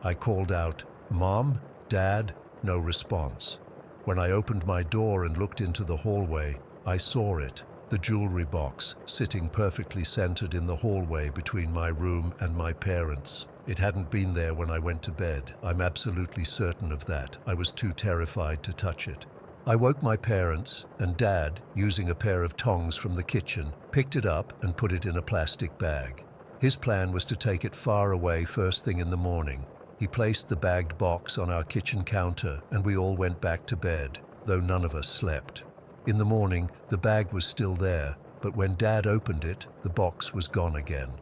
I called out, "Mom? Dad?" No response. When I opened my door and looked into the hallway, I saw it, the jewelry box, sitting perfectly centered in the hallway between my room and my parents'. It hadn't been there when I went to bed. I'm absolutely certain of that. I was too terrified to touch it. I woke my parents, and Dad, using a pair of tongs from the kitchen, picked it up and put it in a plastic bag. His plan was to take it far away first thing in the morning. He placed the bagged box on our kitchen counter, and we all went back to bed, though none of us slept. In the morning, the bag was still there, but when Dad opened it, the box was gone again.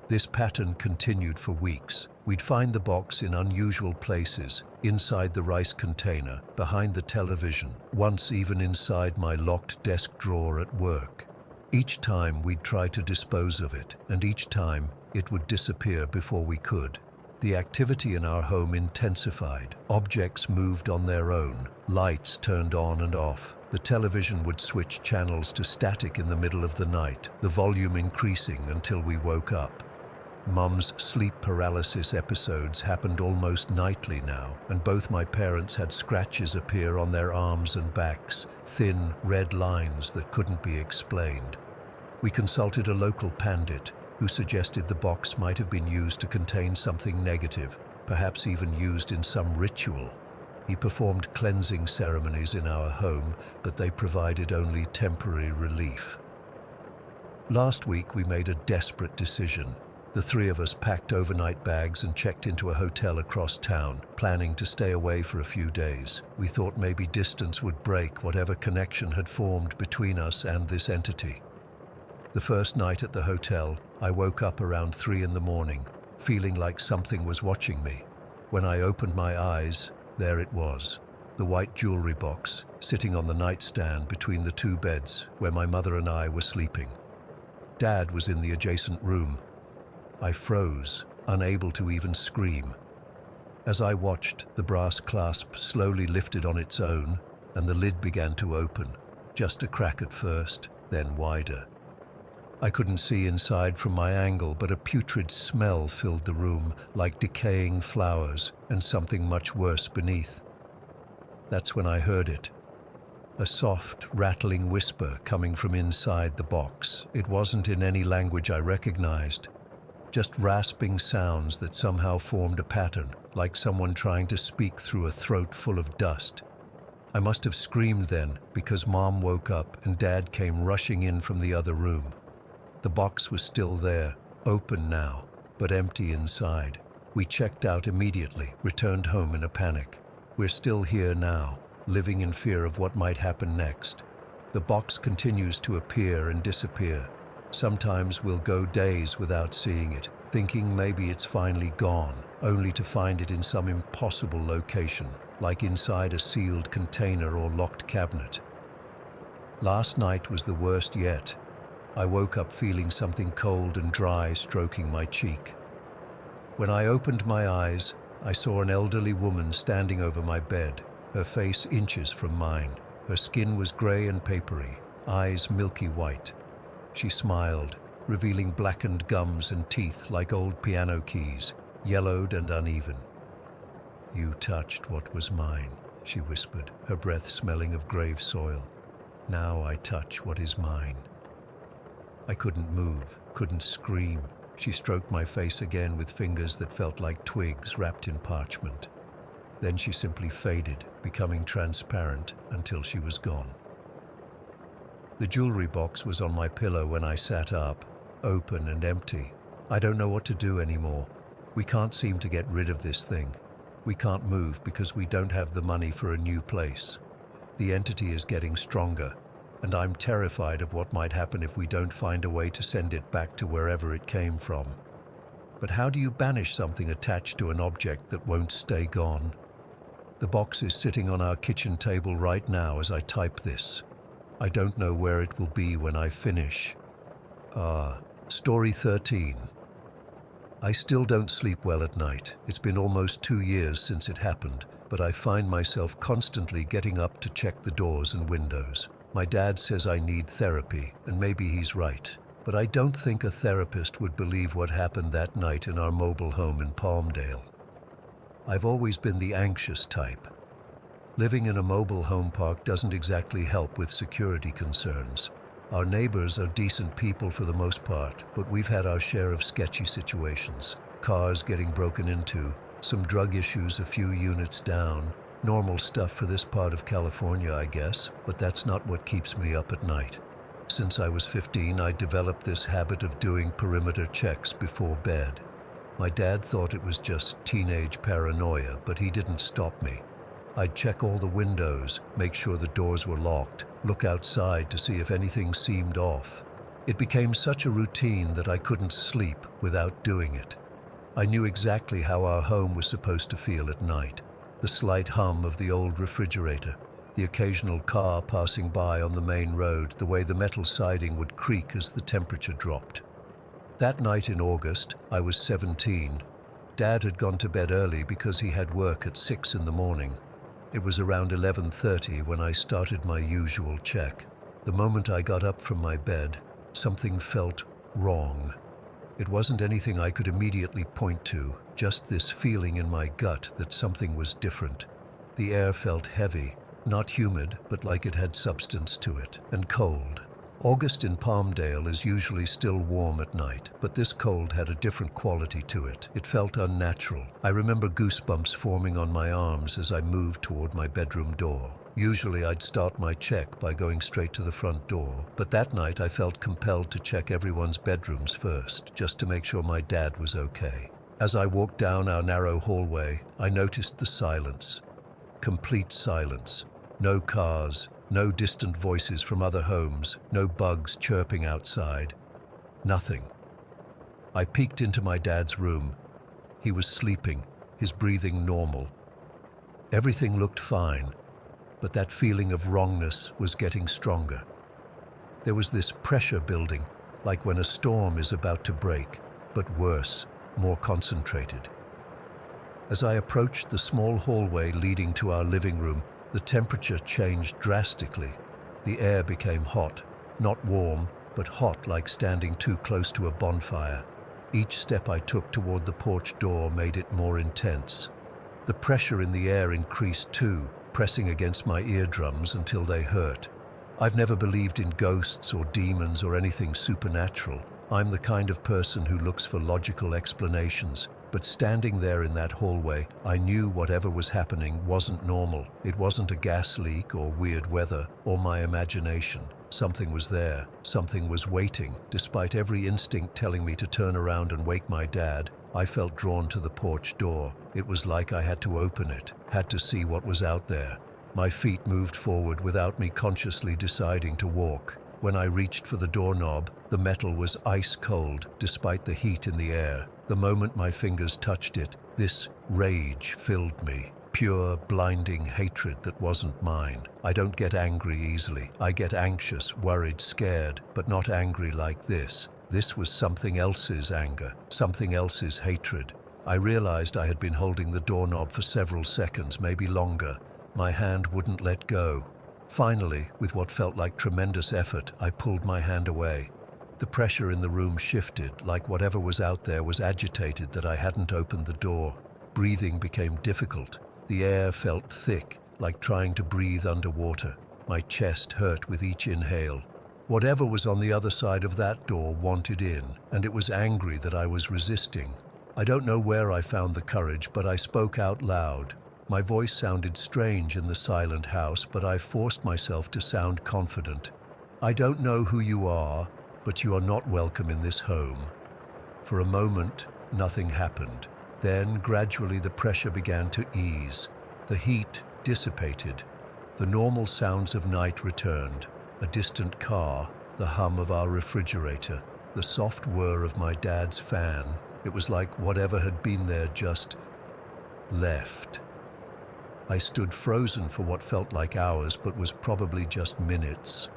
This pattern continued for weeks. We'd find the box in unusual places, inside the rice container, behind the television, once even inside my locked desk drawer at work. Each time we'd try to dispose of it, and each time it would disappear before we could. The activity in our home intensified. Objects moved on their own. Lights turned on and off. The television would switch channels to static in the middle of the night, the volume increasing until we woke up. Mum's sleep paralysis episodes happened almost nightly now, and both my parents had scratches appear on their arms and backs, thin, red lines that couldn't be explained. We consulted a local pandit, who suggested the box might have been used to contain something negative, perhaps even used in some ritual. He performed cleansing ceremonies in our home, but they provided only temporary relief. Last week we made a desperate decision. The three of us packed overnight bags and checked into a hotel across town, planning to stay away for a few days. We thought maybe distance would break whatever connection had formed between us and this entity. The first night at the hotel, I woke up around 3 in the morning, feeling like something was watching me. When I opened my eyes, there it was, the white jewelry box, sitting on the nightstand between the two beds where my mother and I were sleeping. Dad was in the adjacent room. I froze, unable to even scream. As I watched, the brass clasp slowly lifted on its own, and the lid began to open, just a crack at first, then wider. I couldn't see inside from my angle, but a putrid smell filled the room, like decaying flowers, and something much worse beneath. That's when I heard it. A soft, rattling whisper coming from inside the box. It wasn't in any language I recognized. Just rasping sounds that somehow formed a pattern, like someone trying to speak through a throat full of dust. I must have screamed then, because Mom woke up and Dad came rushing in from the other room. The box was still there, open now, but empty inside. We checked out immediately, returned home in a panic. We're still here now, living in fear of what might happen next. The box continues to appear and disappear. Sometimes we'll go days without seeing it, thinking maybe it's finally gone, only to find it in some impossible location, like inside a sealed container or locked cabinet. Last night was the worst yet. I woke up feeling something cold and dry stroking my cheek. When I opened my eyes, I saw an elderly woman standing over my bed, her face inches from mine. Her skin was gray and papery, eyes milky white. She smiled, revealing blackened gums and teeth like old piano keys, yellowed and uneven. "You touched what was mine," she whispered, her breath smelling of grave soil. "Now I touch what is mine." I couldn't move, couldn't scream. She stroked my face again with fingers that felt like twigs wrapped in parchment. Then she simply faded, becoming transparent until she was gone. The jewelry box was on my pillow when I sat up, open and empty. I don't know what to do anymore. We can't seem to get rid of this thing. We can't move because we don't have the money for a new place. The entity is getting stronger, and I'm terrified of what might happen if we don't find a way to send it back to wherever it came from. But how do you banish something attached to an object that won't stay gone? The box is sitting on our kitchen table right now as I type this. I don't know where it will be when I finish. Story 13. I still don't sleep well at night. It's been almost 2 years since it happened, but I find myself constantly getting up to check the doors and windows. My dad says I need therapy, and maybe he's right. But I don't think a therapist would believe what happened that night in our mobile home in Palmdale. I've always been the anxious type. Living in a mobile home park doesn't exactly help with security concerns. Our neighbors are decent people for the most part, but we've had our share of sketchy situations. cars getting broken into, some drug issues a few units down. Normal stuff for this part of California, I guess, but that's not what keeps me up at night. Since I was 15, I developed this habit of doing perimeter checks before bed. My dad thought it was just teenage paranoia, but he didn't stop me. I'd check all the windows, make sure the doors were locked, look outside to see if anything seemed off. It became such a routine that I couldn't sleep without doing it. I knew exactly how our home was supposed to feel at night. The slight hum of the old refrigerator, the occasional car passing by on the main road, the way the metal siding would creak as the temperature dropped. That night in August, I was 17. Dad had gone to bed early because he had work at 6 in the morning. It was around 11:30 when I started my usual check. The moment I got up from my bed, something felt wrong. It wasn't anything I could immediately point to, just this feeling in my gut that something was different. The air felt heavy, not humid, but like it had substance to it, and cold. August in Palmdale is usually still warm at night, but this cold had a different quality to it. It felt unnatural. I remember goosebumps forming on my arms as I moved toward my bedroom door. Usually I'd start my check by going straight to the front door, but that night I felt compelled to check everyone's bedrooms first, just to make sure my dad was okay. As I walked down our narrow hallway, I noticed the silence. Complete silence. No cars, no distant voices from other homes, no bugs chirping outside. Nothing. I peeked into my dad's room. He was sleeping, his breathing normal. Everything looked fine, but that feeling of wrongness was getting stronger. There was this pressure building, like when a storm is about to break, but worse, more concentrated. As I approached the small hallway leading to our living room, the temperature changed drastically. The air became hot, not warm, but hot like standing too close to a bonfire. Each step I took toward the porch door made it more intense. The pressure in the air increased too, pressing against my eardrums until they hurt. I've never believed in ghosts or demons or anything supernatural. I'm the kind of person who looks for logical explanations. But standing there in that hallway, I knew whatever was happening wasn't normal. It wasn't a gas leak or weird weather or my imagination. Something was there. Something was waiting. Despite every instinct telling me to turn around and wake my dad, I felt drawn to the porch door. It was like I had to open it, had to see what was out there. My feet moved forward without me consciously deciding to walk. When I reached for the doorknob, the metal was ice cold despite the heat in the air. The moment my fingers touched it, this rage filled me. Pure, blinding hatred that wasn't mine. I don't get angry easily. I get anxious, worried, scared, but not angry like this. This was something else's anger, something else's hatred. I realized I had been holding the doorknob for several seconds, maybe longer. My hand wouldn't let go. Finally, with what felt like tremendous effort, I pulled my hand away. The pressure in the room shifted, like whatever was out there was agitated that I hadn't opened the door. Breathing became difficult. The air felt thick, like trying to breathe underwater. My chest hurt with each inhale. Whatever was on the other side of that door wanted in, and it was angry that I was resisting. I don't know where I found the courage, but I spoke out loud. My voice sounded strange in the silent house, but I forced myself to sound confident. I don't know who you are, but you are not welcome in this home. For a moment, nothing happened. Then, gradually, the pressure began to ease. The heat dissipated. The normal sounds of night returned. A distant car, the hum of our refrigerator, the soft whir of my dad's fan. It was like whatever had been there just left. I stood frozen for what felt like hours, but was probably just minutes.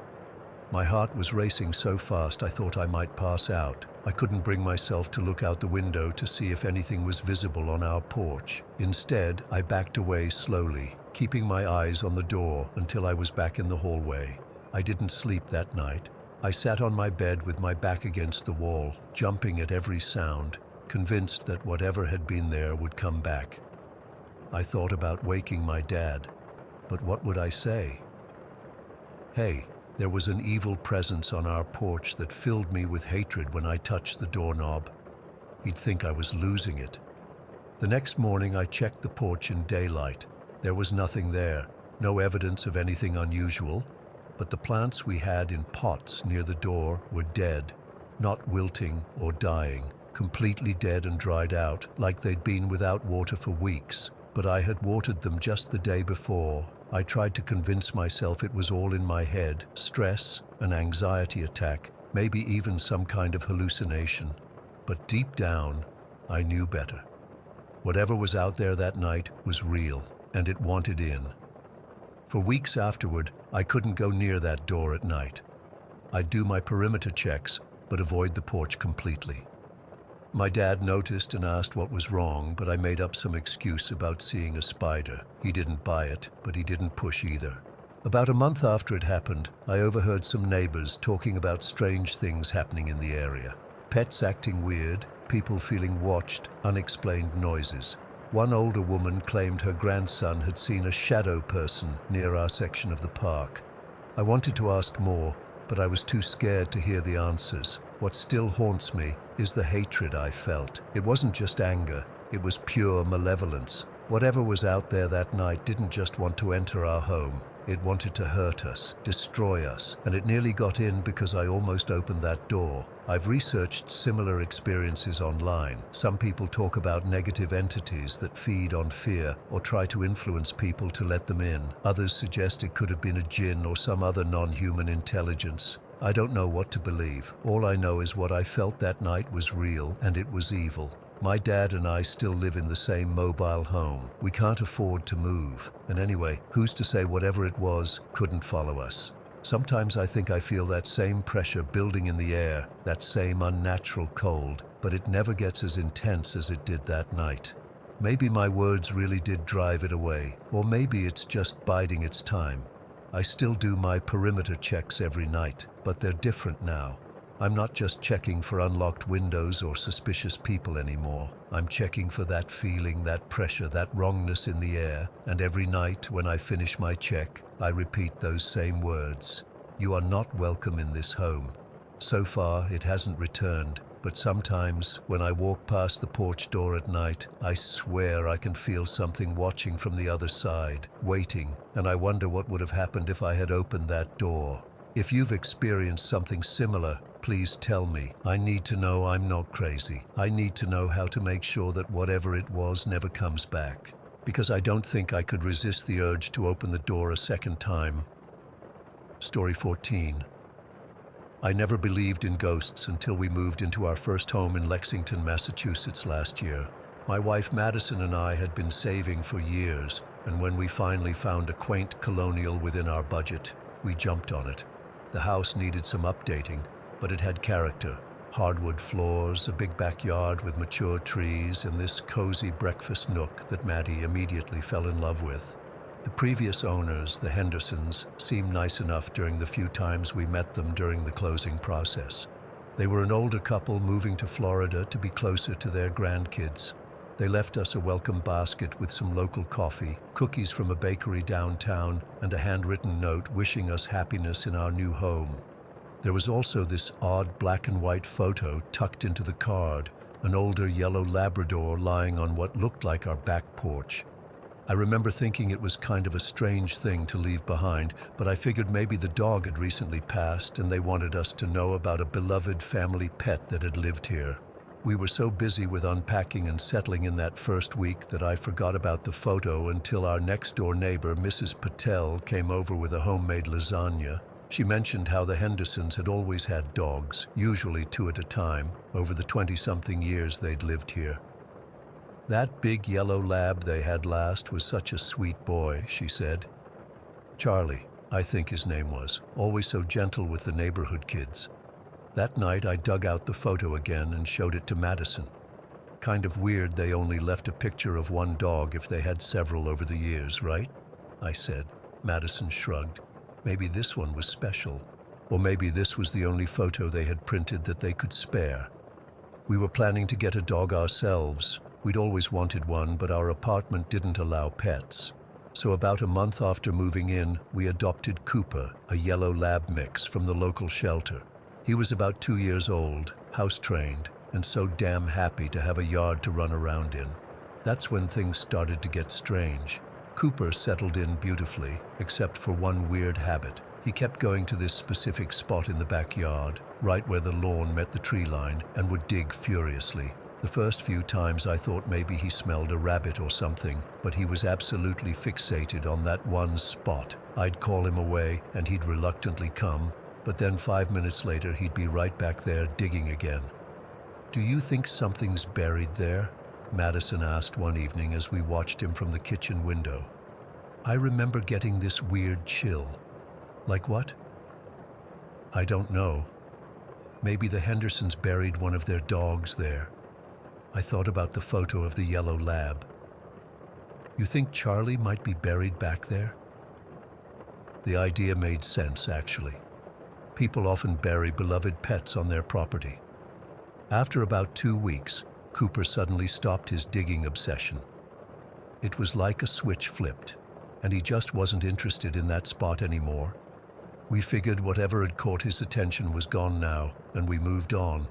My heart was racing so fast I thought I might pass out. I couldn't bring myself to look out the window to see if anything was visible on our porch. Instead, I backed away slowly, keeping my eyes on the door until I was back in the hallway. I didn't sleep that night. I sat on my bed with my back against the wall, jumping at every sound, convinced that whatever had been there would come back. I thought about waking my dad, but what would I say? Hey, there was an evil presence on our porch that filled me with hatred when I touched the doorknob. He'd think I was losing it. The next morning I checked the porch in daylight. There was nothing there, no evidence of anything unusual, but the plants we had in pots near the door were dead, not wilting or dying, completely dead and dried out, like they'd been without water for weeks. But I had watered them just the day before. I tried to convince myself it was all in my head, stress, an anxiety attack, maybe even some kind of hallucination. But deep down, I knew better. Whatever was out there that night was real, and it wanted in. For weeks afterward, I couldn't go near that door at night. I'd do my perimeter checks, but avoid the porch completely. My dad noticed and asked what was wrong, but I made up some excuse about seeing a spider. He didn't buy it, but he didn't push either. About a month after it happened, I overheard some neighbors talking about strange things happening in the area. Pets acting weird, people feeling watched, unexplained noises. One older woman claimed her grandson had seen a shadow person near our section of the park. I wanted to ask more, but I was too scared to hear the answers. What still haunts me is the hatred I felt. It wasn't just anger, it was pure malevolence. Whatever was out there that night didn't just want to enter our home. It wanted to hurt us, destroy us, and it nearly got in because I almost opened that door. I've researched similar experiences online. Some people talk about negative entities that feed on fear or try to influence people to let them in. Others suggest it could have been a jinn or some other non-human intelligence. I don't know what to believe. All I know is what I felt that night was real, and it was evil. My dad and I still live in the same mobile home. We can't afford to move. And anyway, who's to say whatever it was couldn't follow us? Sometimes I think I feel that same pressure building in the air, that same unnatural cold, but it never gets as intense as it did that night. Maybe my words really did drive it away, or maybe it's just biding its time. I still do my perimeter checks every night, but they're different now. I'm not just checking for unlocked windows or suspicious people anymore. I'm checking for that feeling, that pressure, that wrongness in the air, and every night when I finish my check, I repeat those same words. You are not welcome in this home. So far, it hasn't returned, but sometimes when I walk past the porch door at night, I swear I can feel something watching from the other side, waiting, and I wonder what would have happened if I had opened that door. If you've experienced something similar, please tell me. I need to know I'm not crazy. I need to know how to make sure that whatever it was never comes back. Because I don't think I could resist the urge to open the door a second time. Story 14. I never believed in ghosts until we moved into our first home in Lexington, Massachusetts last year. My wife Madison and I had been saving for years, and when we finally found a quaint colonial within our budget, we jumped on it. The house needed some updating, but it had character. Hardwood floors, a big backyard with mature trees, and this cozy breakfast nook that Maddie immediately fell in love with. The previous owners, the Hendersons, seemed nice enough during the few times we met them during the closing process. They were an older couple moving to Florida to be closer to their grandkids. They left us a welcome basket with some local coffee, cookies from a bakery downtown, and a handwritten note wishing us happiness in our new home. There was also this odd black and white photo tucked into the card, an older yellow Labrador lying on what looked like our back porch. I remember thinking it was kind of a strange thing to leave behind, but I figured maybe the dog had recently passed and they wanted us to know about a beloved family pet that had lived here. We were so busy with unpacking and settling in that first week that I forgot about the photo until our next-door neighbor, Mrs. Patel, came over with a homemade lasagna. She mentioned how the Hendersons had always had dogs, usually 2 at a time, over the 20-something years they'd lived here. That big yellow lab they had last was such a sweet boy, she said. Charlie, I think his name was, always so gentle with the neighborhood kids. That night I dug out the photo again and showed it to Madison. Kind of weird they only left a picture of one dog if they had several over the years, right? I said. Madison shrugged. Maybe this one was special. Or maybe this was the only photo they had printed that they could spare. We were planning to get a dog ourselves. We'd always wanted one, but our apartment didn't allow pets. So about a month after moving in, we adopted Cooper, a yellow lab mix from the local shelter. He was about 2 years old, house-trained, and so damn happy to have a yard to run around in. That's when things started to get strange. Cooper settled in beautifully, except for one weird habit. He kept going to this specific spot in the backyard, right where the lawn met the tree line, and would dig furiously. The first few times I thought maybe he smelled a rabbit or something, but he was absolutely fixated on that one spot. I'd call him away, and he'd reluctantly come, but then 5 minutes later he'd be right back there digging again. "Do you think something's buried there?" Madison asked one evening as we watched him from the kitchen window. I remember getting this weird chill. Like what? I don't know. Maybe the Hendersons buried one of their dogs there. I thought about the photo of the yellow lab. You think Charlie might be buried back there? The idea made sense, actually. People often bury beloved pets on their property. After about 2 weeks, Cooper suddenly stopped his digging obsession. It was like a switch flipped, and he just wasn't interested in that spot anymore. We figured whatever had caught his attention was gone now, and we moved on.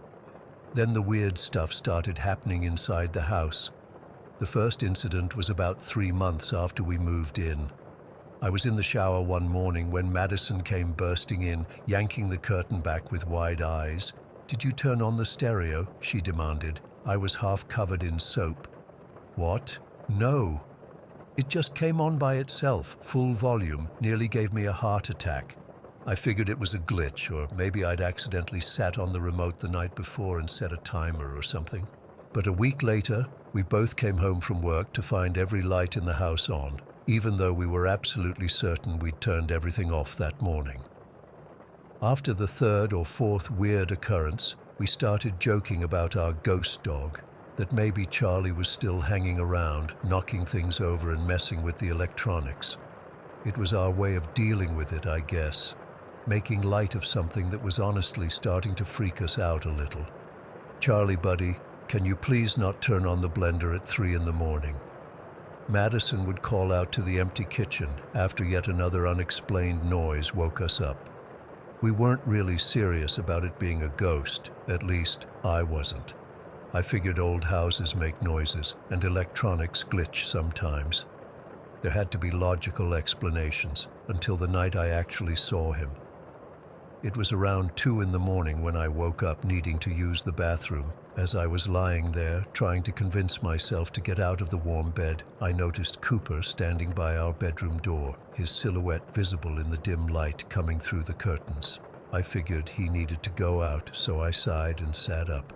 Then the weird stuff started happening inside the house. The first incident was about 3 months after we moved in. I was in the shower one morning when Madison came bursting in, yanking the curtain back with wide eyes. "Did you turn on the stereo?" she demanded. I was half covered in soap. "What? No. It just came on by itself, full volume, nearly gave me a heart attack." I figured it was a glitch, or maybe I'd accidentally sat on the remote the night before and set a timer or something. But a week later, we both came home from work to find every light in the house on, even though we were absolutely certain we'd turned everything off that morning. After the third or fourth weird occurrence, we started joking about our ghost dog, that maybe Charlie was still hanging around, knocking things over and messing with the electronics. It was our way of dealing with it, I guess, making light of something that was honestly starting to freak us out a little. "Charlie, buddy, can you please not turn on the blender at 3 in the morning?" Madison would call out to the empty kitchen after yet another unexplained noise woke us up. We weren't really serious about it being a ghost, at least I wasn't. I figured old houses make noises and electronics glitch sometimes. There had to be logical explanations until the night I actually saw him. It was around 2 in the morning when I woke up needing to use the bathroom. As I was lying there, trying to convince myself to get out of the warm bed, I noticed Cooper standing by our bedroom door, his silhouette visible in the dim light coming through the curtains. I figured he needed to go out, so I sighed and sat up.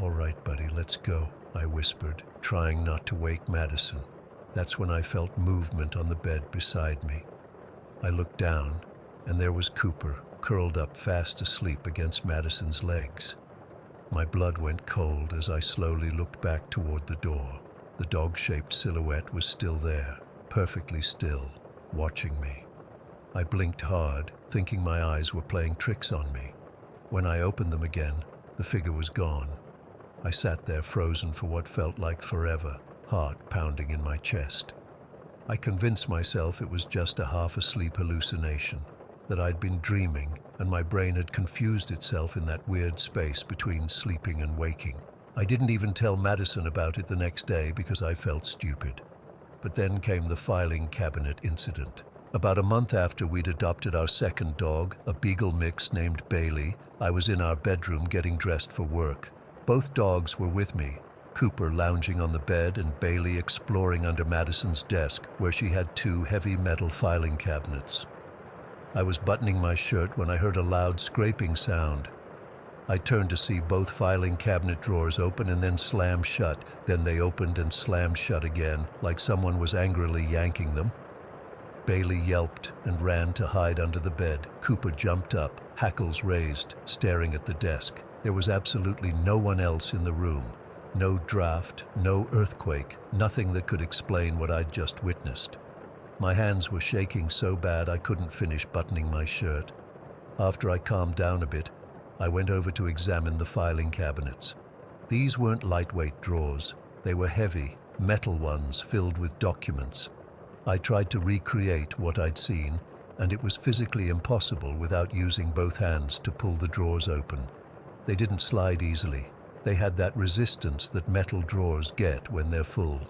"All right, buddy, let's go," I whispered, trying not to wake Madison. That's when I felt movement on the bed beside me. I looked down, and there was Cooper, curled up fast asleep against Madison's legs. My blood went cold as I slowly looked back toward the door. The dog-shaped silhouette was still there, perfectly still, watching me. I blinked hard, thinking my eyes were playing tricks on me. When I opened them again, the figure was gone. I sat there frozen for what felt like forever, heart pounding in my chest. I convinced myself it was just a half-asleep hallucination, that I'd been dreaming, and my brain had confused itself in that weird space between sleeping and waking. I didn't even tell Madison about it the next day because I felt stupid. But then came the filing cabinet incident. About a month after we'd adopted our second dog, a beagle mix named Bailey, I was in our bedroom getting dressed for work. Both dogs were with me, Cooper lounging on the bed and Bailey exploring under Madison's desk, where she had 2 heavy metal filing cabinets. I was buttoning my shirt when I heard a loud scraping sound. I turned to see both filing cabinet drawers open and then slam shut. Then they opened and slammed shut again, like someone was angrily yanking them. Bailey yelped and ran to hide under the bed. Cooper jumped up, hackles raised, staring at the desk. There was absolutely no one else in the room. No draft, no earthquake, nothing that could explain what I'd just witnessed. My hands were shaking so bad I couldn't finish buttoning my shirt. After I calmed down a bit, I went over to examine the filing cabinets. These weren't lightweight drawers. They were heavy, metal ones filled with documents. I tried to recreate what I'd seen, and it was physically impossible without using both hands to pull the drawers open. They didn't slide easily. They had that resistance that metal drawers get when they're full.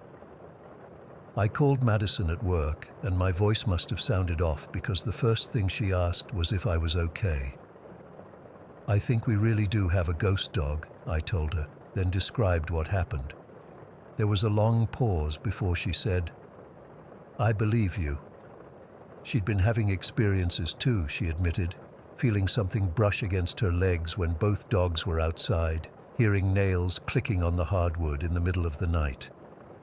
I called Madison at work, and my voice must have sounded off because the first thing she asked was if I was okay. "I think we really do have a ghost dog," I told her, then described what happened. There was a long pause before she said, "I believe you." She'd been having experiences too, she admitted, feeling something brush against her legs when both dogs were outside, hearing nails clicking on the hardwood in the middle of the night.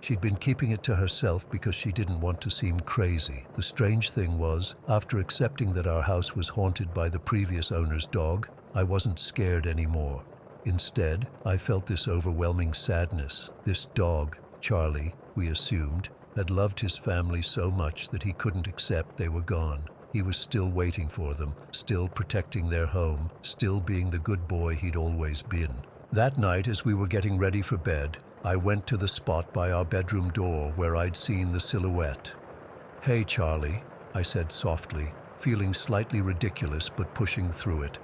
She'd been keeping it to herself because she didn't want to seem crazy. The strange thing was, after accepting that our house was haunted by the previous owner's dog, I wasn't scared anymore. Instead, I felt this overwhelming sadness. This dog, Charlie, we assumed, had loved his family so much that he couldn't accept they were gone. He was still waiting for them, still protecting their home, still being the good boy he'd always been. That night, as we were getting ready for bed, I went to the spot by our bedroom door where I'd seen the silhouette. "Hey, Charlie," I said softly, feeling slightly ridiculous but pushing through it.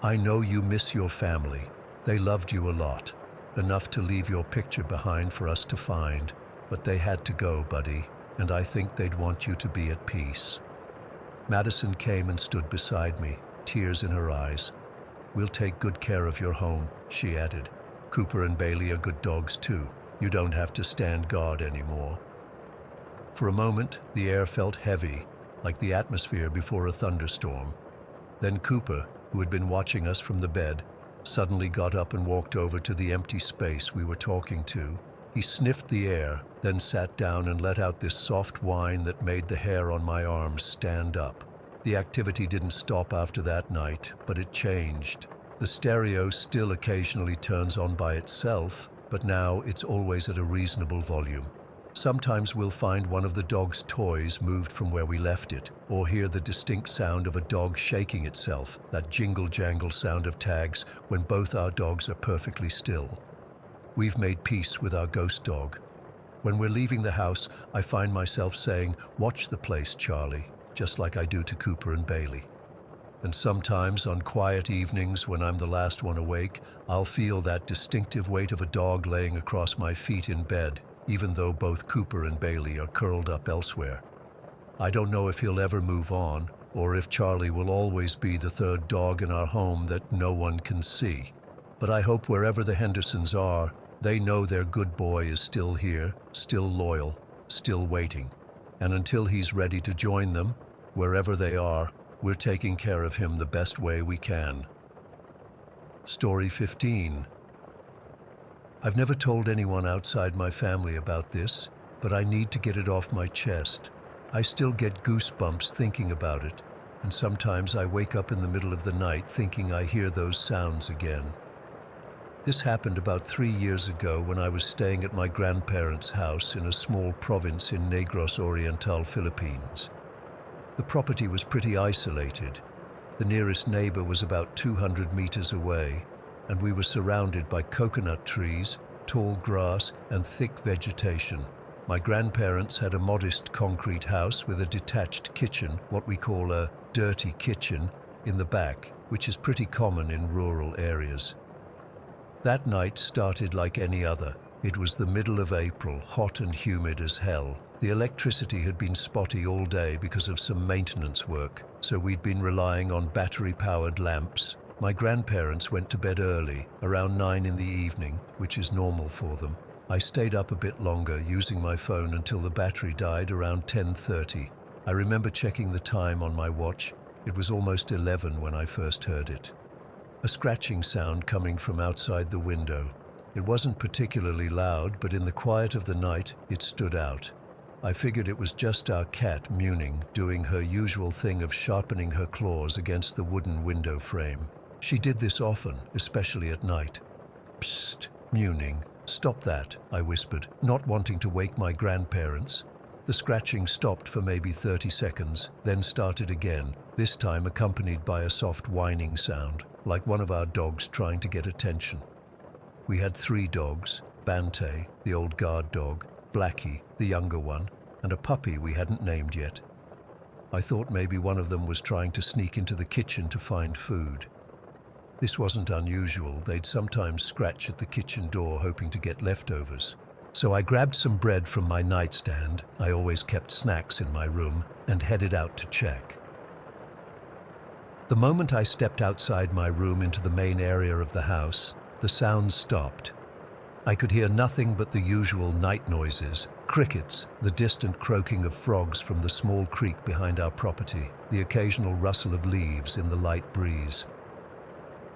"I know you miss your family. They loved you a lot, enough to leave your picture behind for us to find, but they had to go, buddy, and I think they'd want you to be at peace." Madison came and stood beside me, tears in her eyes. "We'll take good care of your home," she added. "Cooper and Bailey are good dogs too. You don't have to stand guard anymore." For a moment, the air felt heavy, like the atmosphere before a thunderstorm. Then Cooper, who had been watching us from the bed, suddenly got up and walked over to the empty space we were talking to. He sniffed the air, then sat down and let out this soft whine that made the hair on my arms stand up. The activity didn't stop after that night, but it changed. The stereo still occasionally turns on by itself, but now it's always at a reasonable volume. Sometimes we'll find one of the dog's toys moved from where we left it, or hear the distinct sound of a dog shaking itself, that jingle-jangle sound of tags when both our dogs are perfectly still. We've made peace with our ghost dog. When we're leaving the house, I find myself saying, "Watch the place, Charlie," just like I do to Cooper and Bailey. And sometimes, on quiet evenings when I'm the last one awake, I'll feel that distinctive weight of a dog laying across my feet in bed, even though both Cooper and Bailey are curled up elsewhere. I don't know if he'll ever move on, or if Charlie will always be the third dog in our home that no one can see. But I hope wherever the Hendersons are, they know their good boy is still here, still loyal, still waiting. And until he's ready to join them, wherever they are, we're taking care of him the best way we can. Story 15. I've never told anyone outside my family about this, but I need to get it off my chest. I still get goosebumps thinking about it, and sometimes I wake up in the middle of the night thinking I hear those sounds again. This happened about 3 years ago when I was staying at my grandparents' house in a small province in Negros Oriental, Philippines. The property was pretty isolated. The nearest neighbor was about 200 meters away, and we were surrounded by coconut trees, tall grass, and thick vegetation. My grandparents had a modest concrete house with a detached kitchen, what we call a dirty kitchen, in the back, which is pretty common in rural areas. That night started like any other. It was the middle of April, hot and humid as hell. The electricity had been spotty all day because of some maintenance work, so we'd been relying on battery-powered lamps. My grandparents went to bed early, around 9 in the evening, which is normal for them. I stayed up a bit longer, using my phone until the battery died around 10:30. I remember checking the time on my watch. It was almost 11 when I first heard it. A scratching sound coming from outside the window. It wasn't particularly loud, but in the quiet of the night, it stood out. I figured it was just our cat mewing, doing her usual thing of sharpening her claws against the wooden window frame. She did this often, especially at night. "Psst, mewing. Stop that," I whispered, not wanting to wake my grandparents. The scratching stopped for maybe 30 seconds, then started again, this time accompanied by a soft whining sound, like one of our dogs trying to get attention. We had 3 dogs, Bante, the old guard dog, Blackie, the younger one, and a puppy we hadn't named yet. I thought maybe one of them was trying to sneak into the kitchen to find food. This wasn't unusual. They'd sometimes scratch at the kitchen door hoping to get leftovers. So I grabbed some bread from my nightstand, I always kept snacks in my room, and headed out to check. The moment I stepped outside my room into the main area of the house, the sounds stopped. I could hear nothing but the usual night noises, crickets, the distant croaking of frogs from the small creek behind our property, the occasional rustle of leaves in the light breeze.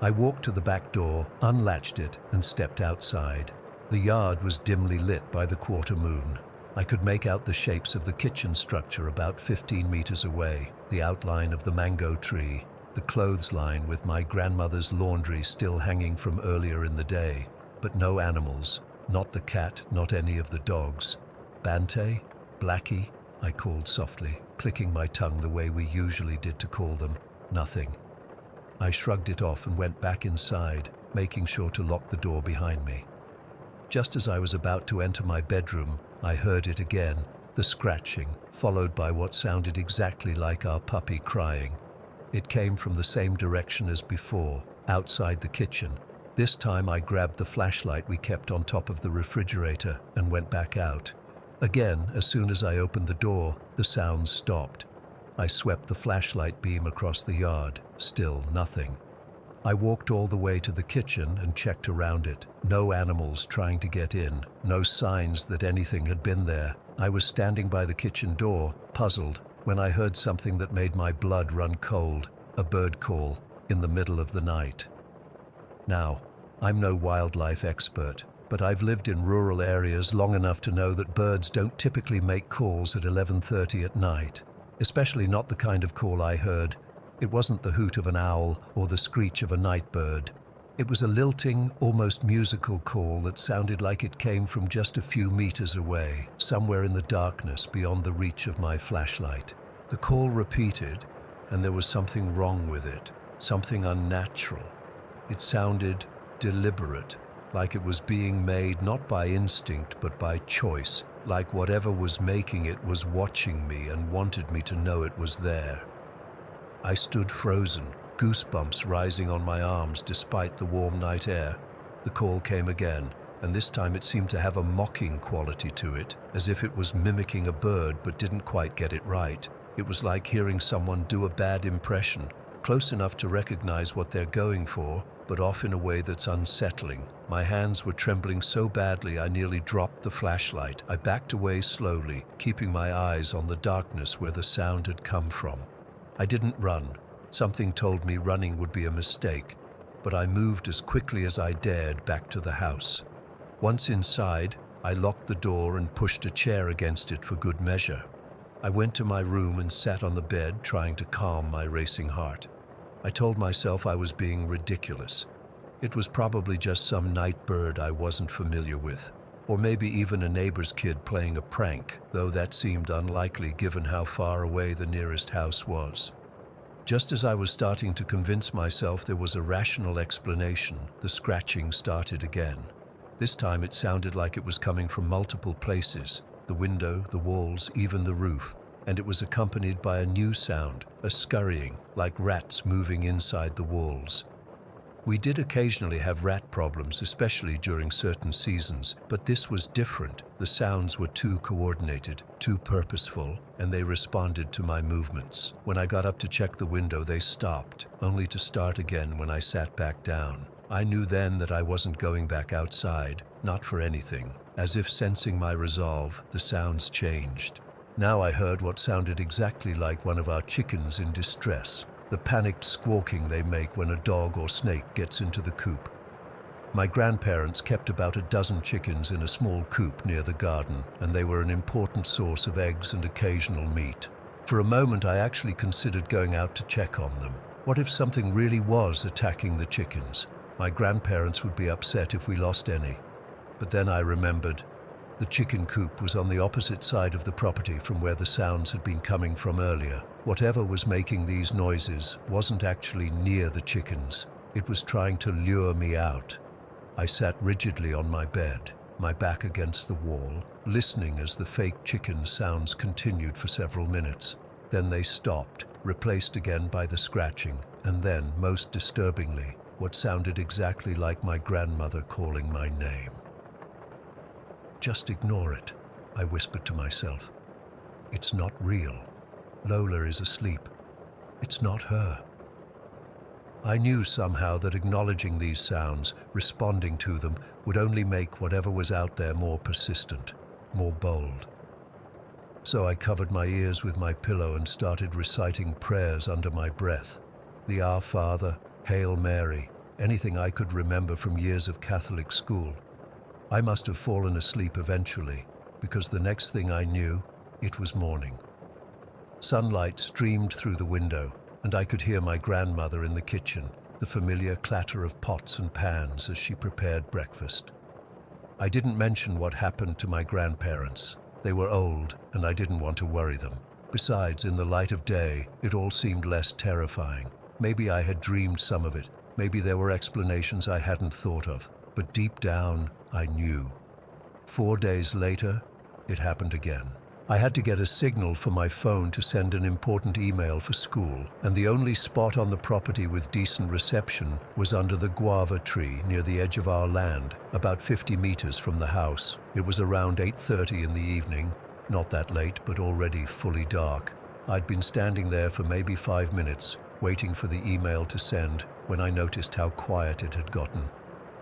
I walked to the back door, unlatched it, and stepped outside. The yard was dimly lit by the quarter moon. I could make out the shapes of the kitchen structure about 15 meters away, the outline of the mango tree, the clothesline with my grandmother's laundry still hanging from earlier in the day. But no animals, not the cat, not any of the dogs. Bante? Blackie? I called softly, clicking my tongue the way we usually did to call them. Nothing. I shrugged it off and went back inside, making sure to lock the door behind me. Just as I was about to enter my bedroom, I heard it again, the scratching, followed by what sounded exactly like our puppy crying. It came from the same direction as before, outside the kitchen. This time I grabbed the flashlight we kept on top of the refrigerator and went back out. Again, as soon as I opened the door, the sounds stopped. I swept the flashlight beam across the yard, still nothing. I walked all the way to the kitchen and checked around it. No animals trying to get in, no signs that anything had been there. I was standing by the kitchen door, puzzled, when I heard something that made my blood run cold, a bird call in the middle of the night. Now, I'm no wildlife expert, but I've lived in rural areas long enough to know that birds don't typically make calls at 11:30 at night, especially not the kind of call I heard. It wasn't the hoot of an owl or the screech of a night bird. It was a lilting, almost musical call that sounded like it came from just a few meters away, somewhere in the darkness beyond the reach of my flashlight. The call repeated, and there was something wrong with it, something unnatural. It sounded deliberate, like it was being made not by instinct but by choice, like whatever was making it was watching me and wanted me to know it was there. I stood frozen, goosebumps rising on my arms despite the warm night air. The call came again, and this time it seemed to have a mocking quality to it, as if it was mimicking a bird but didn't quite get it right. It was like hearing someone do a bad impression, close enough to recognize what they're going for, but off in a way that's unsettling. My hands were trembling so badly I nearly dropped the flashlight. I backed away slowly, keeping my eyes on the darkness where the sound had come from. I didn't run. Something told me running would be a mistake, but I moved as quickly as I dared back to the house. Once inside, I locked the door and pushed a chair against it for good measure. I went to my room and sat on the bed, trying to calm my racing heart. I told myself I was being ridiculous. It was probably just some night bird I wasn't familiar with, or maybe even a neighbor's kid playing a prank, though that seemed unlikely given how far away the nearest house was. Just as I was starting to convince myself there was a rational explanation, the scratching started again. This time it sounded like it was coming from multiple places, the window, the walls, even the roof, and it was accompanied by a new sound, a scurrying, like rats moving inside the walls. We did occasionally have rat problems, especially during certain seasons, but this was different. The sounds were too coordinated, too purposeful, and they responded to my movements. When I got up to check the window, they stopped, only to start again when I sat back down. I knew then that I wasn't going back outside, not for anything. As if sensing my resolve, the sounds changed. Now I heard what sounded exactly like one of our chickens in distress. The panicked squawking they make when a dog or snake gets into the coop. My grandparents kept about a dozen chickens in a small coop near the garden, and they were an important source of eggs and occasional meat. For a moment I actually considered going out to check on them. What if something really was attacking the chickens? My grandparents would be upset if we lost any. But then I remembered. The chicken coop was on the opposite side of the property from where the sounds had been coming from earlier. Whatever was making these noises wasn't actually near the chickens. It was trying to lure me out. I sat rigidly on my bed, my back against the wall, listening as the fake chicken sounds continued for several minutes. Then they stopped, replaced again by the scratching, and then, most disturbingly, what sounded exactly like my grandmother calling my name. "Just ignore it," I whispered to myself. "It's not real. Lola is asleep. It's not her." I knew somehow that acknowledging these sounds, responding to them, would only make whatever was out there more persistent, more bold. So I covered my ears with my pillow and started reciting prayers under my breath. The Our Father, Hail Mary, anything I could remember from years of Catholic school. I must have fallen asleep eventually, because the next thing I knew, it was morning. Sunlight streamed through the window, and I could hear my grandmother in the kitchen, the familiar clatter of pots and pans as she prepared breakfast. I didn't mention what happened to my grandparents. They were old, and I didn't want to worry them. Besides, in the light of day, it all seemed less terrifying. Maybe I had dreamed some of it. Maybe there were explanations I hadn't thought of. But deep down, I knew. 4 days later, it happened again. I had to get a signal for my phone to send an important email for school, and the only spot on the property with decent reception was under the guava tree near the edge of our land, about 50 meters from the house. It was around 8:30 in the evening, not that late, but already fully dark. I'd been standing there for maybe 5 minutes, waiting for the email to send, when I noticed how quiet it had gotten.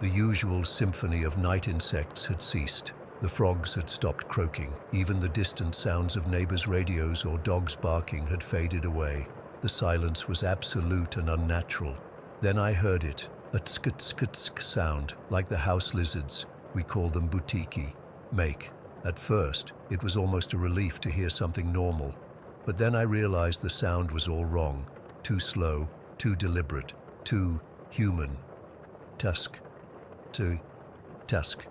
The usual symphony of night insects had ceased. The frogs had stopped croaking. Even the distant sounds of neighbors' radios or dogs barking had faded away. The silence was absolute and unnatural. Then I heard it, a tsk-tsk-tsk sound, like the house lizards, we call them butiki, make. At first, it was almost a relief to hear something normal. But then I realized the sound was all wrong. Too slow, too deliberate, too human. Tusk. To tusk.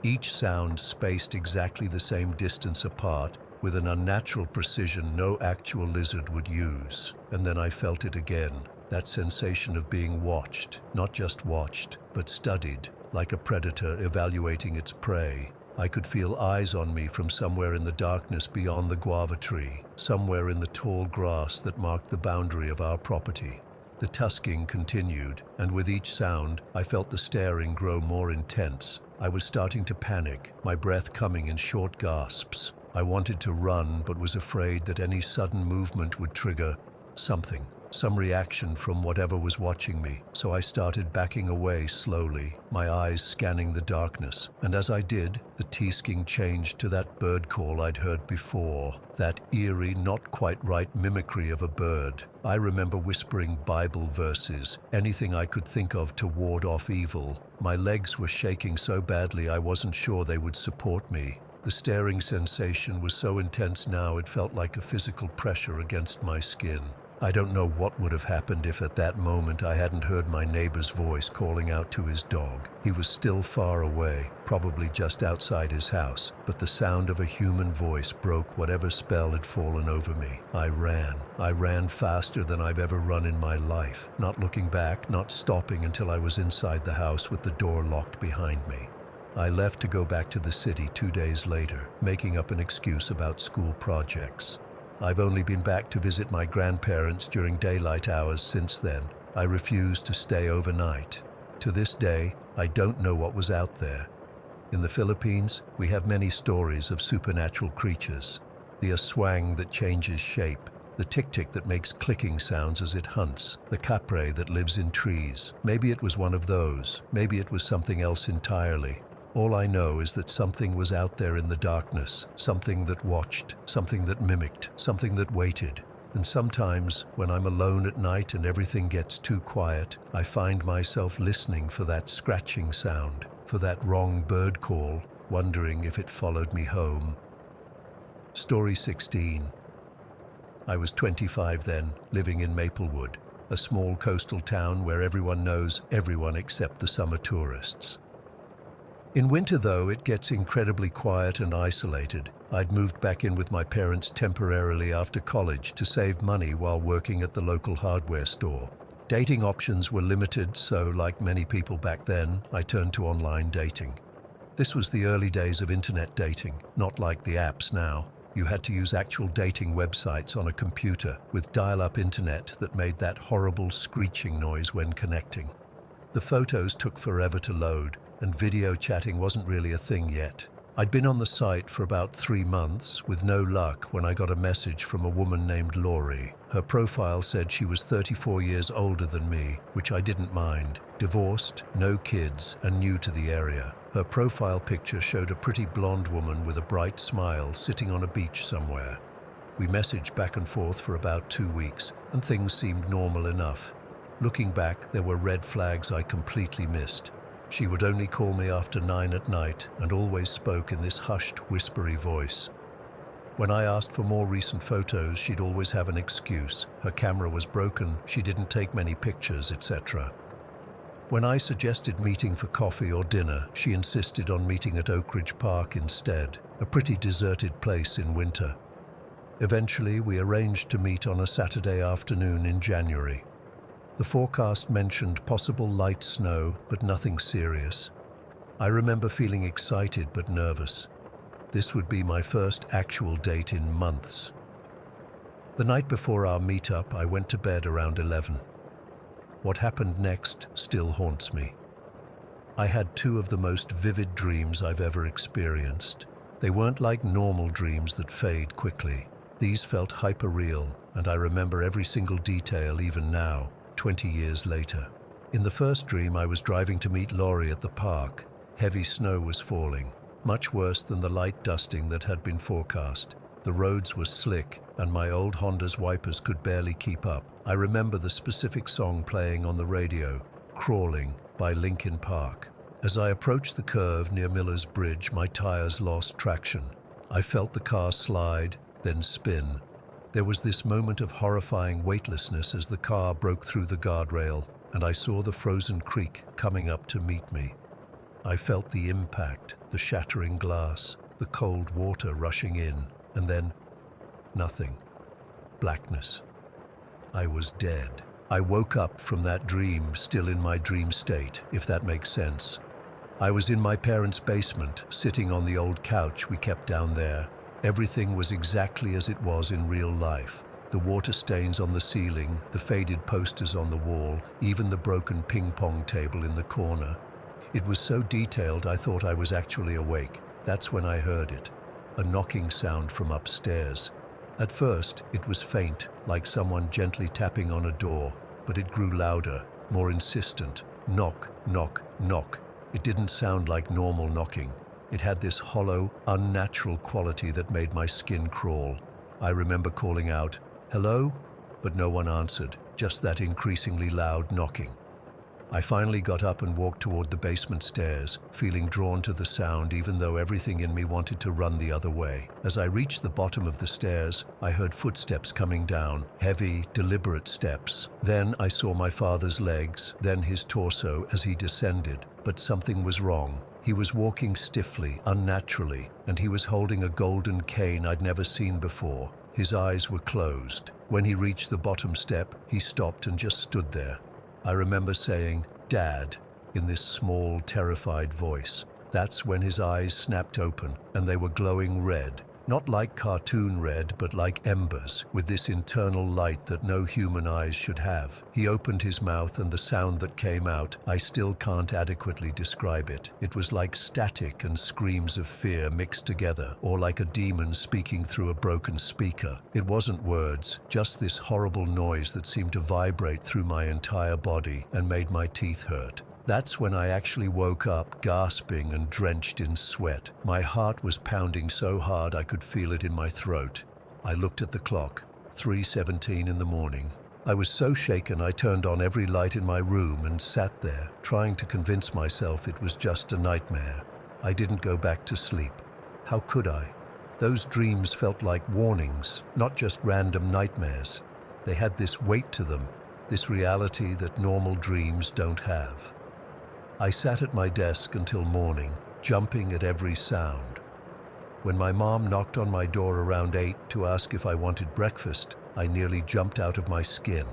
Each sound spaced exactly the same distance apart, with an unnatural precision no actual lizard would use. And then I felt it again, that sensation of being watched, not just watched, but studied, like a predator evaluating its prey. I could feel eyes on me from somewhere in the darkness beyond the guava tree, somewhere in the tall grass that marked the boundary of our property. The tusking continued, and with each sound, I felt the staring grow more intense. I was starting to panic, my breath coming in short gasps. I wanted to run, but was afraid that any sudden movement would trigger something, some reaction from whatever was watching me. So I started backing away slowly, my eyes scanning the darkness. And as I did, the tusking changed to that bird call I'd heard before, that eerie, not quite right mimicry of a bird. I remember whispering Bible verses, anything I could think of to ward off evil. My legs were shaking so badly I wasn't sure they would support me. The staring sensation was so intense now it felt like a physical pressure against my skin. I don't know what would have happened if at that moment I hadn't heard my neighbor's voice calling out to his dog. He was still far away, probably just outside his house, but the sound of a human voice broke whatever spell had fallen over me. I ran faster than I've ever run in my life, not looking back, not stopping until I was inside the house with the door locked behind me. I left to go back to the city 2 days later, making up an excuse about school projects. I've only been back to visit my grandparents during daylight hours since then. I refused to stay overnight. To this day, I don't know what was out there. In the Philippines, we have many stories of supernatural creatures. The aswang that changes shape, the tik-tik that makes clicking sounds as it hunts, the capre that lives in trees. Maybe it was one of those. Maybe it was something else entirely. All I know is that something was out there in the darkness, something that watched, something that mimicked, something that waited. And sometimes, when I'm alone at night and everything gets too quiet, I find myself listening for that scratching sound, for that wrong bird call, wondering if it followed me home. Story 16. I was 25 then, living in Maplewood, a small coastal town where everyone knows everyone except the summer tourists. In winter, though, it gets incredibly quiet and isolated. I'd moved back in with my parents temporarily after college to save money while working at the local hardware store. Dating options were limited, so like many people back then, I turned to online dating. This was the early days of internet dating, not like the apps now. You had to use actual dating websites on a computer with dial-up internet that made that horrible screeching noise when connecting. The photos took forever to load, and video chatting wasn't really a thing yet. I'd been on the site for about 3 months with no luck when I got a message from a woman named Laurie. Her profile said she was 34 years older than me, which I didn't mind. Divorced, no kids, and new to the area. Her profile picture showed a pretty blonde woman with a bright smile sitting on a beach somewhere. We messaged back and forth for about 2 weeks, and things seemed normal enough. Looking back, there were red flags I completely missed. She would only call me after 9 at night and always spoke in this hushed, whispery voice. When I asked for more recent photos, she'd always have an excuse. Her camera was broken, she didn't take many pictures, etc. When I suggested meeting for coffee or dinner, she insisted on meeting at Oak Ridge Park instead, a pretty deserted place in winter. Eventually, we arranged to meet on a Saturday afternoon in January. The forecast mentioned possible light snow, but nothing serious. I remember feeling excited but nervous. This would be my first actual date in months. The night before our meetup, I went to bed around 11. What happened next still haunts me. I had 2 of the most vivid dreams I've ever experienced. They weren't like normal dreams that fade quickly. These felt hyper-real, and I remember every single detail even now, 20 years later. In the first dream, I was driving to meet Laurie at the park. Heavy snow was falling, much worse than the light dusting that had been forecast. The roads were slick, and my old Honda's wipers could barely keep up. I remember the specific song playing on the radio, Crawling by Linkin Park. As I approached the curve near Miller's Bridge, my tires lost traction. I felt the car slide, then spin. There was this moment of horrifying weightlessness as the car broke through the guardrail, and I saw the frozen creek coming up to meet me. I felt the impact, the shattering glass, the cold water rushing in, and then nothing. Blackness. I was dead. I woke up from that dream, still in my dream state, if that makes sense. I was in my parents' basement, sitting on the old couch we kept down there. Everything was exactly as it was in real life. The water stains on the ceiling, the faded posters on the wall, even the broken ping-pong table in the corner. It was so detailed I thought I was actually awake. That's when I heard it. A knocking sound from upstairs. At first, it was faint, like someone gently tapping on a door, but it grew louder, more insistent. Knock, knock, knock. It didn't sound like normal knocking. It had this hollow, unnatural quality that made my skin crawl. I remember calling out, "Hello?" But no one answered, just that increasingly loud knocking. I finally got up and walked toward the basement stairs, feeling drawn to the sound even though everything in me wanted to run the other way. As I reached the bottom of the stairs, I heard footsteps coming down, heavy, deliberate steps. Then I saw my father's legs, then his torso as he descended, but something was wrong. He was walking stiffly, unnaturally, and he was holding a golden cane I'd never seen before. His eyes were closed. When he reached the bottom step, he stopped and just stood there. I remember saying, "Dad," in this small, terrified voice. That's when his eyes snapped open, and they were glowing red. Not like cartoon red, but like embers, with this internal light that no human eyes should have. He opened his mouth, and the sound that came out, I still can't adequately describe it. It was like static and screams of fear mixed together, or like a demon speaking through a broken speaker. It wasn't words, just this horrible noise that seemed to vibrate through my entire body and made my teeth hurt. That's when I actually woke up, gasping and drenched in sweat. My heart was pounding so hard I could feel it in my throat. I looked at the clock, 3:17 in the morning. I was so shaken I turned on every light in my room and sat there, trying to convince myself it was just a nightmare. I didn't go back to sleep. How could I? Those dreams felt like warnings, not just random nightmares. They had this weight to them, this reality that normal dreams don't have. I sat at my desk until morning, jumping at every sound. When my mom knocked on my door around 8 to ask if I wanted breakfast, I nearly jumped out of my skin.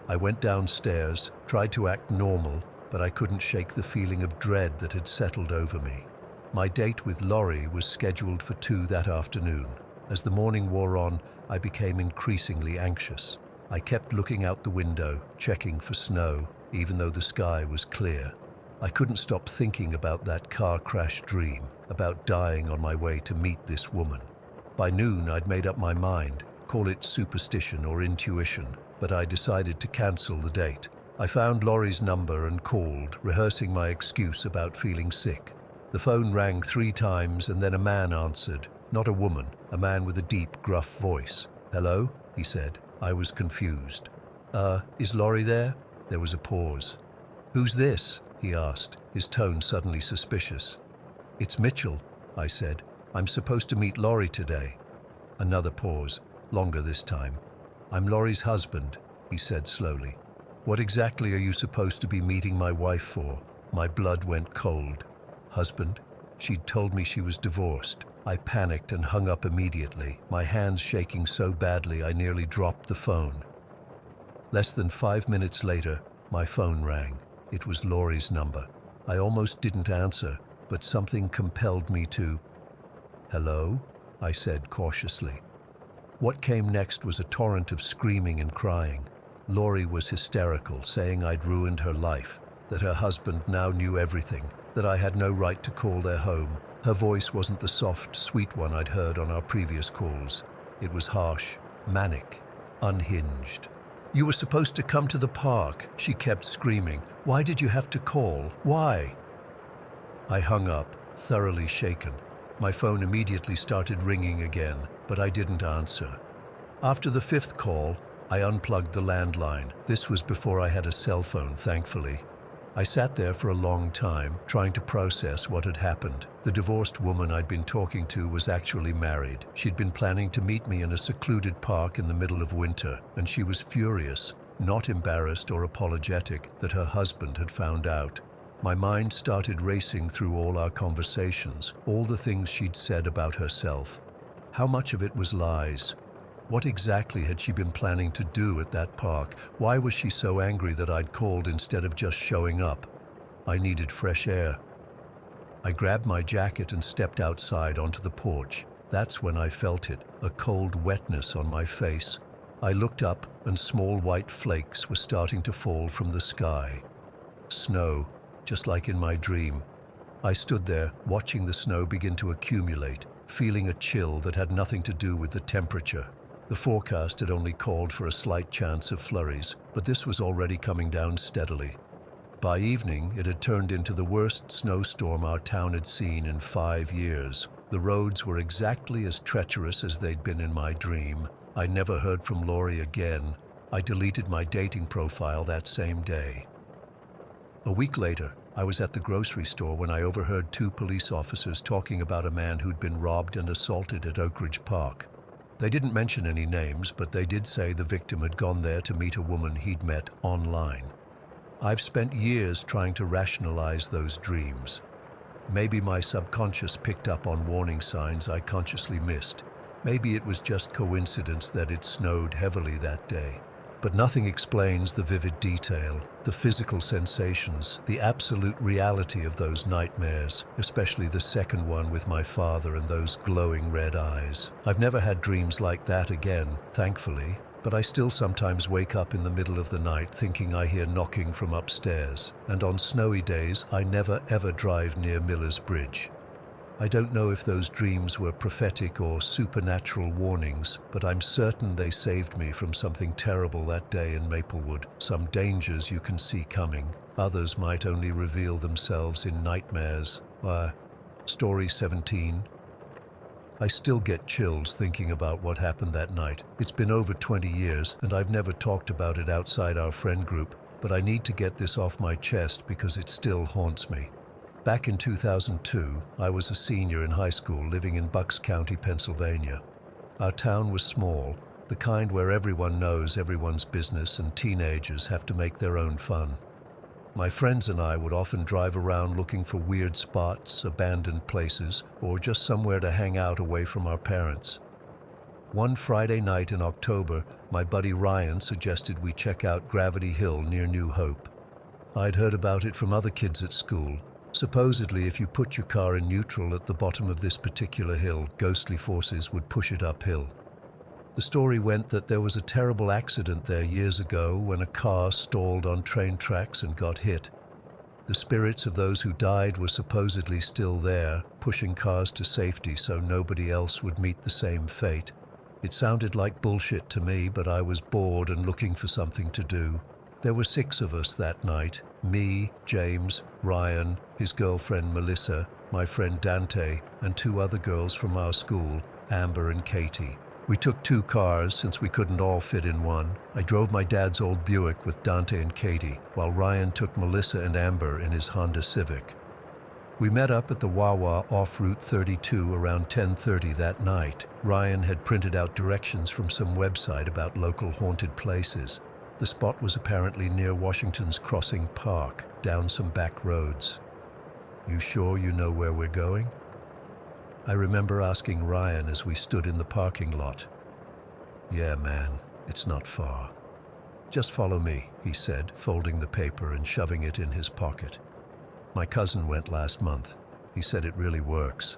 I went downstairs, tried to act normal, but I couldn't shake the feeling of dread that had settled over me. My date with Laurie was scheduled for 2 that afternoon. As the morning wore on, I became increasingly anxious. I kept looking out the window, checking for snow. even though the sky was clear. I couldn't stop thinking about that car crash dream, about dying on my way to meet this woman. By noon, I'd made up my mind, call it superstition or intuition, but I decided to cancel the date. I found Laurie's number and called, rehearsing my excuse about feeling sick. The phone rang 3 times and then a man answered, not a woman, a man with a deep, gruff voice. "Hello?" he said. I was confused. Is Laurie there?" There was a pause. "Who's this?" he asked, his tone suddenly suspicious. "It's Mitchell," I said. "I'm supposed to meet Laurie today." Another pause, longer this time. "I'm Laurie's husband," he said slowly. "What exactly are you supposed to be meeting my wife for?" My blood went cold. Husband? She'd told me she was divorced. I panicked and hung up immediately, my hands shaking so badly I nearly dropped the phone. Less than 5 minutes later, my phone rang. It was Laurie's number. I almost didn't answer, but something compelled me to. "Hello?" I said cautiously. What came next was a torrent of screaming and crying. Laurie was hysterical, saying I'd ruined her life, that her husband now knew everything, that I had no right to call their home. Her voice wasn't the soft, sweet one I'd heard on our previous calls. It was harsh, manic, unhinged. "You were supposed to come to the park," she kept screaming. "Why did you have to call? Why?" I hung up, thoroughly shaken. My phone immediately started ringing again, but I didn't answer. After the 5th call, I unplugged the landline. This was before I had a cell phone, thankfully. I sat there for a long time, trying to process what had happened. The divorced woman I'd been talking to was actually married. She'd been planning to meet me in a secluded park in the middle of winter, and she was furious, not embarrassed or apologetic, that her husband had found out. My mind started racing through all our conversations, all the things she'd said about herself. How much of it was lies? What exactly had she been planning to do at that park? Why was she so angry that I'd called instead of just showing up? I needed fresh air. I grabbed my jacket and stepped outside onto the porch. That's when I felt it, a cold wetness on my face. I looked up and small white flakes were starting to fall from the sky. Snow, just like in my dream. I stood there, watching the snow begin to accumulate, feeling a chill that had nothing to do with the temperature. The forecast had only called for a slight chance of flurries, but this was already coming down steadily. By evening, it had turned into the worst snowstorm our town had seen in 5 years. The roads were exactly as treacherous as they'd been in my dream. I never heard from Laurie again. I deleted my dating profile that same day. A week later, I was at the grocery store when I overheard 2 police officers talking about a man who'd been robbed and assaulted at Oak Ridge Park. They didn't mention any names, but they did say the victim had gone there to meet a woman he'd met online. I've spent years trying to rationalize those dreams. Maybe my subconscious picked up on warning signs I consciously missed. Maybe it was just coincidence that it snowed heavily that day. But nothing explains the vivid detail, the physical sensations, the absolute reality of those nightmares, especially the second one with my father and those glowing red eyes. I've never had dreams like that again, thankfully, but I still sometimes wake up in the middle of the night thinking I hear knocking from upstairs, and on snowy days I never ever drive near Miller's Bridge. I don't know if those dreams were prophetic or supernatural warnings, but I'm certain they saved me from something terrible that day in Maplewood. Some dangers you can see coming, others might only reveal themselves in nightmares. Story 17. I still get chills thinking about what happened that night. It's been over 20 years, and I've never talked about it outside our friend group, but I need to get this off my chest because it still haunts me. Back in 2002, I was a senior in high school living in Bucks County, Pennsylvania. Our town was small, the kind where everyone knows everyone's business and teenagers have to make their own fun. My friends and I would often drive around looking for weird spots, abandoned places, or just somewhere to hang out away from our parents. One Friday night in October, my buddy Ryan suggested we check out Gravity Hill near New Hope. I'd heard about it from other kids at school. Supposedly, if you put your car in neutral at the bottom of this particular hill, ghostly forces would push it uphill. The story went that there was a terrible accident there years ago when a car stalled on train tracks and got hit. The spirits of those who died were supposedly still there, pushing cars to safety so nobody else would meet the same fate. It sounded like bullshit to me, but I was bored and looking for something to do. There were 6 of us that night: me, James, Ryan, his girlfriend Melissa, my friend Dante, and 2 other girls from our school, Amber and Katie. We took 2 cars since we couldn't all fit in one. I drove my dad's old Buick with Dante and Katie, while Ryan took Melissa and Amber in his Honda Civic. We met up at the Wawa off Route 32 around 10:30 that night. Ryan had printed out directions from some website about local haunted places. The spot was apparently near Washington's Crossing Park, down some back roads. "You sure you know where we're going?" I remember asking Ryan as we stood in the parking lot. "Yeah, man, it's not far. Just follow me," he said, folding the paper and shoving it in his pocket. "My cousin went last month. He said it really works."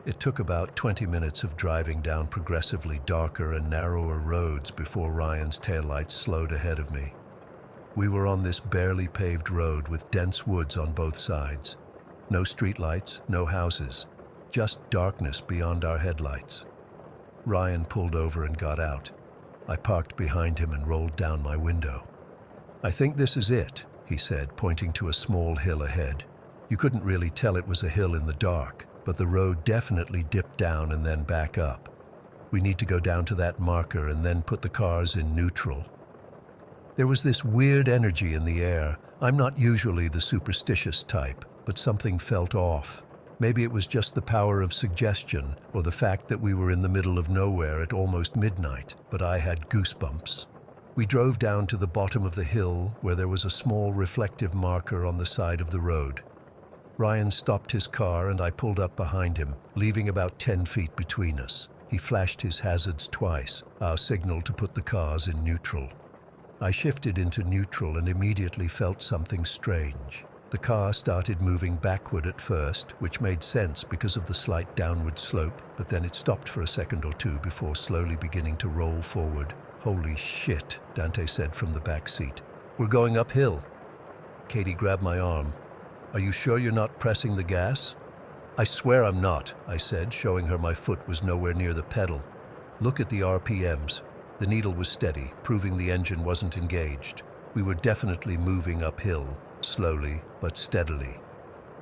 It took about 20 minutes of driving down progressively darker and narrower roads before Ryan's taillights slowed ahead of me. We were on this barely paved road with dense woods on both sides. No streetlights, no houses, just darkness beyond our headlights. Ryan pulled over and got out. I parked behind him and rolled down my window. "I think this is it," he said, pointing to a small hill ahead. You couldn't really tell it was a hill in the dark, but the road definitely dipped down and then back up. "We need to go down to that marker and then put the cars in neutral." There was this weird energy in the air. I'm not usually the superstitious type, but something felt off. Maybe it was just the power of suggestion, or the fact that we were in the middle of nowhere at almost midnight, but I had goosebumps. We drove down to the bottom of the hill where there was a small reflective marker on the side of the road. Ryan stopped his car and I pulled up behind him, leaving about 10 feet between us. He flashed his hazards twice, our signal to put the cars in neutral. I shifted into neutral and immediately felt something strange. The car started moving backward at first, which made sense because of the slight downward slope, but then it stopped for a second or two before slowly beginning to roll forward. "Holy shit," Dante said from the back seat. "We're going uphill." Katie grabbed my arm. "Are you sure you're not pressing the gas?" "I swear I'm not," I said, showing her my foot was nowhere near the pedal. "Look at the RPMs." The needle was steady, proving the engine wasn't engaged. We were definitely moving uphill, slowly but steadily.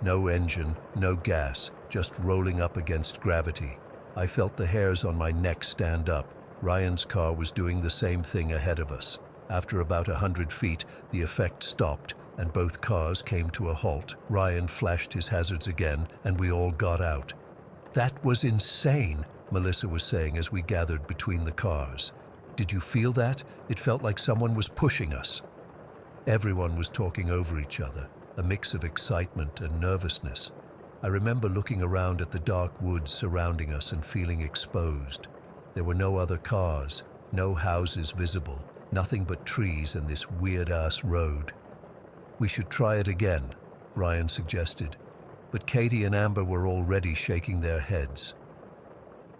No engine, no gas, just rolling up against gravity. I felt the hairs on my neck stand up. Ryan's car was doing the same thing ahead of us. After about 100 feet, the effect stopped, and both cars came to a halt. Ryan flashed his hazards again, and we all got out. "That was insane," Melissa was saying as we gathered between the cars. "Did you feel that? It felt like someone was pushing us." Everyone was talking over each other, a mix of excitement and nervousness. I remember looking around at the dark woods surrounding us and feeling exposed. There were no other cars, no houses visible, nothing but trees and this weird-ass road. "We should try it again," Ryan suggested, but Katie and Amber were already shaking their heads.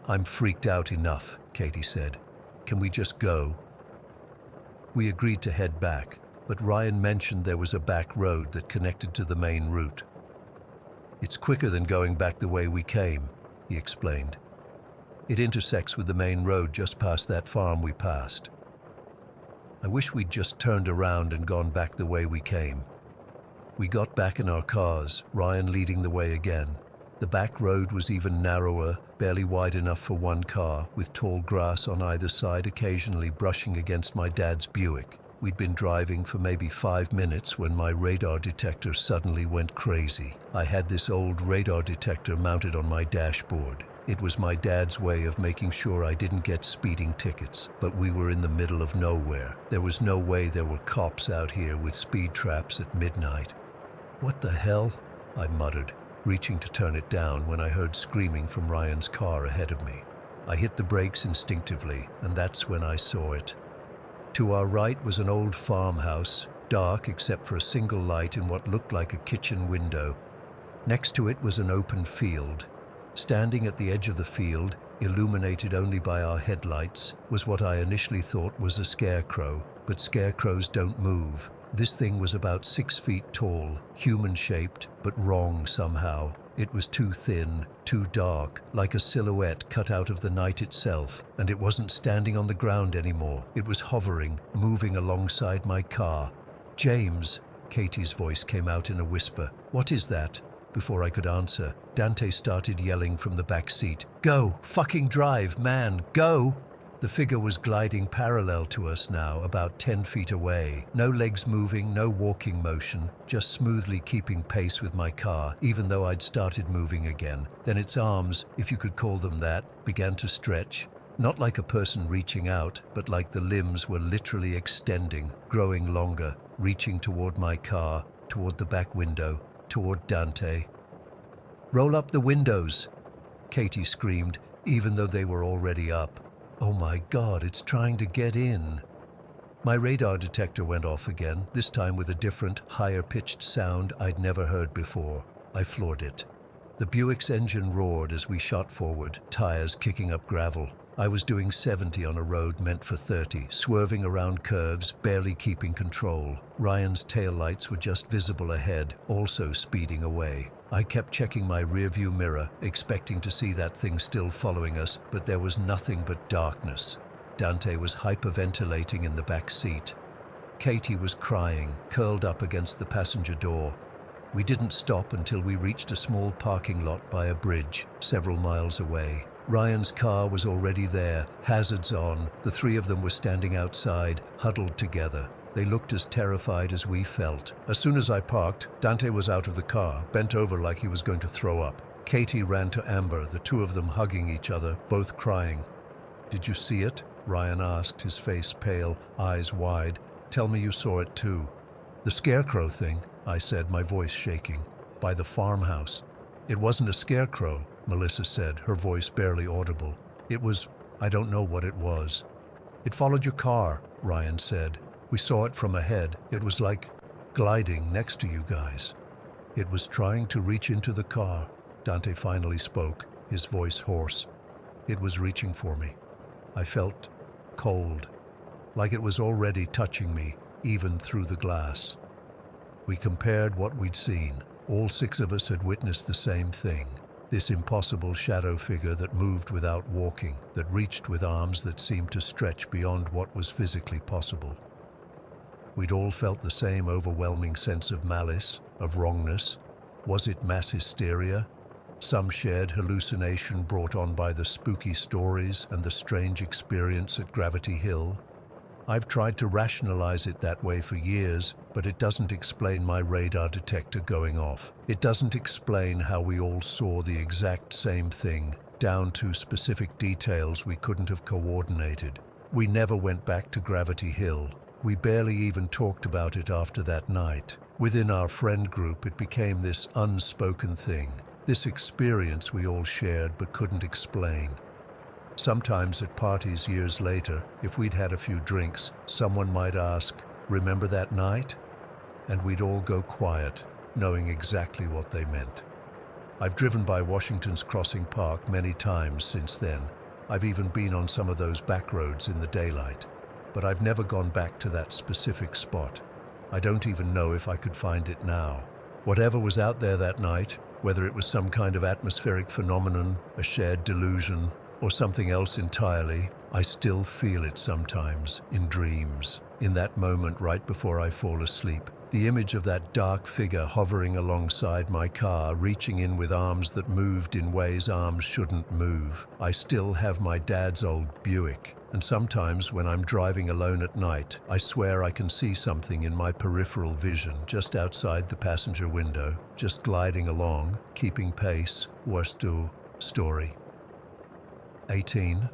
"I'm freaked out enough," Katie said. "Can we just go?" We agreed to head back, but Ryan mentioned there was a back road that connected to the main route. "It's quicker than going back the way we came," he explained. "It intersects with the main road just past that farm we passed." I wish we'd just turned around and gone back the way we came. We got back in our cars, Ryan leading the way again. The back road was even narrower, barely wide enough for one car, with tall grass on either side occasionally brushing against my dad's Buick. We'd been driving for maybe 5 minutes when my radar detector suddenly went crazy. I had this old radar detector mounted on my dashboard. It was my dad's way of making sure I didn't get speeding tickets, but we were in the middle of nowhere. There was no way there were cops out here with speed traps at midnight. "What the hell?" I muttered, reaching to turn it down when I heard screaming from Ryan's car ahead of me. I hit the brakes instinctively, and that's when I saw it. To our right was an old farmhouse, dark except for a single light in what looked like a kitchen window. Next to it was an open field. Standing at the edge of the field, illuminated only by our headlights, was what I initially thought was a scarecrow, but scarecrows don't move. This thing was about 6 feet tall, human-shaped, but wrong somehow. It was too thin, too dark, like a silhouette cut out of the night itself, and it wasn't standing on the ground anymore. It was hovering, moving alongside my car. "James," Katie's voice came out in a whisper. "What is that?" Before I could answer, Dante started yelling from the back seat. "Go! Fucking drive, man! Go!" The figure was gliding parallel to us now, about 10 feet away. No legs moving, no walking motion, just smoothly keeping pace with my car, even though I'd started moving again. Then its arms, if you could call them that, began to stretch. Not like a person reaching out, but like the limbs were literally extending, growing longer, reaching toward my car, toward the back window, toward Dante. "Roll up the windows!" Katie screamed, even though they were already up. "Oh my God, it's trying to get in." My radar detector went off again, this time with a different, higher-pitched sound I'd never heard before. I floored it. The Buick's engine roared as we shot forward, tires kicking up gravel. I was doing 70 on a road meant for 30, swerving around curves, barely keeping control. Ryan's taillights were just visible ahead, also speeding away. I kept checking my rearview mirror, expecting to see that thing still following us, but there was nothing but darkness. Dante was hyperventilating in the back seat. Katie was crying, curled up against the passenger door. We didn't stop until we reached a small parking lot by a bridge, several miles away. Ryan's car was already there, hazards on. The three of them were standing outside, huddled together. They looked as terrified as we felt. As soon as I parked, Dante was out of the car, bent over like he was going to throw up. Katie ran to Amber, the two of them hugging each other, both crying. "Did you see it?" Ryan asked, his face pale, eyes wide. "Tell me you saw it too." "The scarecrow thing," I said, my voice shaking. "By the farmhouse." "It wasn't a scarecrow," Melissa said, her voice barely audible. "It was, I don't know what it was." "It followed your car," Ryan said. "We saw it from ahead. It was like gliding next to you guys." "It was trying to reach into the car," Dante finally spoke, his voice hoarse. "It was reaching for me. I felt cold, like it was already touching me, even through the glass." We compared what we'd seen. All 6 of us had witnessed the same thing. This impossible shadow figure that moved without walking, that reached with arms that seemed to stretch beyond what was physically possible. We'd all felt the same overwhelming sense of malice, of wrongness. Was it mass hysteria? Some shared hallucination brought on by the spooky stories and the strange experience at Gravity Hill? I've tried to rationalize it that way for years, but it doesn't explain my radar detector going off. It doesn't explain how we all saw the exact same thing, down to specific details we couldn't have coordinated. We never went back to Gravity Hill. We barely even talked about it after that night. Within our friend group, it became this unspoken thing, this experience we all shared but couldn't explain. Sometimes at parties years later, if we'd had a few drinks, someone might ask, "Remember that night?" And we'd all go quiet, knowing exactly what they meant. I've driven by Washington's Crossing Park many times since then. I've even been on some of those back roads in the daylight. But I've never gone back to that specific spot. I don't even know if I could find it now. Whatever was out there that night, whether it was some kind of atmospheric phenomenon, a shared delusion, or something else entirely, I still feel it sometimes, in dreams. In that moment right before I fall asleep, the image of that dark figure hovering alongside my car, reaching in with arms that moved in ways arms shouldn't move. I still have my dad's old Buick, and sometimes when I'm driving alone at night, I swear I can see something in my peripheral vision just outside the passenger window, just gliding along, keeping pace. Worst story. 18.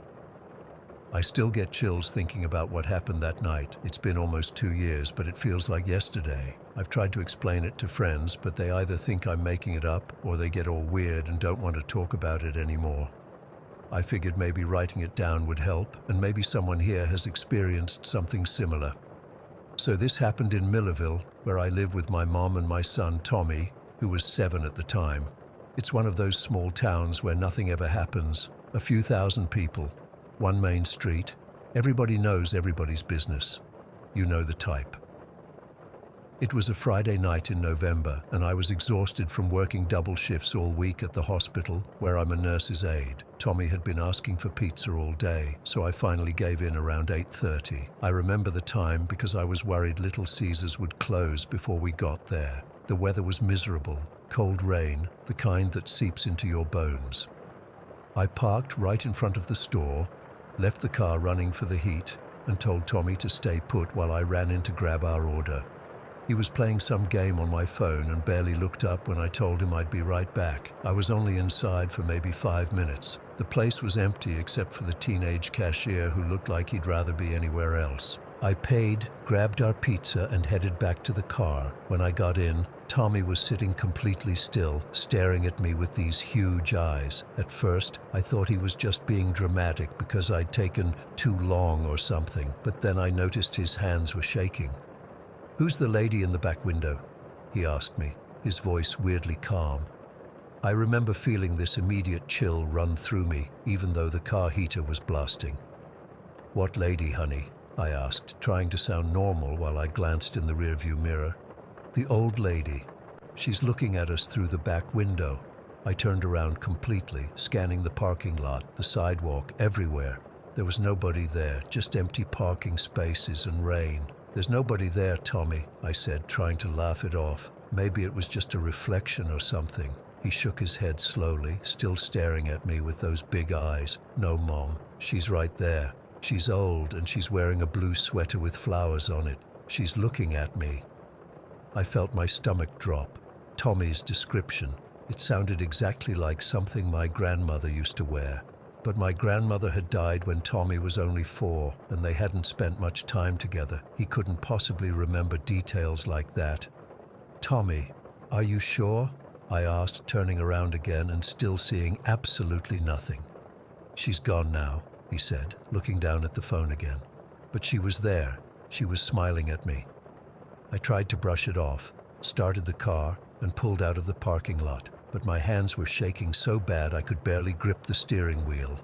I still get chills thinking about what happened that night. It's been almost 2 years, but it feels like yesterday. I've tried to explain it to friends, but they either think I'm making it up or they get all weird and don't want to talk about it anymore. I figured maybe writing it down would help, and maybe someone here has experienced something similar. So this happened in Millerville, where I live with my mom and my son Tommy, who was 7 at the time. It's one of those small towns where nothing ever happens. A few thousand people, one main street. Everybody knows everybody's business. You know the type. It was a Friday night in November, and I was exhausted from working double shifts all week at the hospital, where I'm a nurse's aide. Tommy had been asking for pizza all day, so I finally gave in around 8:30. I remember the time because I was worried Little Caesars would close before we got there. The weather was miserable, cold rain, the kind that seeps into your bones. I parked right in front of the store, left the car running for the heat, and told Tommy to stay put while I ran in to grab our order. He was playing some game on my phone and barely looked up when I told him I'd be right back. I was only inside for maybe 5 minutes. The place was empty except for the teenage cashier who looked like he'd rather be anywhere else. I paid, grabbed our pizza, and headed back to the car. When I got in, Tommy was sitting completely still, staring at me with these huge eyes. At first, I thought he was just being dramatic because I'd taken too long or something, but then I noticed his hands were shaking. "Who's the lady in the back window?" he asked me, his voice weirdly calm. I remember feeling this immediate chill run through me, even though the car heater was blasting. "What lady, honey?" I asked, trying to sound normal while I glanced in the rearview mirror. "The old lady. She's looking at us through the back window." I turned around completely, scanning the parking lot, the sidewalk, everywhere. There was nobody there, just empty parking spaces and rain. "There's nobody there, Tommy," I said, trying to laugh it off. Maybe it was just a reflection or something. He shook his head slowly, still staring at me with those big eyes. "No, Mom, she's right there. She's old and she's wearing a blue sweater with flowers on it. She's looking at me." I felt my stomach drop. Tommy's description. It sounded exactly like something my grandmother used to wear. But my grandmother had died when Tommy was only 4, and they hadn't spent much time together. He couldn't possibly remember details like that. "Tommy, are you sure?" I asked, turning around again and still seeing absolutely nothing. "She's gone now," he said, looking down at the phone again. "But she was there. She was smiling at me." I tried to brush it off, started the car, and pulled out of the parking lot, but my hands were shaking so bad I could barely grip the steering wheel.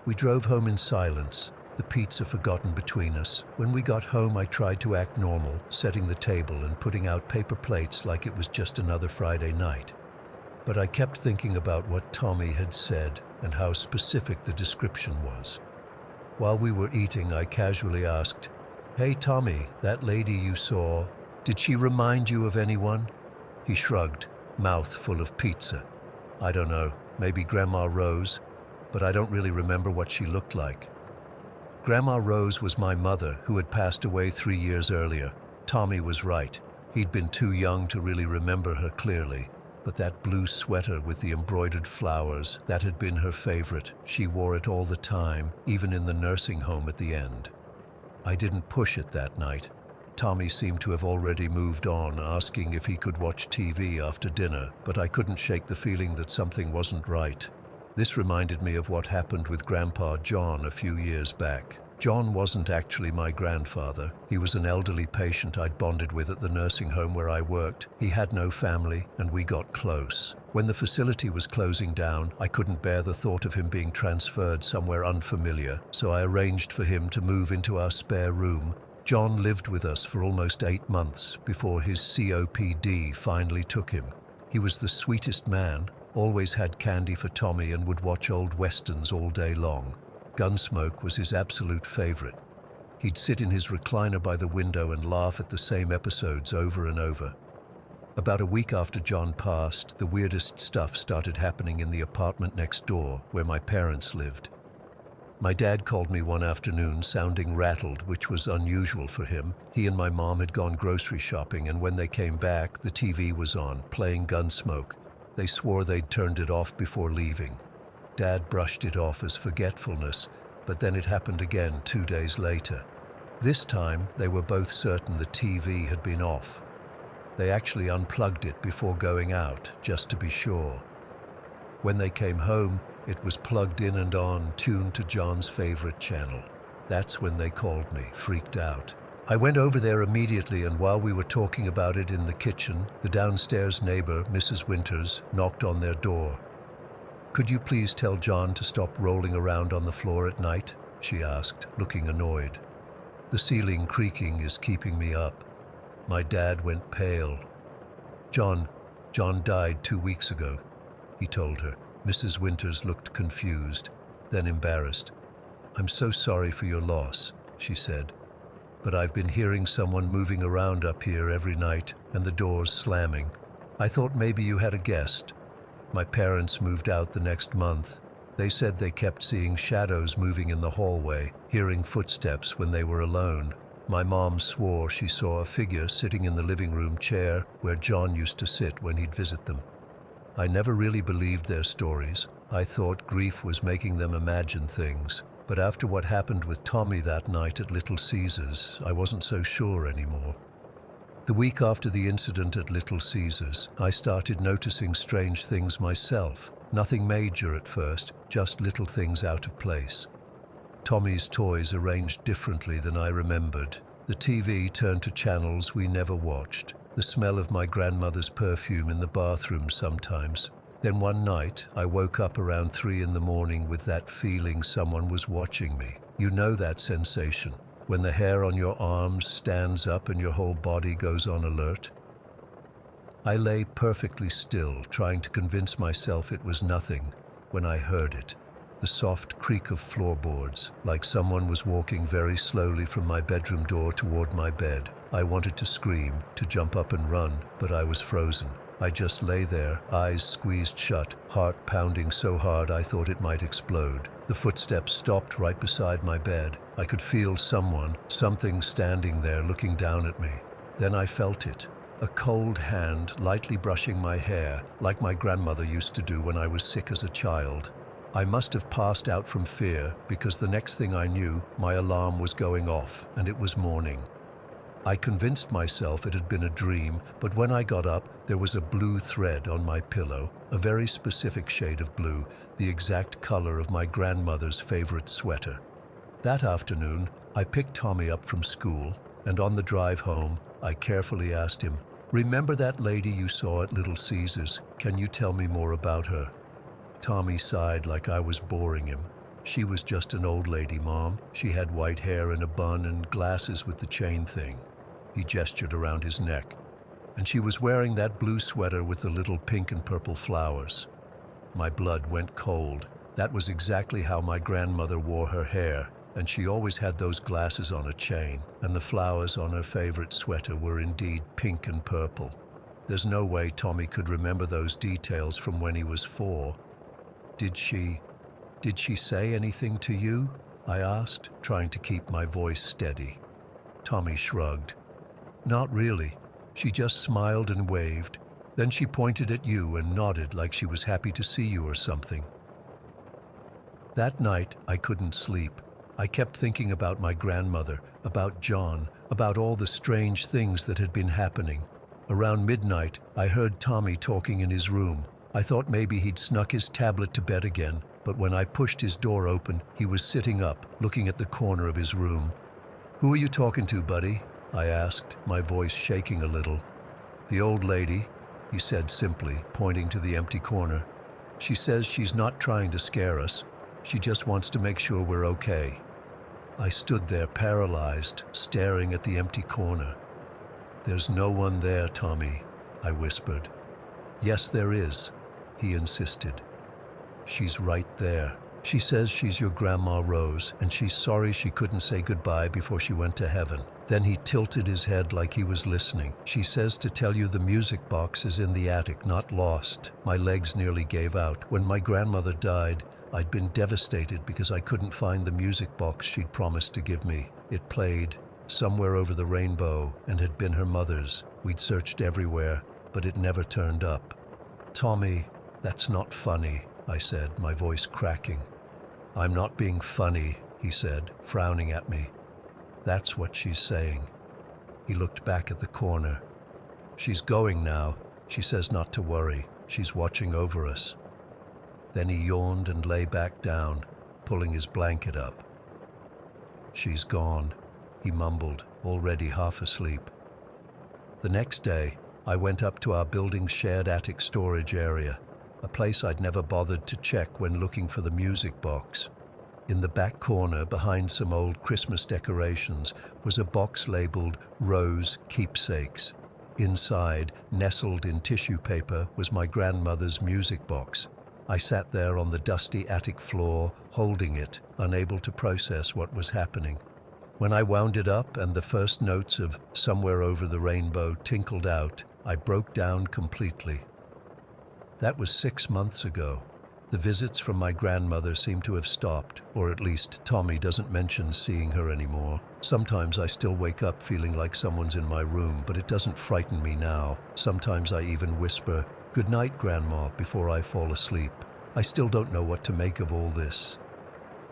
We drove home in silence, the pizza forgotten between us. When we got home, I tried to act normal, setting the table and putting out paper plates like it was just another Friday night. But I kept thinking about what Tommy had said and how specific the description was. While we were eating, I casually asked, "Hey Tommy, that lady you saw, did she remind you of anyone?" He shrugged, mouth full of pizza. "I don't know, maybe Grandma Rose, but I don't really remember what she looked like." Grandma Rose was my mother, who had passed away 3 years earlier. Tommy was right. He'd been too young to really remember her clearly. But that blue sweater with the embroidered flowers, that had been her favorite. She wore it all the time, even in the nursing home at the end. I didn't push it that night. Tommy seemed to have already moved on, asking if he could watch TV after dinner, but I couldn't shake the feeling that something wasn't right. This reminded me of what happened with Grandpa John a few years back. John wasn't actually my grandfather. He was an elderly patient I'd bonded with at the nursing home where I worked. He had no family, and we got close. When the facility was closing down, I couldn't bear the thought of him being transferred somewhere unfamiliar, so I arranged for him to move into our spare room. John lived with us for almost 8 months before his COPD finally took him. He was the sweetest man, always had candy for Tommy, and would watch old westerns all day long. Gunsmoke was his absolute favorite. He'd sit in his recliner by the window and laugh at the same episodes over and over. About a week after John passed, the weirdest stuff started happening in the apartment next door where my parents lived. My dad called me one afternoon sounding rattled, which was unusual for him. He and my mom had gone grocery shopping, and when they came back, the TV was on, playing Gunsmoke. They swore they'd turned it off before leaving. Dad brushed it off as forgetfulness, but then it happened again 2 days later. This time, they were both certain the TV had been off. They actually unplugged it before going out, just to be sure. When they came home, it was plugged in and on, tuned to John's favorite channel. That's when they called me, freaked out. I went over there immediately, and while we were talking about it in the kitchen, the downstairs neighbor, Mrs. Winters, knocked on their door. "Could you please tell John to stop rolling around on the floor at night?" she asked, looking annoyed. "The ceiling creaking is keeping me up." My dad went pale. John died 2 weeks ago," he told her. Mrs. Winters looked confused, then embarrassed. "I'm so sorry for your loss," she said. "But I've been hearing someone moving around up here every night and the doors slamming. I thought maybe you had a guest." My parents moved out the next month. They said they kept seeing shadows moving in the hallway, hearing footsteps when they were alone. My mom swore she saw a figure sitting in the living room chair where John used to sit when he'd visit them. I never really believed their stories. I thought grief was making them imagine things. But after what happened with Tommy that night at Little Caesars, I wasn't so sure anymore. The week after the incident at Little Caesars, I started noticing strange things myself. Nothing major at first, just little things out of place. Tommy's toys arranged differently than I remembered. The TV turned to channels we never watched. The smell of my grandmother's perfume in the bathroom sometimes. Then one night, I woke up around 3 in the morning with that feeling someone was watching me. You know that sensation, when the hair on your arms stands up and your whole body goes on alert? I lay perfectly still, trying to convince myself it was nothing, when I heard it. The soft creak of floorboards, like someone was walking very slowly from my bedroom door toward my bed. I wanted to scream, to jump up and run, but I was frozen. I just lay there, eyes squeezed shut, heart pounding so hard I thought it might explode. The footsteps stopped right beside my bed. I could feel something standing there looking down at me. Then I felt it. A cold hand lightly brushing my hair, like my grandmother used to do when I was sick as a child. I must have passed out from fear, because the next thing I knew, my alarm was going off, and it was morning. I convinced myself it had been a dream, but when I got up, there was a blue thread on my pillow, a very specific shade of blue, the exact color of my grandmother's favorite sweater. That afternoon, I picked Tommy up from school, and on the drive home, I carefully asked him, "Remember that lady you saw at Little Caesars? Can you tell me more about her?" Tommy sighed like I was boring him. "She was just an old lady, Mom. She had white hair in a bun and glasses with the chain thing." He gestured around his neck. "And she was wearing that blue sweater with the little pink and purple flowers." My blood went cold. That was exactly how my grandmother wore her hair, and she always had those glasses on a chain, and the flowers on her favorite sweater were indeed pink and purple. There's no way Tommy could remember those details from when he was 4. Did she say anything to you?" I asked, trying to keep my voice steady. Tommy shrugged. "Not really. She just smiled and waved. Then she pointed at you and nodded like she was happy to see you or something." That night, I couldn't sleep. I kept thinking about my grandmother, about John, about all the strange things that had been happening. Around midnight, I heard Tommy talking in his room. I thought maybe he'd snuck his tablet to bed again, but when I pushed his door open, he was sitting up, looking at the corner of his room. "Who are you talking to, buddy?" I asked, my voice shaking a little. "The old lady," he said simply, pointing to the empty corner. "She says she's not trying to scare us. She just wants to make sure we're okay." I stood there paralyzed, staring at the empty corner. "There's no one there, Tommy," I whispered. "Yes, there is," he insisted. "She's right there. She says she's your Grandma Rose, and she's sorry she couldn't say goodbye before she went to heaven." Then he tilted his head like he was listening. "She says to tell you the music box is in the attic, not lost." My legs nearly gave out. When my grandmother died, I'd been devastated because I couldn't find the music box she'd promised to give me. It played Somewhere Over the Rainbow and had been her mother's. We'd searched everywhere, but it never turned up. "Tommy, that's not funny," I said, my voice cracking. "I'm not being funny," he said, frowning at me. "That's what she's saying." He looked back at the corner. "She's going now. She says not to worry. She's watching over us." Then he yawned and lay back down, pulling his blanket up. "She's gone." he mumbled, already half asleep. The next day, I went up to our building's shared attic storage area, a place I'd never bothered to check when looking for the music box. In the back corner, behind some old Christmas decorations, was a box labeled Rose Keepsakes. Inside, nestled in tissue paper, was my grandmother's music box. I sat there on the dusty attic floor, holding it, unable to process what was happening. When I wound it up and the first notes of Somewhere Over the Rainbow tinkled out, I broke down completely. That was 6 months ago. The visits from my grandmother seem to have stopped, or at least Tommy doesn't mention seeing her anymore. Sometimes I still wake up feeling like someone's in my room, but it doesn't frighten me now. Sometimes I even whisper, "Good night, Grandma," before I fall asleep. I still don't know what to make of all this.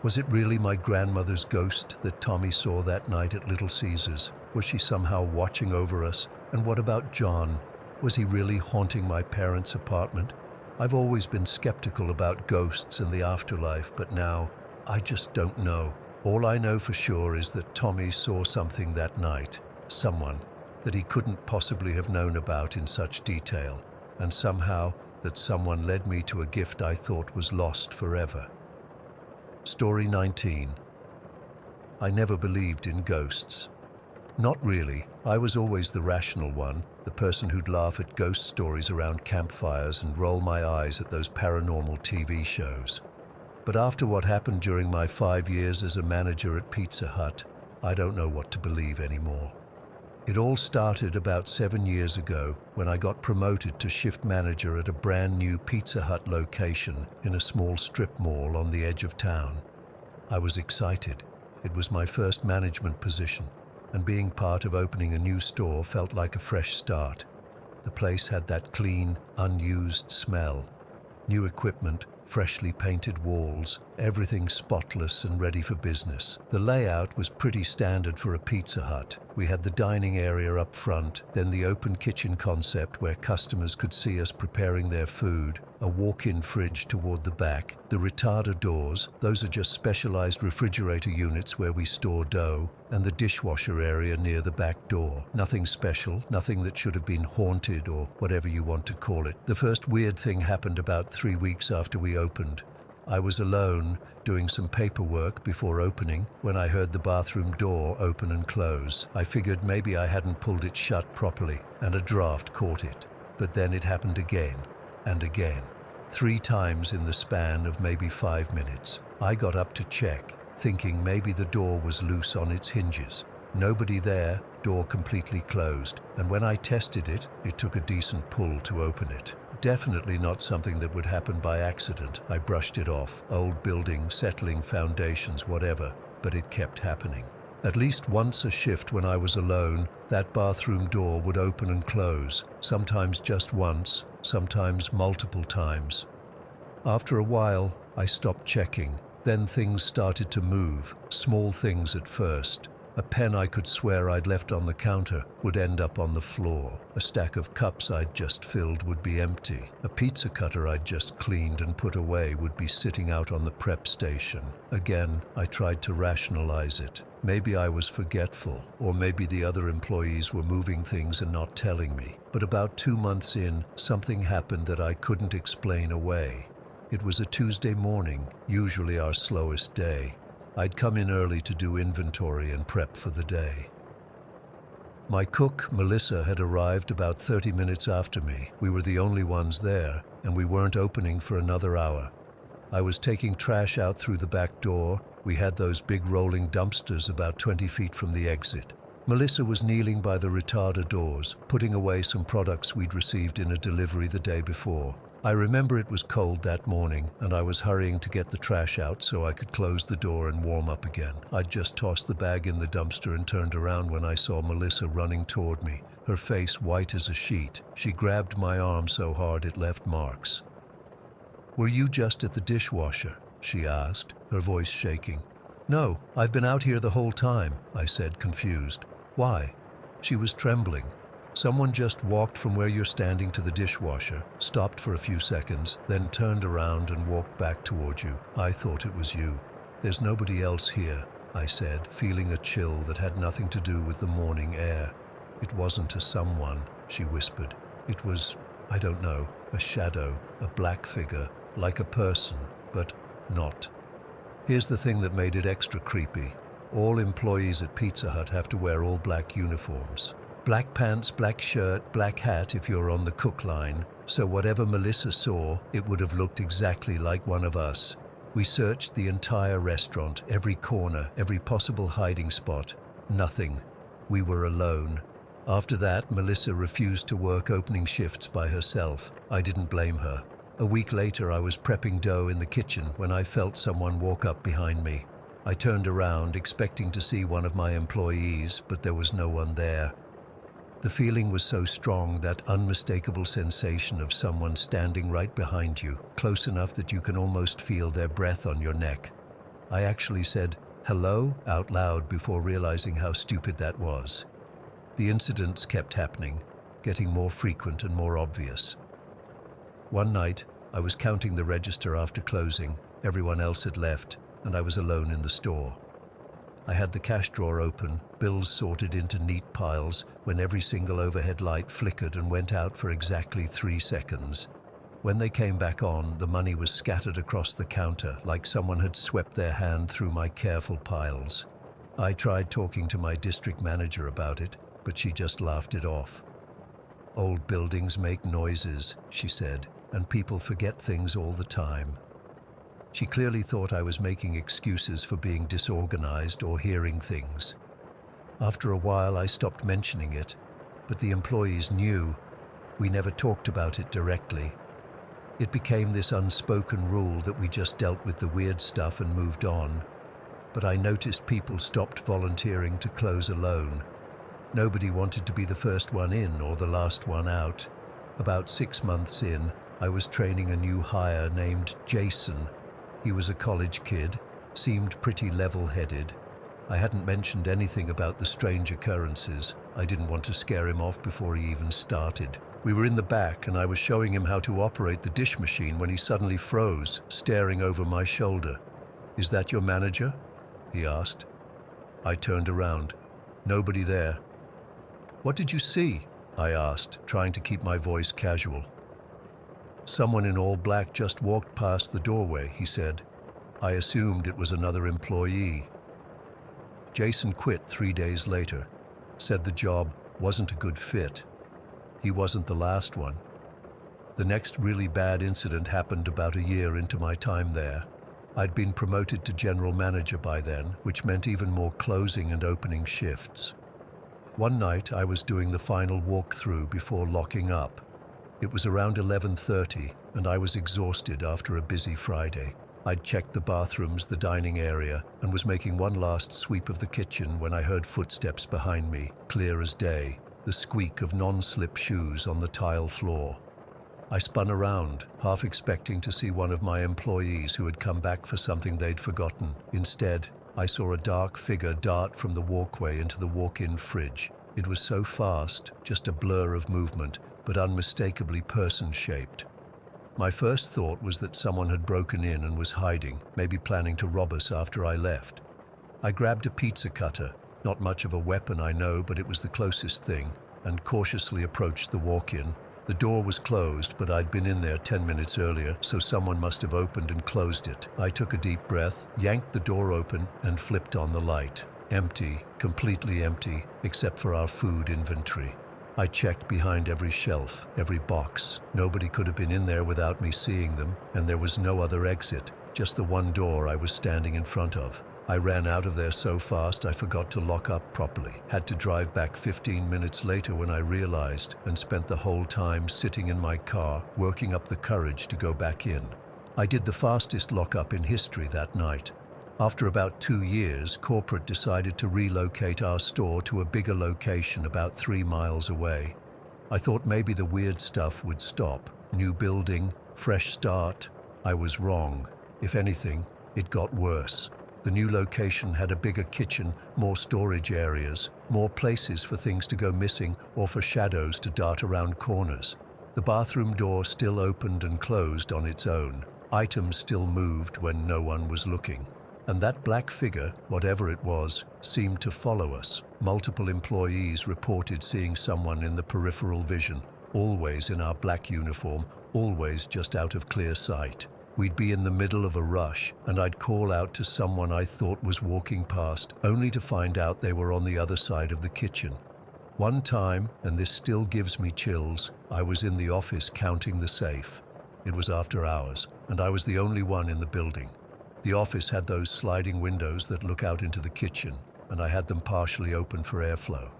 Was it really my grandmother's ghost that Tommy saw that night at Little Caesars? Was she somehow watching over us? And what about John? Was he really haunting my parents' apartment? I've always been skeptical about ghosts and the afterlife, but now I just don't know. All I know for sure is that Tommy saw something that night, someone that he couldn't possibly have known about in such detail, and somehow that someone led me to a gift I thought was lost forever. Story 19. I never believed in ghosts. Not really. I was always the rational one, the person who'd laugh at ghost stories around campfires and roll my eyes at those paranormal TV shows. But after what happened during my 5 years as a manager at Pizza Hut, I don't know what to believe anymore. It all started about 7 years ago when I got promoted to shift manager at a brand new Pizza Hut location in a small strip mall on the edge of town. I was excited. It was my first management position, and being part of opening a new store felt like a fresh start. The place had that clean, unused smell. New equipment, freshly painted walls, everything spotless and ready for business. The layout was pretty standard for a Pizza Hut. We had the dining area up front, then the open kitchen concept where customers could see us preparing their food, a walk-in fridge toward the back, the retarder doors, those are just specialized refrigerator units where we store dough, and the dishwasher area near the back door. Nothing special, nothing that should have been haunted or whatever you want to call it. The first weird thing happened about 3 weeks after we opened. I was alone, doing some paperwork before opening, when I heard the bathroom door open and close. I figured maybe I hadn't pulled it shut properly, and a draft caught it. But then it happened again, and again. 3 times in the span of maybe 5 minutes. I got up to check, thinking maybe the door was loose on its hinges. Nobody there, door completely closed, and when I tested it, it took a decent pull to open it. Definitely not something that would happen by accident. I brushed it off. Old building, settling foundations, whatever, but it kept happening. At least once a shift when I was alone, that bathroom door would open and close, sometimes just once, sometimes multiple times. After a while, I stopped checking. Then things started to move, small things at first. A pen I could swear I'd left on the counter would end up on the floor. A stack of cups I'd just filled would be empty. A pizza cutter I'd just cleaned and put away would be sitting out on the prep station. Again, I tried to rationalize it. Maybe I was forgetful, or maybe the other employees were moving things and not telling me. But about 2 months in, something happened that I couldn't explain away. It was a Tuesday morning, usually our slowest day. I'd come in early to do inventory and prep for the day. My cook, Melissa, had arrived about 30 minutes after me. We were the only ones there, and we weren't opening for another hour. I was taking trash out through the back door. We had those big rolling dumpsters about 20 feet from the exit. Melissa was kneeling by the retarder doors, putting away some products we'd received in a delivery the day before. I remember it was cold that morning, and I was hurrying to get the trash out so I could close the door and warm up again. I'd just tossed the bag in the dumpster and turned around when I saw Melissa running toward me, her face white as a sheet. She grabbed my arm so hard it left marks. "Were you just at the dishwasher?" she asked, her voice shaking. "No, I've been out here the whole time," I said, confused. "Why?" She was trembling. "Someone just walked from where you're standing to the dishwasher, stopped for a few seconds, then turned around and walked back toward you. I thought it was you. There's nobody else here." I said, feeling a chill that had nothing to do with the morning air. It wasn't a someone, she whispered. It was, I don't know, a shadow, a black figure, like a person, but not. Here's the thing that made it extra creepy. All employees at Pizza Hut have to wear all black uniforms. Black pants, black shirt, black hat if you're on the cook line. So whatever Melissa saw, it would have looked exactly like one of us. We searched the entire restaurant, every corner, every possible hiding spot. Nothing. We were alone. After that, Melissa refused to work opening shifts by herself. I didn't blame her. A week later, I was prepping dough in the kitchen when I felt someone walk up behind me. I turned around, expecting to see one of my employees, but there was no one there. The feeling was so strong, that unmistakable sensation of someone standing right behind you, close enough that you can almost feel their breath on your neck. I actually said, "Hello?" out loud before realizing how stupid that was. The incidents kept happening, getting more frequent and more obvious. One night, I was counting the register after closing. Everyone else had left, and I was alone in the store. I had the cash drawer open, bills sorted into neat piles, when every single overhead light flickered and went out for exactly 3 seconds. When they came back on, the money was scattered across the counter, like someone had swept their hand through my careful piles. I tried talking to my district manager about it, but she just laughed it off. "Old buildings make noises," she said, "and people forget things all the time." She clearly thought I was making excuses for being disorganized or hearing things. After a while, I stopped mentioning it, but the employees knew. We never talked about it directly. It became this unspoken rule that we just dealt with the weird stuff and moved on. But I noticed people stopped volunteering to close alone. Nobody wanted to be the first one in or the last one out. About 6 months in, I was training a new hire named Jason. He was a college kid, seemed pretty level-headed. I hadn't mentioned anything about the strange occurrences. I didn't want to scare him off before he even started. We were in the back, and I was showing him how to operate the dish machine when he suddenly froze, staring over my shoulder. "Is that your manager?" he asked. I turned around. Nobody there. "What did you see?" I asked, trying to keep my voice casual. "Someone in all black just walked past the doorway," he said. I assumed it was another employee. Jason quit 3 days later, said the job wasn't a good fit. He wasn't the last one. The next really bad incident happened about a year into my time there. I'd been promoted to general manager by then, which meant even more closing and opening shifts. One night, I was doing the final walkthrough before locking up. It was around 11:30, and I was exhausted after a busy Friday. I'd checked the bathrooms, the dining area, and was making one last sweep of the kitchen when I heard footsteps behind me, clear as day, the squeak of non-slip shoes on the tile floor. I spun around, half expecting to see one of my employees who had come back for something they'd forgotten. Instead, I saw a dark figure dart from the walkway into the walk-in fridge. It was so fast, just a blur of movement, but unmistakably person-shaped. My first thought was that someone had broken in and was hiding, maybe planning to rob us after I left. I grabbed a pizza cutter, not much of a weapon I know, but it was the closest thing, and cautiously approached the walk-in. The door was closed, but I'd been in there 10 minutes earlier, so someone must have opened and closed it. I took a deep breath, yanked the door open, and flipped on the light. Empty, completely empty, except for our food inventory. I checked behind every shelf, every box. Nobody could have been in there without me seeing them, and there was no other exit, just the one door I was standing in front of. I ran out of there so fast I forgot to lock up properly. Had to drive back 15 minutes later when I realized, and spent the whole time sitting in my car, working up the courage to go back in. I did the fastest lockup in history that night. After about 2 years, corporate decided to relocate our store to a bigger location about 3 miles away. I thought maybe the weird stuff would stop. New building, fresh start. I was wrong. If anything, it got worse. The new location had a bigger kitchen, more storage areas, more places for things to go missing or for shadows to dart around corners. The bathroom door still opened and closed on its own. Items still moved when no one was looking. And that black figure, whatever it was, seemed to follow us. Multiple employees reported seeing someone in the peripheral vision, always in our black uniform, always just out of clear sight. We'd be in the middle of a rush, and I'd call out to someone I thought was walking past, only to find out they were on the other side of the kitchen. One time, and this still gives me chills, I was in the office counting the safe. It was after hours, and I was the only one in the building. The office had those sliding windows that look out into the kitchen, and I had them partially open for airflow.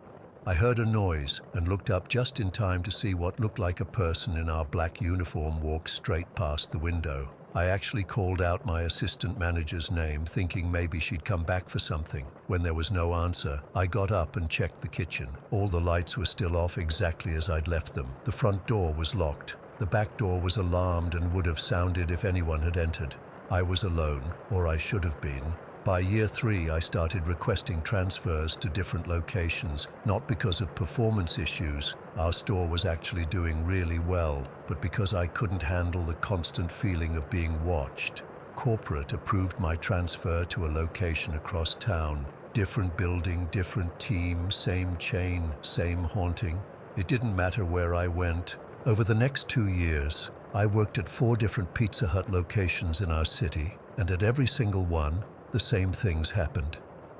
I heard a noise and looked up just in time to see what looked like a person in our black uniform walk straight past the window. I actually called out my assistant manager's name, thinking maybe she'd come back for something. When there was no answer, I got up and checked the kitchen. All the lights were still off exactly as I'd left them. The front door was locked. The back door was alarmed and would have sounded if anyone had entered. I was alone, or I should have been. By year 3, I started requesting transfers to different locations, not because of performance issues. Our store was actually doing really well, but because I couldn't handle the constant feeling of being watched. Corporate approved my transfer to a location across town. Different building, different team, same chain, same haunting. It didn't matter where I went. Over the next 2 years, I worked at 4 different Pizza Hut locations in our city, and at every single one, the same things happened.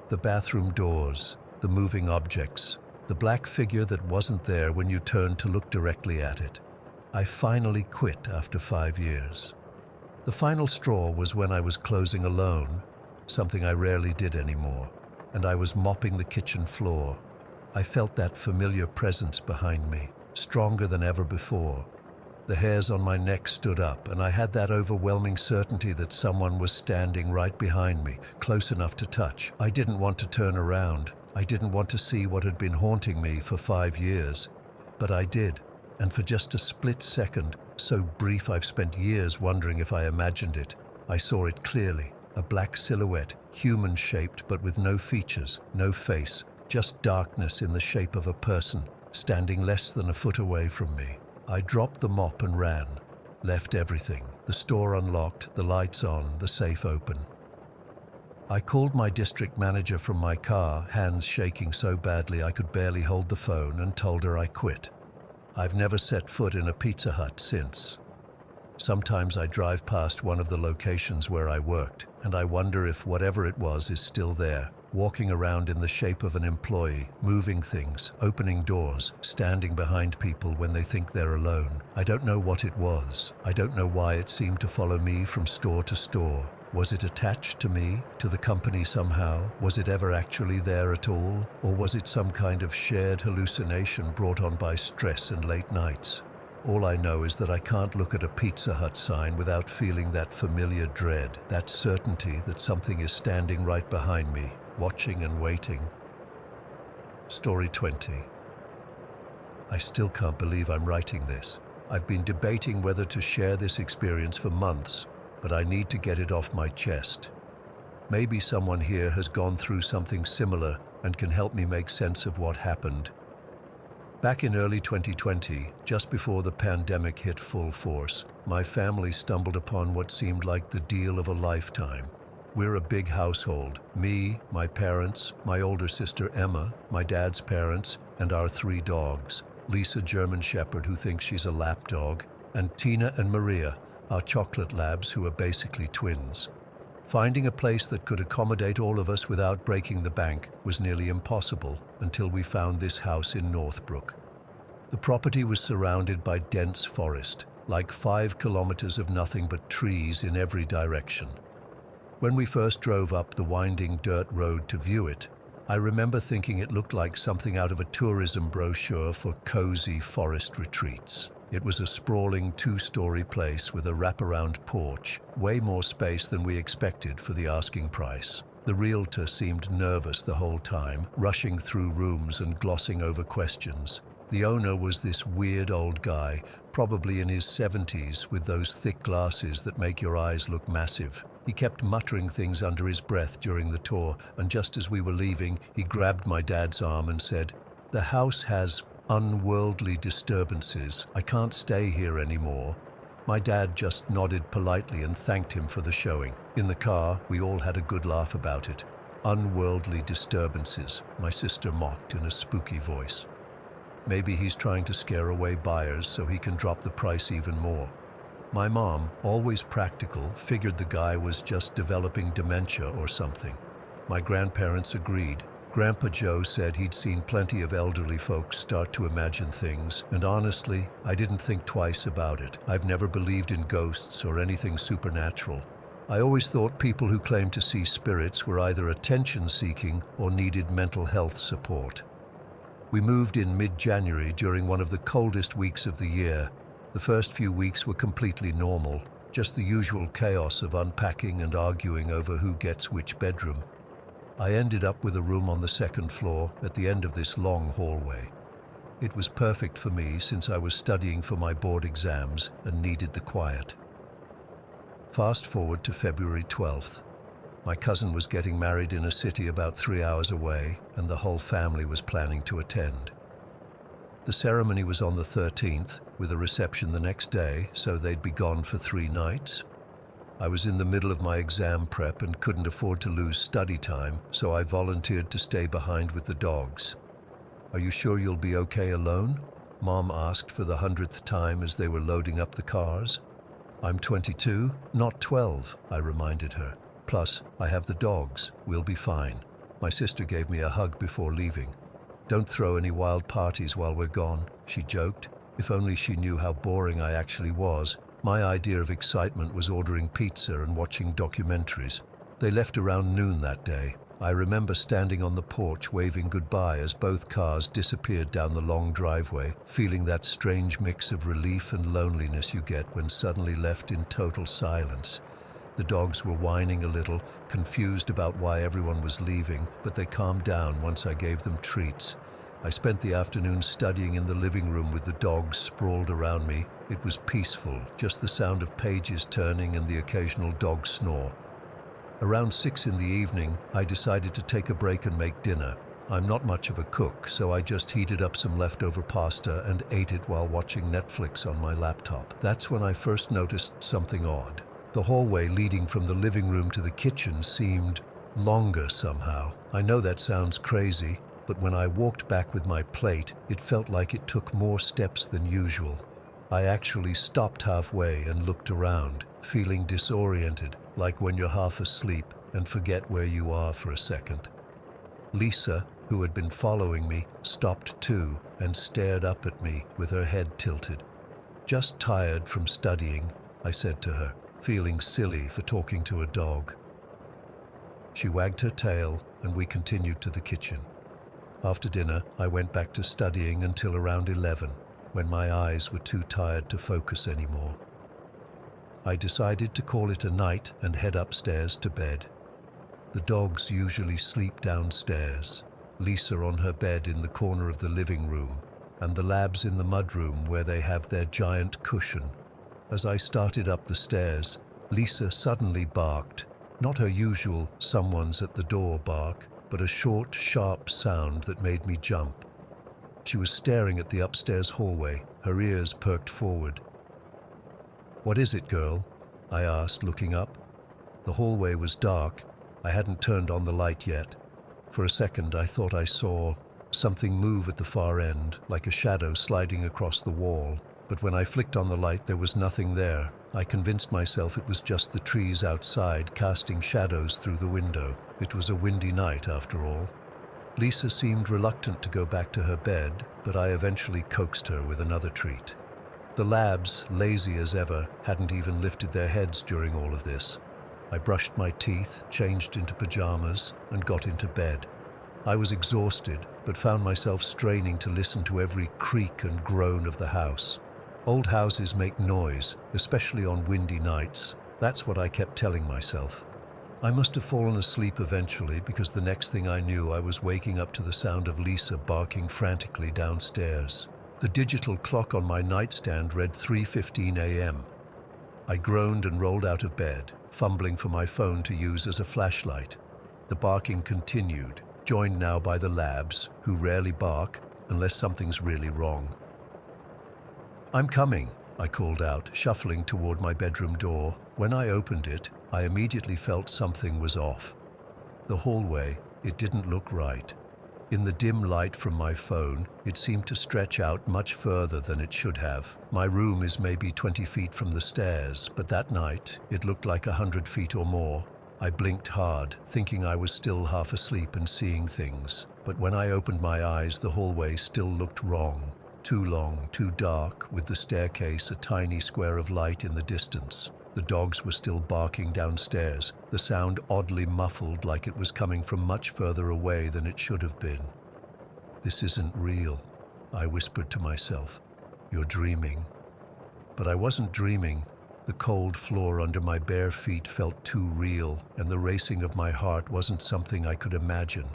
The bathroom doors, the moving objects, the black figure that wasn't there when you turned to look directly at it. I finally quit after 5 years. The final straw was when I was closing alone, something I rarely did anymore, and I was mopping the kitchen floor. I felt that familiar presence behind me, stronger than ever before. The hairs on my neck stood up, and I had that overwhelming certainty that someone was standing right behind me, close enough to touch. I didn't want to turn around. I didn't want to see what had been haunting me for 5 years. But I did, and for just a split second, so brief I've spent years wondering if I imagined it, I saw it clearly. A black silhouette, human-shaped but with no features, no face, just darkness in the shape of a person, standing less than a foot away from me. I dropped the mop and ran, left everything, the store unlocked, the lights on, the safe open. I called my district manager from my car, hands shaking so badly I could barely hold the phone, and told her I quit. I've never set foot in a Pizza Hut since. Sometimes I drive past one of the locations where I worked, and I wonder if whatever it was is still there, walking around in the shape of an employee, moving things, opening doors, standing behind people when they think they're alone. I don't know what it was. I don't know why it seemed to follow me from store to store. Was it attached to me, to the company somehow? Was it ever actually there at all? Or was it some kind of shared hallucination brought on by stress and late nights? All I know is that I can't look at a Pizza Hut sign without feeling that familiar dread, that certainty that something is standing right behind me, watching and waiting. Story 20. I still can't believe I'm writing this. I've been debating whether to share this experience for months, but I need to get it off my chest. Maybe someone here has gone through something similar and can help me make sense of what happened. Back in early 2020, just before the pandemic hit full force, my family stumbled upon what seemed like the deal of a lifetime. We're a big household. Me, my parents, my older sister Emma, my dad's parents, and our 3 dogs. Lisa, German Shepherd, who thinks she's a lap dog, and Tina and Maria, our chocolate labs who are basically twins. Finding a place that could accommodate all of us without breaking the bank was nearly impossible until we found this house in Northbrook. The property was surrounded by dense forest, like 5 kilometers of nothing but trees in every direction. When we first drove up the winding dirt road to view it, I remember thinking it looked like something out of a tourism brochure for cozy forest retreats. It was a sprawling 2-story place with a wraparound porch, way more space than we expected for the asking price. The realtor seemed nervous the whole time, rushing through rooms and glossing over questions. The owner was this weird old guy, probably in his 70s, with those thick glasses that make your eyes look massive. He kept muttering things under his breath during the tour, and just as we were leaving, he grabbed my dad's arm and said, "The house has unworldly disturbances. I can't stay here anymore." My dad just nodded politely and thanked him for the showing. In the car, we all had a good laugh about it. Unworldly disturbances, my sister mocked in a spooky voice. Maybe he's trying to scare away buyers so he can drop the price even more. My mom, always practical, figured the guy was just developing dementia or something. My grandparents agreed. Grandpa Joe said he'd seen plenty of elderly folks start to imagine things, and honestly, I didn't think twice about it. I've never believed in ghosts or anything supernatural. I always thought people who claimed to see spirits were either attention-seeking or needed mental health support. We moved in mid-January during one of the coldest weeks of the year. The first few weeks were completely normal, just the usual chaos of unpacking and arguing over who gets which bedroom. I ended up with a room on the second floor at the end of this long hallway. It was perfect for me since I was studying for my board exams and needed the quiet. Fast forward to February 12th. My cousin was getting married in a city about 3 hours away, and the whole family was planning to attend. The ceremony was on the 13th, with a reception the next day, so they'd be gone for 3 nights. I was in the middle of my exam prep and couldn't afford to lose study time, so I volunteered to stay behind with the dogs. "Are you sure you'll be okay alone?" Mom asked for the 100th time as they were loading up the cars. "I'm 22, not 12, I reminded her. "Plus, I have the dogs. We'll be fine." My sister gave me a hug before leaving. "Don't throw any wild parties while we're gone," she joked. If only she knew how boring I actually was. My idea of excitement was ordering pizza and watching documentaries. They left around noon that day. I remember standing on the porch waving goodbye as both cars disappeared down the long driveway, feeling that strange mix of relief and loneliness you get when suddenly left in total silence. The dogs were whining a little, confused about why everyone was leaving, but they calmed down once I gave them treats. I spent the afternoon studying in the living room with the dogs sprawled around me. It was peaceful, just the sound of pages turning and the occasional dog snore. Around 6 in the evening, I decided to take a break and make dinner. I'm not much of a cook, so I just heated up some leftover pasta and ate it while watching Netflix on my laptop. That's when I first noticed something odd. The hallway leading from the living room to the kitchen seemed longer somehow. I know that sounds crazy, but when I walked back with my plate, it felt like it took more steps than usual. I actually stopped halfway and looked around, feeling disoriented, like when you're half asleep and forget where you are for a second. Lisa, who had been following me, stopped too and stared up at me with her head tilted. "Just tired from studying," I said to her, feeling silly for talking to a dog. She wagged her tail and we continued to the kitchen. After dinner, I went back to studying until around 11, when my eyes were too tired to focus anymore. I decided to call it a night and head upstairs to bed. The dogs usually sleep downstairs, Lisa on her bed in the corner of the living room, and the labs in the mudroom where they have their giant cushion. As I started up the stairs, Lisa suddenly barked, not her usual "someone's at the door" bark, but a short, sharp sound that made me jump. She was staring at the upstairs hallway, her ears perked forward. "What is it, girl?" I asked, looking up. The hallway was dark. I hadn't turned on the light yet. For a second, I thought I saw something move at the far end, like a shadow sliding across the wall. But when I flicked on the light, there was nothing there. I convinced myself it was just the trees outside casting shadows through the window. It was a windy night, after all. Lisa seemed reluctant to go back to her bed, but I eventually coaxed her with another treat. The labs, lazy as ever, hadn't even lifted their heads during all of this. I brushed my teeth, changed into pajamas, and got into bed. I was exhausted, but found myself straining to listen to every creak and groan of the house. Old houses make noise, especially on windy nights. That's what I kept telling myself. I must have fallen asleep eventually, because the next thing I knew I was waking up to the sound of Lisa barking frantically downstairs. The digital clock on my nightstand read 3:15 a.m. I groaned and rolled out of bed, fumbling for my phone to use as a flashlight. The barking continued, joined now by the labs, who rarely bark unless something's really wrong. "I'm coming," I called out, shuffling toward my bedroom door. When I opened it, I immediately felt something was off. The hallway, it didn't look right. In the dim light from my phone, it seemed to stretch out much further than it should have. My room is maybe 20 feet from the stairs, but that night, it looked like 100 feet or more. I blinked hard, thinking I was still half asleep and seeing things. But when I opened my eyes, the hallway still looked wrong. Too long, too dark, with the staircase a tiny square of light in the distance. The dogs were still barking downstairs, the sound oddly muffled like it was coming from much further away than it should have been. "This isn't real," I whispered to myself. "You're dreaming." But I wasn't dreaming. The cold floor under my bare feet felt too real, and the racing of my heart wasn't something I could imagine.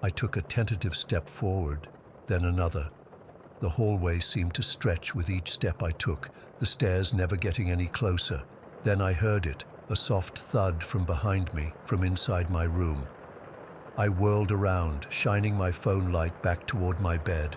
I took a tentative step forward, then another. The hallway seemed to stretch with each step I took, the stairs never getting any closer. Then I heard it, a soft thud from behind me, from inside my room. I whirled around, shining my phone light back toward my bed.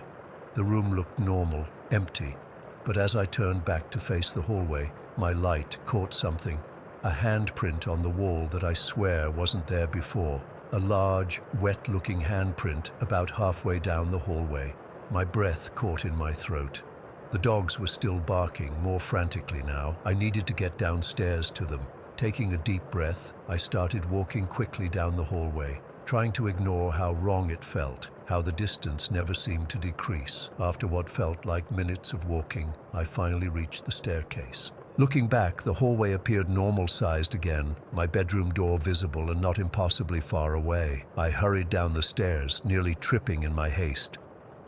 The room looked normal, empty, but as I turned back to face the hallway, my light caught something, a handprint on the wall that I swear wasn't there before, a large, wet-looking handprint about halfway down the hallway. My breath caught in my throat. The dogs were still barking, more frantically now. I needed to get downstairs to them. Taking a deep breath, I started walking quickly down the hallway, trying to ignore how wrong it felt, how the distance never seemed to decrease. After what felt like minutes of walking, I finally reached the staircase. Looking back, the hallway appeared normal-sized again, my bedroom door visible and not impossibly far away. I hurried down the stairs, nearly tripping in my haste.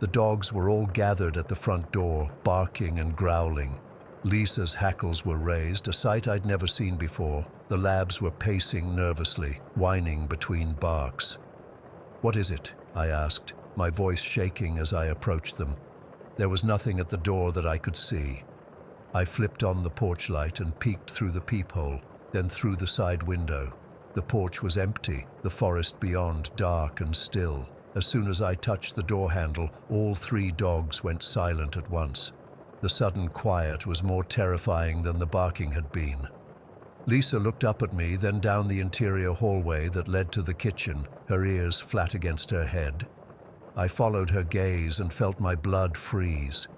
The dogs were all gathered at the front door, barking and growling. Lisa's hackles were raised, a sight I'd never seen before. The labs were pacing nervously, whining between barks. "What is it?" I asked, my voice shaking as I approached them. There was nothing at the door that I could see. I flipped on the porch light and peeked through the peephole, then through the side window. The porch was empty, the forest beyond dark and still. As soon as I touched the door handle, all 3 dogs went silent at once. The sudden quiet was more terrifying than the barking had been. Lisa looked up at me, then down the interior hallway that led to the kitchen, her ears flat against her head. I followed her gaze and felt my blood freeze.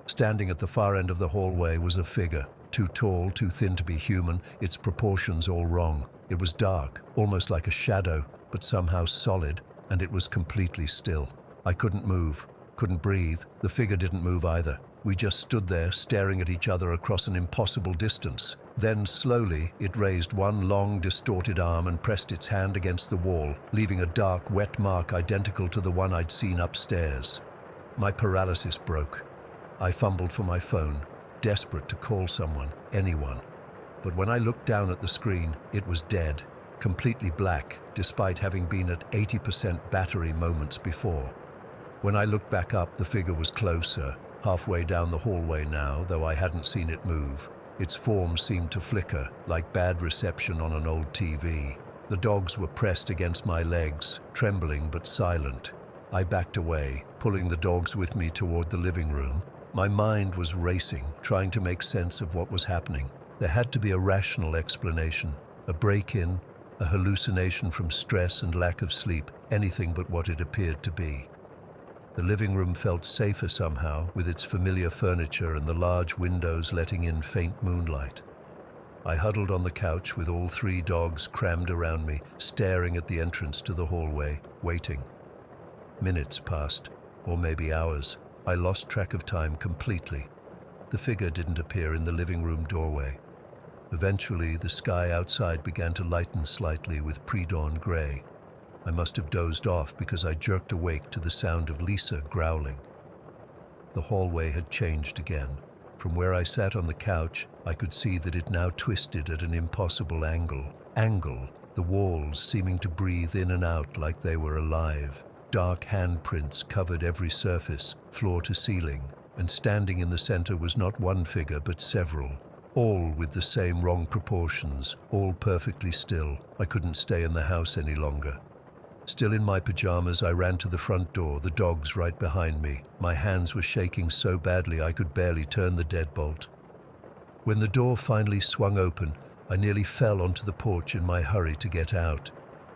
Standing at the far end of the hallway was a figure, too tall, too thin to be human, its proportions all wrong. It was dark, almost like a shadow, but somehow solid, and it was completely still. I couldn't move, couldn't breathe. The figure didn't move either. We just stood there, staring at each other across an impossible distance. Then, slowly, it raised one long, distorted arm and pressed its hand against the wall, leaving a dark, wet mark identical to the one I'd seen upstairs. My paralysis broke. I fumbled for my phone, desperate to call someone, anyone. But when I looked down at the screen, it was dead. Completely black, despite having been at 80% battery moments before. When I looked back up, the figure was closer, halfway down the hallway now, though I hadn't seen it move. Its form seemed to flicker, like bad reception on an old TV. The dogs were pressed against my legs, trembling but silent. I backed away, pulling the dogs with me toward the living room. My mind was racing, trying to make sense of what was happening. There had to be a rational explanation, a break-in, a hallucination from stress and lack of sleep, anything but what it appeared to be. The living room felt safer somehow, with its familiar furniture and the large windows letting in faint moonlight. I huddled on the couch with all 3 dogs crammed around me, staring at the entrance to the hallway, waiting. Minutes passed, or maybe hours. I lost track of time completely. The figure didn't appear in the living room doorway. Eventually, the sky outside began to lighten slightly with pre-dawn gray. I must have dozed off because I jerked awake to the sound of Lisa growling. The hallway had changed again. From where I sat on the couch, I could see that it now twisted at an impossible angle. The walls seeming to breathe in and out like they were alive. Dark handprints covered every surface, floor to ceiling, and standing in the center was not one figure but several. All with the same wrong proportions, all perfectly still. I couldn't stay in the house any longer. Still in my pajamas, I ran to the front door, the dogs right behind me. My hands were shaking so badly I could barely turn the deadbolt. When the door finally swung open, I nearly fell onto the porch in my hurry to get out.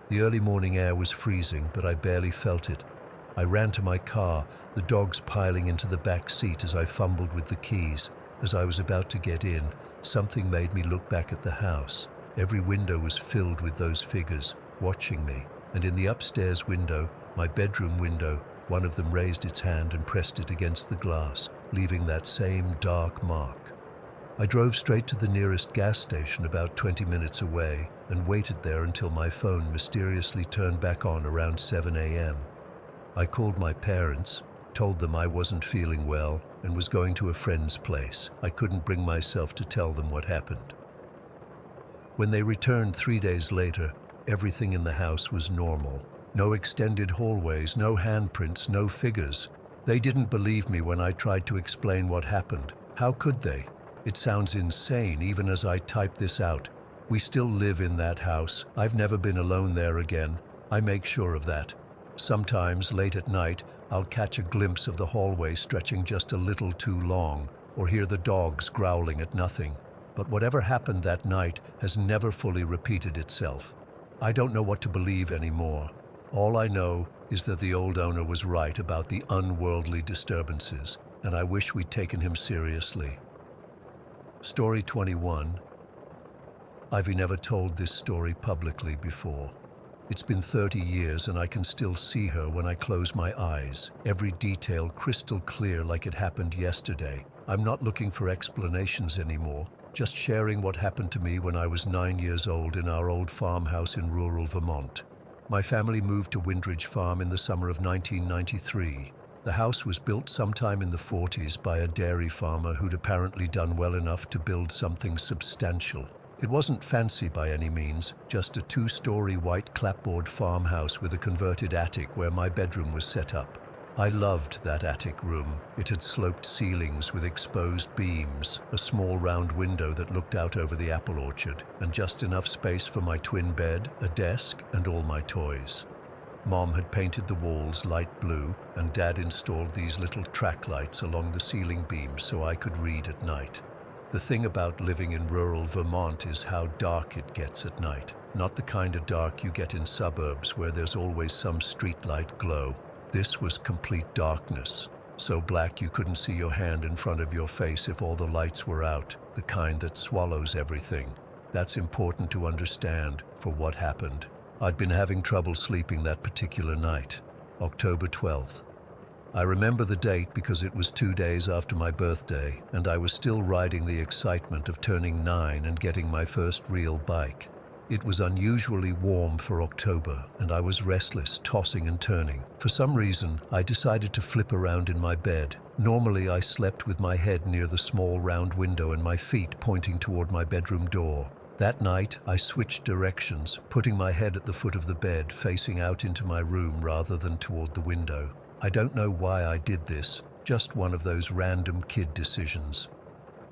The early morning air was freezing, but I barely felt it. I ran to my car, the dogs piling into the back seat as I fumbled with the keys. As I was about to get in, something made me look back at the house. Every window was filled with those figures, watching me, and in the upstairs window, my bedroom window, one of them raised its hand and pressed it against the glass, leaving that same dark mark. I drove straight to the nearest gas station about 20 minutes away and waited there until my phone mysteriously turned back on around 7 a.m. I called my parents, told them I wasn't feeling well and was going to a friend's place. I couldn't bring myself to tell them what happened. When they returned 3 days later, everything in the house was normal. No extended hallways, no handprints, no figures. They didn't believe me when I tried to explain what happened. How could they? It sounds insane even as I type this out. We still live in that house. I've never been alone there again. I make sure of that. Sometimes, late at night, I'll catch a glimpse of the hallway stretching just a little too long, or hear the dogs growling at nothing. But whatever happened that night has never fully repeated itself. I don't know what to believe anymore. All I know is that the old owner was right about the unworldly disturbances, and I wish we'd taken him seriously. Story 21. I've never told this story publicly before. It's been 30 years and I can still see her when I close my eyes, every detail crystal clear like it happened yesterday. I'm not looking for explanations anymore, just sharing what happened to me when I was 9 years old in our old farmhouse in rural Vermont. My family moved to Windridge Farm in the summer of 1993. The house was built sometime in the 40s by a dairy farmer who'd apparently done well enough to build something substantial. It wasn't fancy by any means, just a 2-story white clapboard farmhouse with a converted attic where my bedroom was set up. I loved that attic room. It had sloped ceilings with exposed beams, a small round window that looked out over the apple orchard, and just enough space for my twin bed, a desk, and all my toys. Mom had painted the walls light blue, and Dad installed these little track lights along the ceiling beams so I could read at night. The thing about living in rural Vermont is how dark it gets at night. Not the kind of dark you get in suburbs where there's always some streetlight glow. This was complete darkness, so black you couldn't see your hand in front of your face if all the lights were out, the kind that swallows everything. That's important to understand for what happened. I'd been having trouble sleeping that particular night, October 12th. I remember the date because it was 2 days after my birthday, and I was still riding the excitement of turning 9 and getting my first real bike. It was unusually warm for October, and I was restless, tossing and turning. For some reason, I decided to flip around in my bed. Normally, I slept with my head near the small round window and my feet pointing toward my bedroom door. That night, I switched directions, putting my head at the foot of the bed, facing out into my room rather than toward the window. I don't know why I did this, just one of those random kid decisions.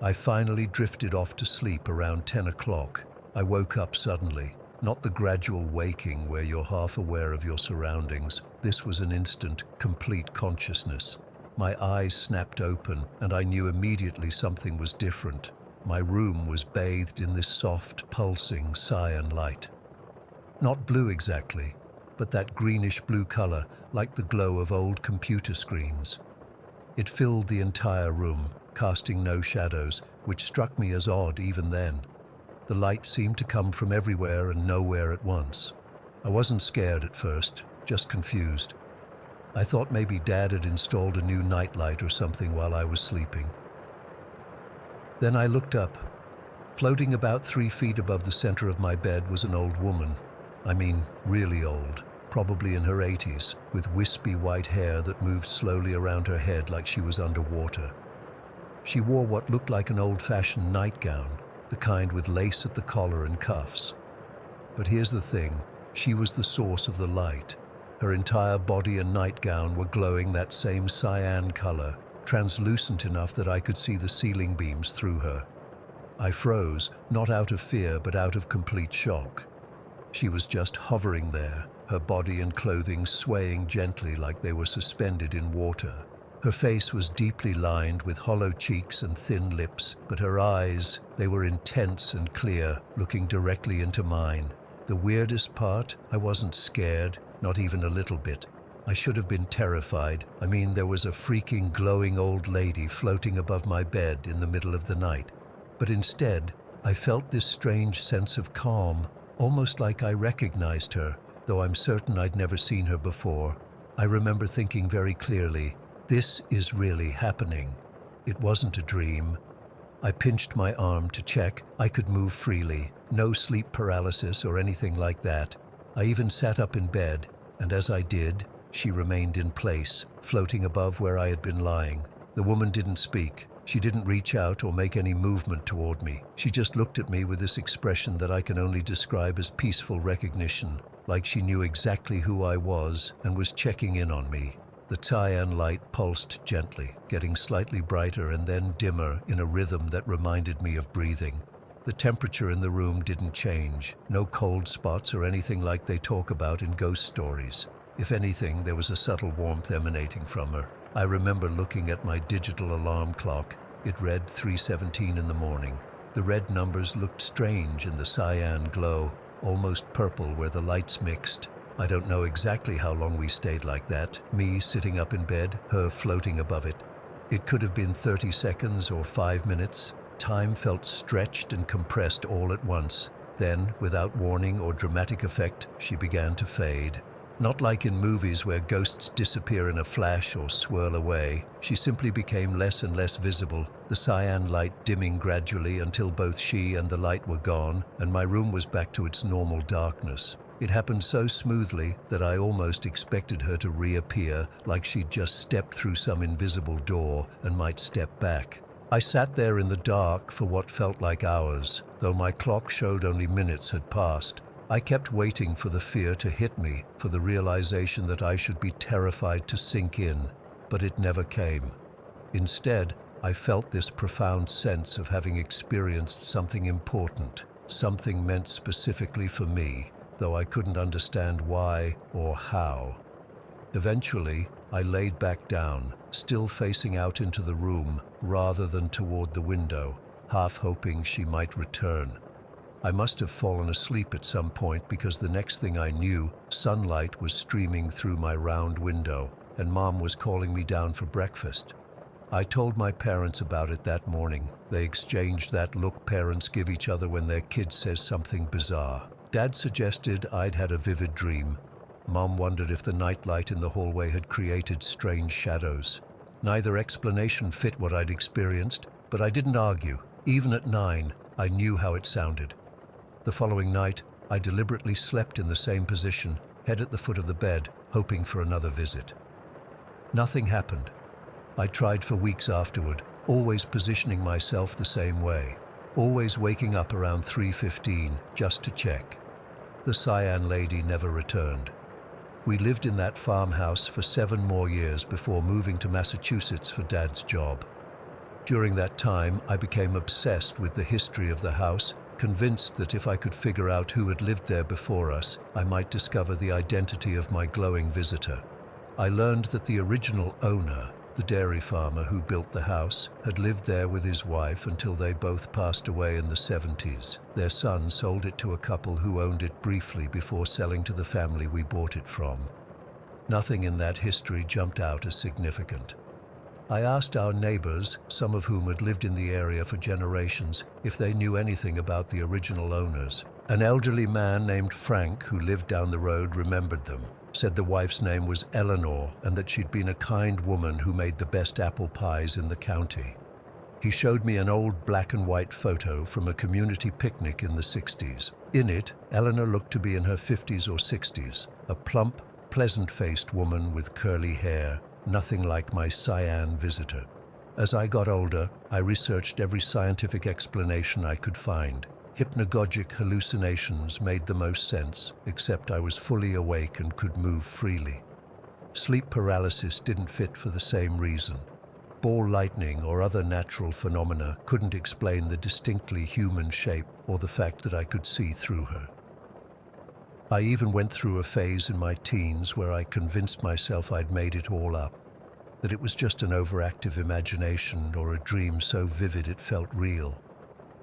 I finally drifted off to sleep around 10 o'clock. I woke up suddenly, not the gradual waking where you're half aware of your surroundings. This was an instant, complete consciousness. My eyes snapped open, and I knew immediately something was different. My room was bathed in this soft, pulsing cyan light. Not blue exactly, but that greenish-blue color, like the glow of old computer screens. It filled the entire room, casting no shadows, which struck me as odd even then. The light seemed to come from everywhere and nowhere at once. I wasn't scared at first, just confused. I thought maybe Dad had installed a new nightlight or something while I was sleeping. Then I looked up. Floating about 3 feet above the center of my bed was an old woman. I mean, really old, probably in her 80s, with wispy white hair that moved slowly around her head like she was underwater. She wore what looked like an old-fashioned nightgown, the kind with lace at the collar and cuffs. But here's the thing, she was the source of the light. Her entire body and nightgown were glowing that same cyan color, translucent enough that I could see the ceiling beams through her. I froze, not out of fear but out of complete shock. She was just hovering there, her body and clothing swaying gently like they were suspended in water. Her face was deeply lined with hollow cheeks and thin lips, but her eyes, they were intense and clear, looking directly into mine. The weirdest part, I wasn't scared, not even a little bit. I should have been terrified. I mean, there was a freaking glowing old lady floating above my bed in the middle of the night. But instead, I felt this strange sense of calm, almost like I recognized her, though I'm certain I'd never seen her before. I remember thinking very clearly, this is really happening. It wasn't a dream. I pinched my arm to check I could move freely, no sleep paralysis or anything like that. I even sat up in bed, and as I did, she remained in place, floating above where I had been lying. The woman didn't speak. She didn't reach out or make any movement toward me. She just looked at me with this expression that I can only describe as peaceful recognition, like she knew exactly who I was and was checking in on me. The cyan light pulsed gently, getting slightly brighter and then dimmer in a rhythm that reminded me of breathing. The temperature in the room didn't change, no cold spots or anything like they talk about in ghost stories. If anything, there was a subtle warmth emanating from her. I remember looking at my digital alarm clock. It read 3:17 in the morning. The red numbers looked strange in the cyan glow, almost purple where the lights mixed. I don't know exactly how long we stayed like that, me sitting up in bed, her floating above it. It could have been 30 seconds or 5 minutes. Time felt stretched and compressed all at once. Then, without warning or dramatic effect, she began to fade. Not like in movies where ghosts disappear in a flash or swirl away. She simply became less and less visible, the cyan light dimming gradually until both she and the light were gone, and my room was back to its normal darkness. It happened so smoothly that I almost expected her to reappear, like she'd just stepped through some invisible door and might step back. I sat there in the dark for what felt like hours, though my clock showed only minutes had passed. I kept waiting for the fear to hit me, for the realization that I should be terrified to sink in, but it never came. Instead, I felt this profound sense of having experienced something important, something meant specifically for me, though I couldn't understand why or how. Eventually, I laid back down, still facing out into the room rather than toward the window, half hoping she might return. I must have fallen asleep at some point because the next thing I knew, sunlight was streaming through my round window, and Mom was calling me down for breakfast. I told my parents about it that morning. They exchanged that look parents give each other when their kid says something bizarre. Dad suggested I'd had a vivid dream. Mom wondered if the nightlight in the hallway had created strange shadows. Neither explanation fit what I'd experienced, but I didn't argue. Even at 9, I knew how it sounded. The following night, I deliberately slept in the same position, head at the foot of the bed, hoping for another visit. Nothing happened. I tried for weeks afterward, always positioning myself the same way, always waking up around 3:15 just to check. The cyan lady never returned. We lived in that farmhouse for 7 more years before moving to Massachusetts for Dad's job. During that time, I became obsessed with the history of the house, convinced that if I could figure out who had lived there before us, I might discover the identity of my glowing visitor. I learned that the original owner, the dairy farmer who built the house, had lived there with his wife until they both passed away in the 70s. Their son sold it to a couple who owned it briefly before selling to the family we bought it from. Nothing in that history jumped out as significant. I asked our neighbors, some of whom had lived in the area for generations, if they knew anything about the original owners. An elderly man named Frank, who lived down the road, remembered them, said the wife's name was Eleanor and that she'd been a kind woman who made the best apple pies in the county. He showed me an old black and white photo from a community picnic in the 60s. In it, Eleanor looked to be in her 50s or 60s, a plump, pleasant-faced woman with curly hair, nothing like my cyan visitor. As I got older, I researched every scientific explanation I could find. Hypnagogic hallucinations made the most sense, except I was fully awake and could move freely. Sleep paralysis didn't fit for the same reason. Ball lightning or other natural phenomena couldn't explain the distinctly human shape or the fact that I could see through her. I even went through a phase in my teens where I convinced myself I'd made it all up. that it was just an overactive imagination or a dream so vivid it felt real.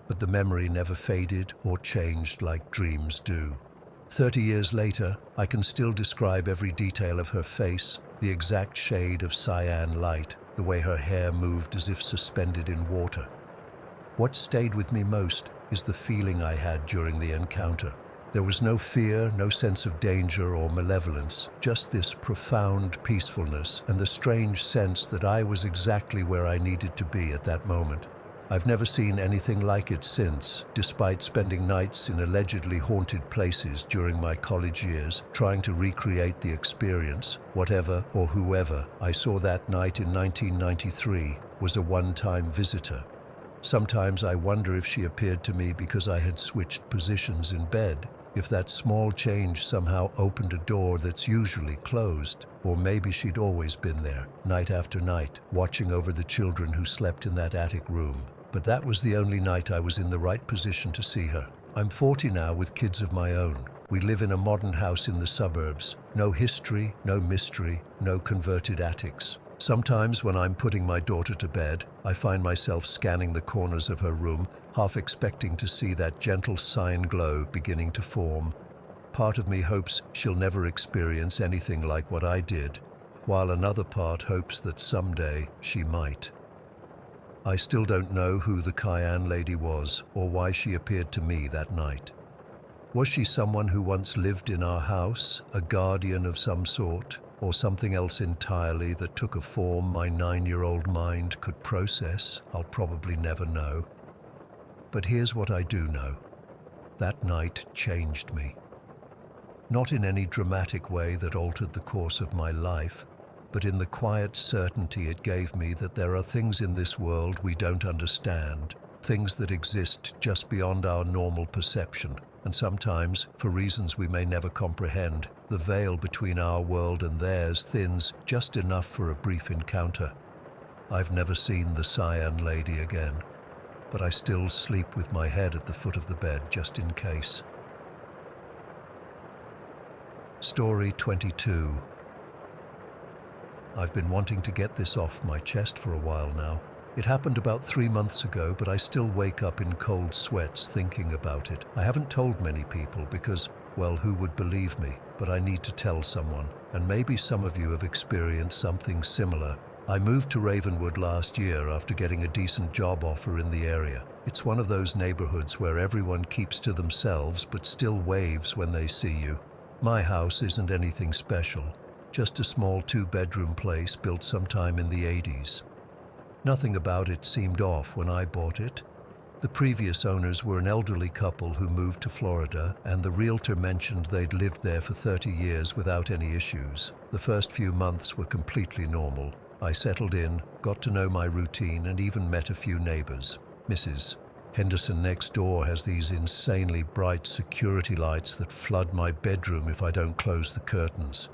But the memory never faded or changed like dreams do. 30 years later, I can still describe every detail of her face, the exact shade of cyan light, the way her hair moved as if suspended in water. What stayed with me most is the feeling I had during the encounter. There was no fear, no sense of danger or malevolence, just this profound peacefulness and the strange sense that I was exactly where I needed to be at that moment. I've never seen anything like it since, despite spending nights in allegedly haunted places during my college years, trying to recreate the experience. Whatever or whoever I saw that night in 1993 was a one-time visitor. Sometimes I wonder if she appeared to me because I had switched positions in bed, if that small change somehow opened a door that's usually closed, or maybe she'd always been there, night after night, watching over the children who slept in that attic room. But that was the only night I was in the right position to see her. I'm 40 now with kids of my own. We live in a modern house in the suburbs. No history, no mystery, no converted attics. Sometimes when I'm putting my daughter to bed, I find myself scanning the corners of her room, half expecting to see that gentle cyan glow beginning to form. Part of me hopes she'll never experience anything like what I did, while another part hopes that someday she might. I still don't know who the cyan lady was or why she appeared to me that night. Was she someone who once lived in our house, a guardian of some sort, or something else entirely that took a form my 9-year-old mind could process? I'll probably never know. But here's what I do know. That night changed me. Not in any dramatic way that altered the course of my life, but in the quiet certainty it gave me that there are things in this world we don't understand, things that exist just beyond our normal perception, and sometimes, for reasons we may never comprehend, the veil between our world and theirs thins just enough for a brief encounter. I've never seen the cyan lady again, but I still sleep with my head at the foot of the bed just in case. Story 22. I've been wanting to get this off my chest for a while now. It happened about 3 months ago, but I still wake up in cold sweats thinking about it. I haven't told many people because, well, who would believe me? But I need to tell someone, and maybe some of you have experienced something similar. I moved to Ravenwood last year after getting a decent job offer in the area. It's one of those neighborhoods where everyone keeps to themselves but still waves when they see you. My house isn't anything special, just a small 2-bedroom place built sometime in the 80s. Nothing about it seemed off when I bought it. The previous owners were an elderly couple who moved to Florida, and the realtor mentioned they'd lived there for 30 years without any issues. The first few months were completely normal. I settled in, got to know my routine, and even met a few neighbors. Mrs. Henderson next door has these insanely bright security lights that flood my bedroom if I don't close the curtains.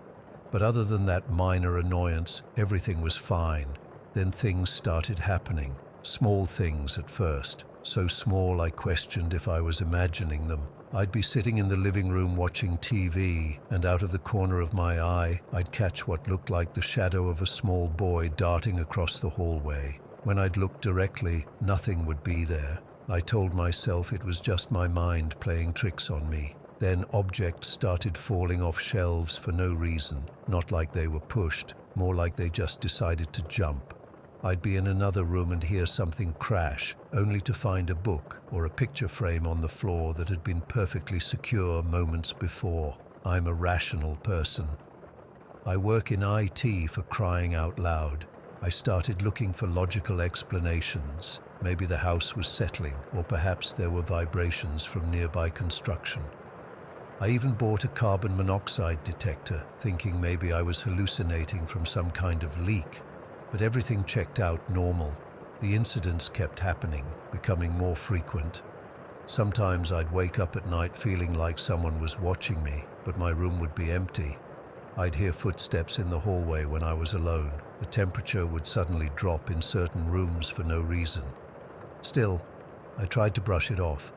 But other than that minor annoyance, everything was fine. Then things started happening. Small things at first. So small I questioned if I was imagining them. I'd be sitting in the living room watching TV, and out of the corner of my eye, I'd catch what looked like the shadow of a small boy darting across the hallway. When I'd look directly, nothing would be there. I told myself it was just my mind playing tricks on me. Then objects started falling off shelves for no reason. Not like they were pushed, more like they just decided to jump. I'd be in another room and hear something crash, only to find a book or a picture frame on the floor that had been perfectly secure moments before. I'm a rational person. I work in IT, for crying out loud. I started looking for logical explanations. Maybe the house was settling, or perhaps there were vibrations from nearby construction. I even bought a carbon monoxide detector, thinking maybe I was hallucinating from some kind of leak. But everything checked out normal. The incidents kept happening, becoming more frequent. Sometimes I'd wake up at night feeling like someone was watching me, but my room would be empty. I'd hear footsteps in the hallway when I was alone. The temperature would suddenly drop in certain rooms for no reason. Still, I tried to brush it off.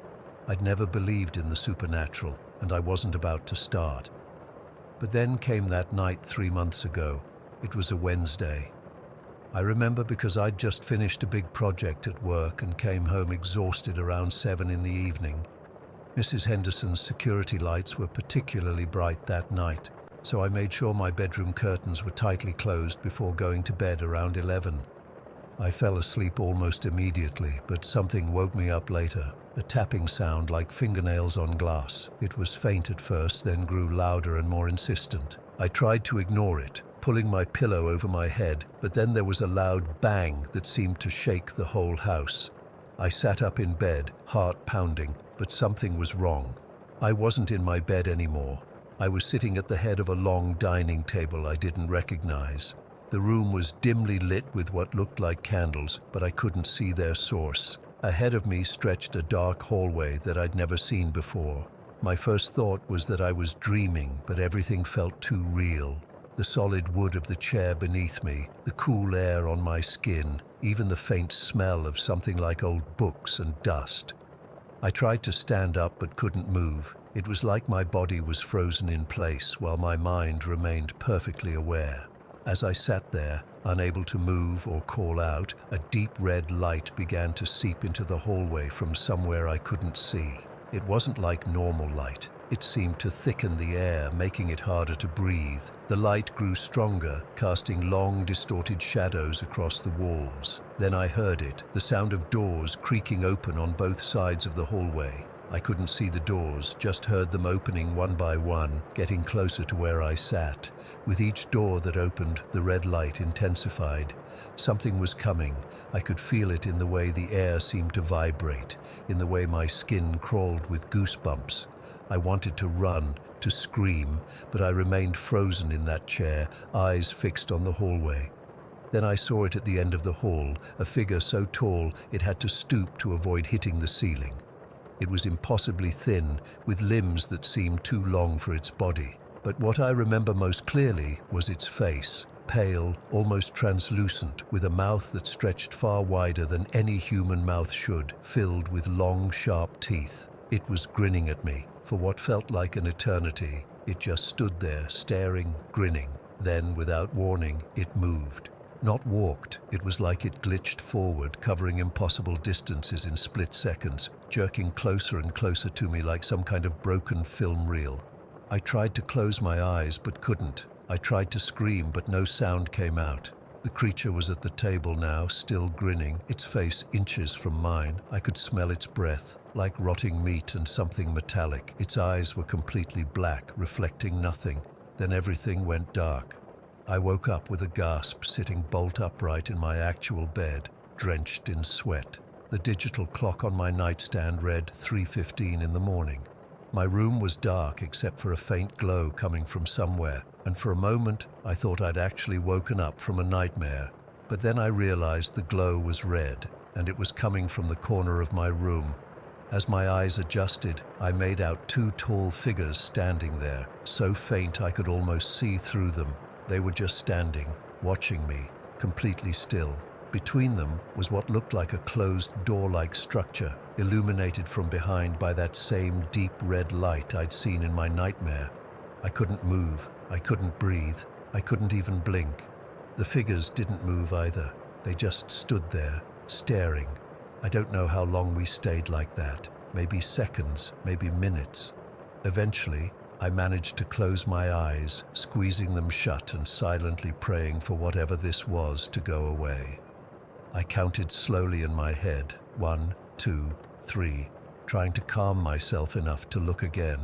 I'd never believed in the supernatural, and I wasn't about to start. But then came that night 3 months ago. It was a Wednesday. I remember because I'd just finished a big project at work and came home exhausted around 7 in the evening. Mrs. Henderson's security lights were particularly bright that night, so I made sure my bedroom curtains were tightly closed before going to bed around 11. I fell asleep almost immediately, but something woke me up later. A tapping sound like fingernails on glass. It was faint at first, then grew louder and more insistent. I tried to ignore it, pulling my pillow over my head, but then there was a loud bang that seemed to shake the whole house. I sat up in bed, heart pounding, but something was wrong. I wasn't in my bed anymore. I was sitting at the head of a long dining table I didn't recognize. The room was dimly lit with what looked like candles, but I couldn't see their source. Ahead of me stretched a dark hallway that I'd never seen before. My first thought was that I was dreaming, but everything felt too real. The solid wood of the chair beneath me, the cool air on my skin, even the faint smell of something like old books and dust. I tried to stand up but couldn't move. It was like my body was frozen in place while my mind remained perfectly aware. As I sat there, unable to move or call out, a deep red light began to seep into the hallway from somewhere I couldn't see. It wasn't like normal light. It seemed to thicken the air, making it harder to breathe. The light grew stronger, casting long, distorted shadows across the walls. Then I heard it, the sound of doors creaking open on both sides of the hallway. I couldn't see the doors, just heard them opening one by one, getting closer to where I sat. With each door that opened, the red light intensified. Something was coming. I could feel it in the way the air seemed to vibrate, in the way my skin crawled with goosebumps. I wanted to run, to scream, but I remained frozen in that chair, eyes fixed on the hallway. Then I saw it at the end of the hall, a figure so tall it had to stoop to avoid hitting the ceiling. It was impossibly thin, with limbs that seemed too long for its body. But what I remember most clearly was its face, pale, almost translucent, with a mouth that stretched far wider than any human mouth should, filled with long, sharp teeth. It was grinning at me. For what felt like an eternity, it just stood there, staring, grinning. Then, without warning, it moved. Not walked, it was like it glitched forward, covering impossible distances in split seconds, jerking closer and closer to me like some kind of broken film reel. I tried to close my eyes, but couldn't. I tried to scream, but no sound came out. The creature was at the table now, still grinning, its face inches from mine. I could smell its breath, like rotting meat and something metallic. Its eyes were completely black, reflecting nothing. Then everything went dark. I woke up with a gasp, sitting bolt upright in my actual bed, drenched in sweat. The digital clock on my nightstand read 3:15 in the morning. My room was dark except for a faint glow coming from somewhere, and for a moment I thought I'd actually woken up from a nightmare. But then I realized the glow was red, and it was coming from the corner of my room. As my eyes adjusted, I made out two tall figures standing there, so faint I could almost see through them. They were just standing, watching me, completely still. Between them was what looked like a closed door-like structure, illuminated from behind by that same deep red light I'd seen in my nightmare. I couldn't move, I couldn't breathe, I couldn't even blink. The figures didn't move either. They just stood there, staring. I don't know how long we stayed like that. Maybe seconds, maybe minutes. Eventually, I managed to close my eyes, squeezing them shut and silently praying for whatever this was to go away. I counted slowly in my head, 1, 2, 3, trying to calm myself enough to look again.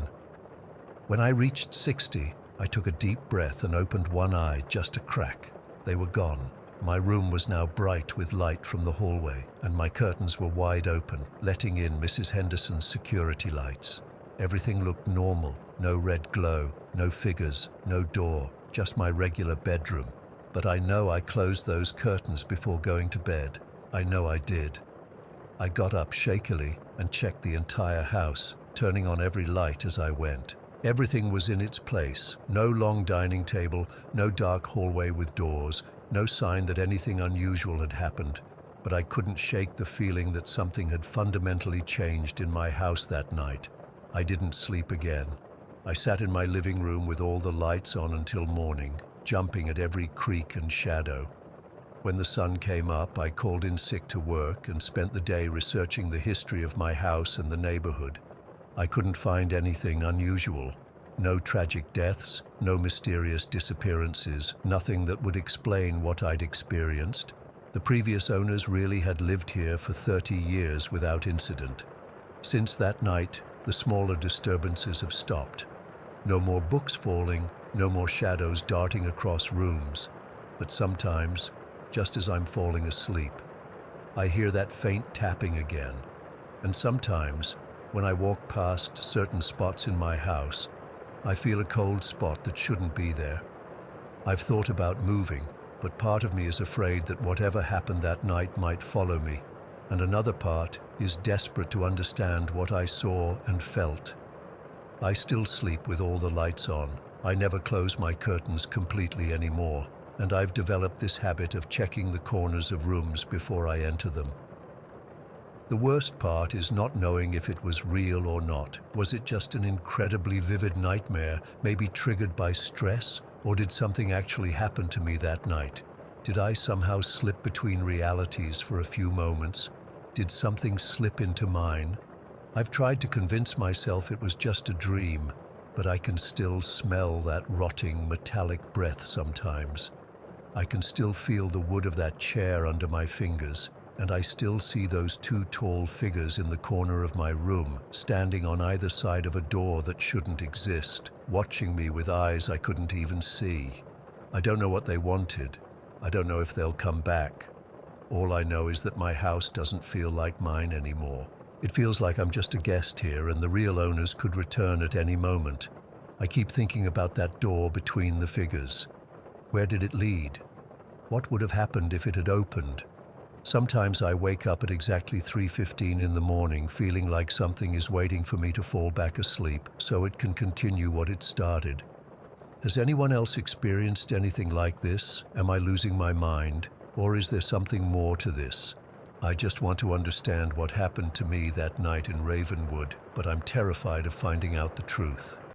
When I reached 60, I took a deep breath and opened one eye just a crack. They were gone. My room was now bright with light from the hallway, and my curtains were wide open, letting in Mrs. Henderson's security lights. Everything looked normal, no red glow, no figures, no door, just my regular bedroom. But I know I closed those curtains before going to bed. I know I did. I got up shakily and checked the entire house, turning on every light as I went. Everything was in its place. No long dining table, no dark hallway with doors, no sign that anything unusual had happened. But I couldn't shake the feeling that something had fundamentally changed in my house that night. I didn't sleep again. I sat in my living room with all the lights on until morning, jumping at every creak and shadow. When the sun came up, I called in sick to work and spent the day researching the history of my house and the neighborhood. I couldn't find anything unusual. No tragic deaths, no mysterious disappearances, nothing that would explain what I'd experienced. The previous owners really had lived here for 30 years without incident. Since that night, the smaller disturbances have stopped. No more books falling, no more shadows darting across rooms. But sometimes, just as I'm falling asleep, I hear that faint tapping again. And sometimes, when I walk past certain spots in my house, I feel a cold spot that shouldn't be there. I've thought about moving, but part of me is afraid that whatever happened that night might follow me, and another part is desperate to understand what I saw and felt. I still sleep with all the lights on. I never close my curtains completely anymore, and I've developed this habit of checking the corners of rooms before I enter them. The worst part is not knowing if it was real or not. Was it just an incredibly vivid nightmare, maybe triggered by stress, or did something actually happen to me that night? Did I somehow slip between realities for a few moments? Did something slip into mine? I've tried to convince myself it was just a dream, but I can still smell that rotting, metallic breath sometimes. I can still feel the wood of that chair under my fingers, and I still see those two tall figures in the corner of my room, standing on either side of a door that shouldn't exist, watching me with eyes I couldn't even see. I don't know what they wanted. I don't know if they'll come back. All I know is that my house doesn't feel like mine anymore. It feels like I'm just a guest here and the real owners could return at any moment. I keep thinking about that door between the figures. Where did it lead? What would have happened if it had opened? Sometimes I wake up at exactly 3:15 in the morning feeling like something is waiting for me to fall back asleep so it can continue what it started. Has anyone else experienced anything like this? Am I losing my mind? Or is there something more to this? I just want to understand what happened to me that night in Ravenwood, but I'm terrified of finding out the truth.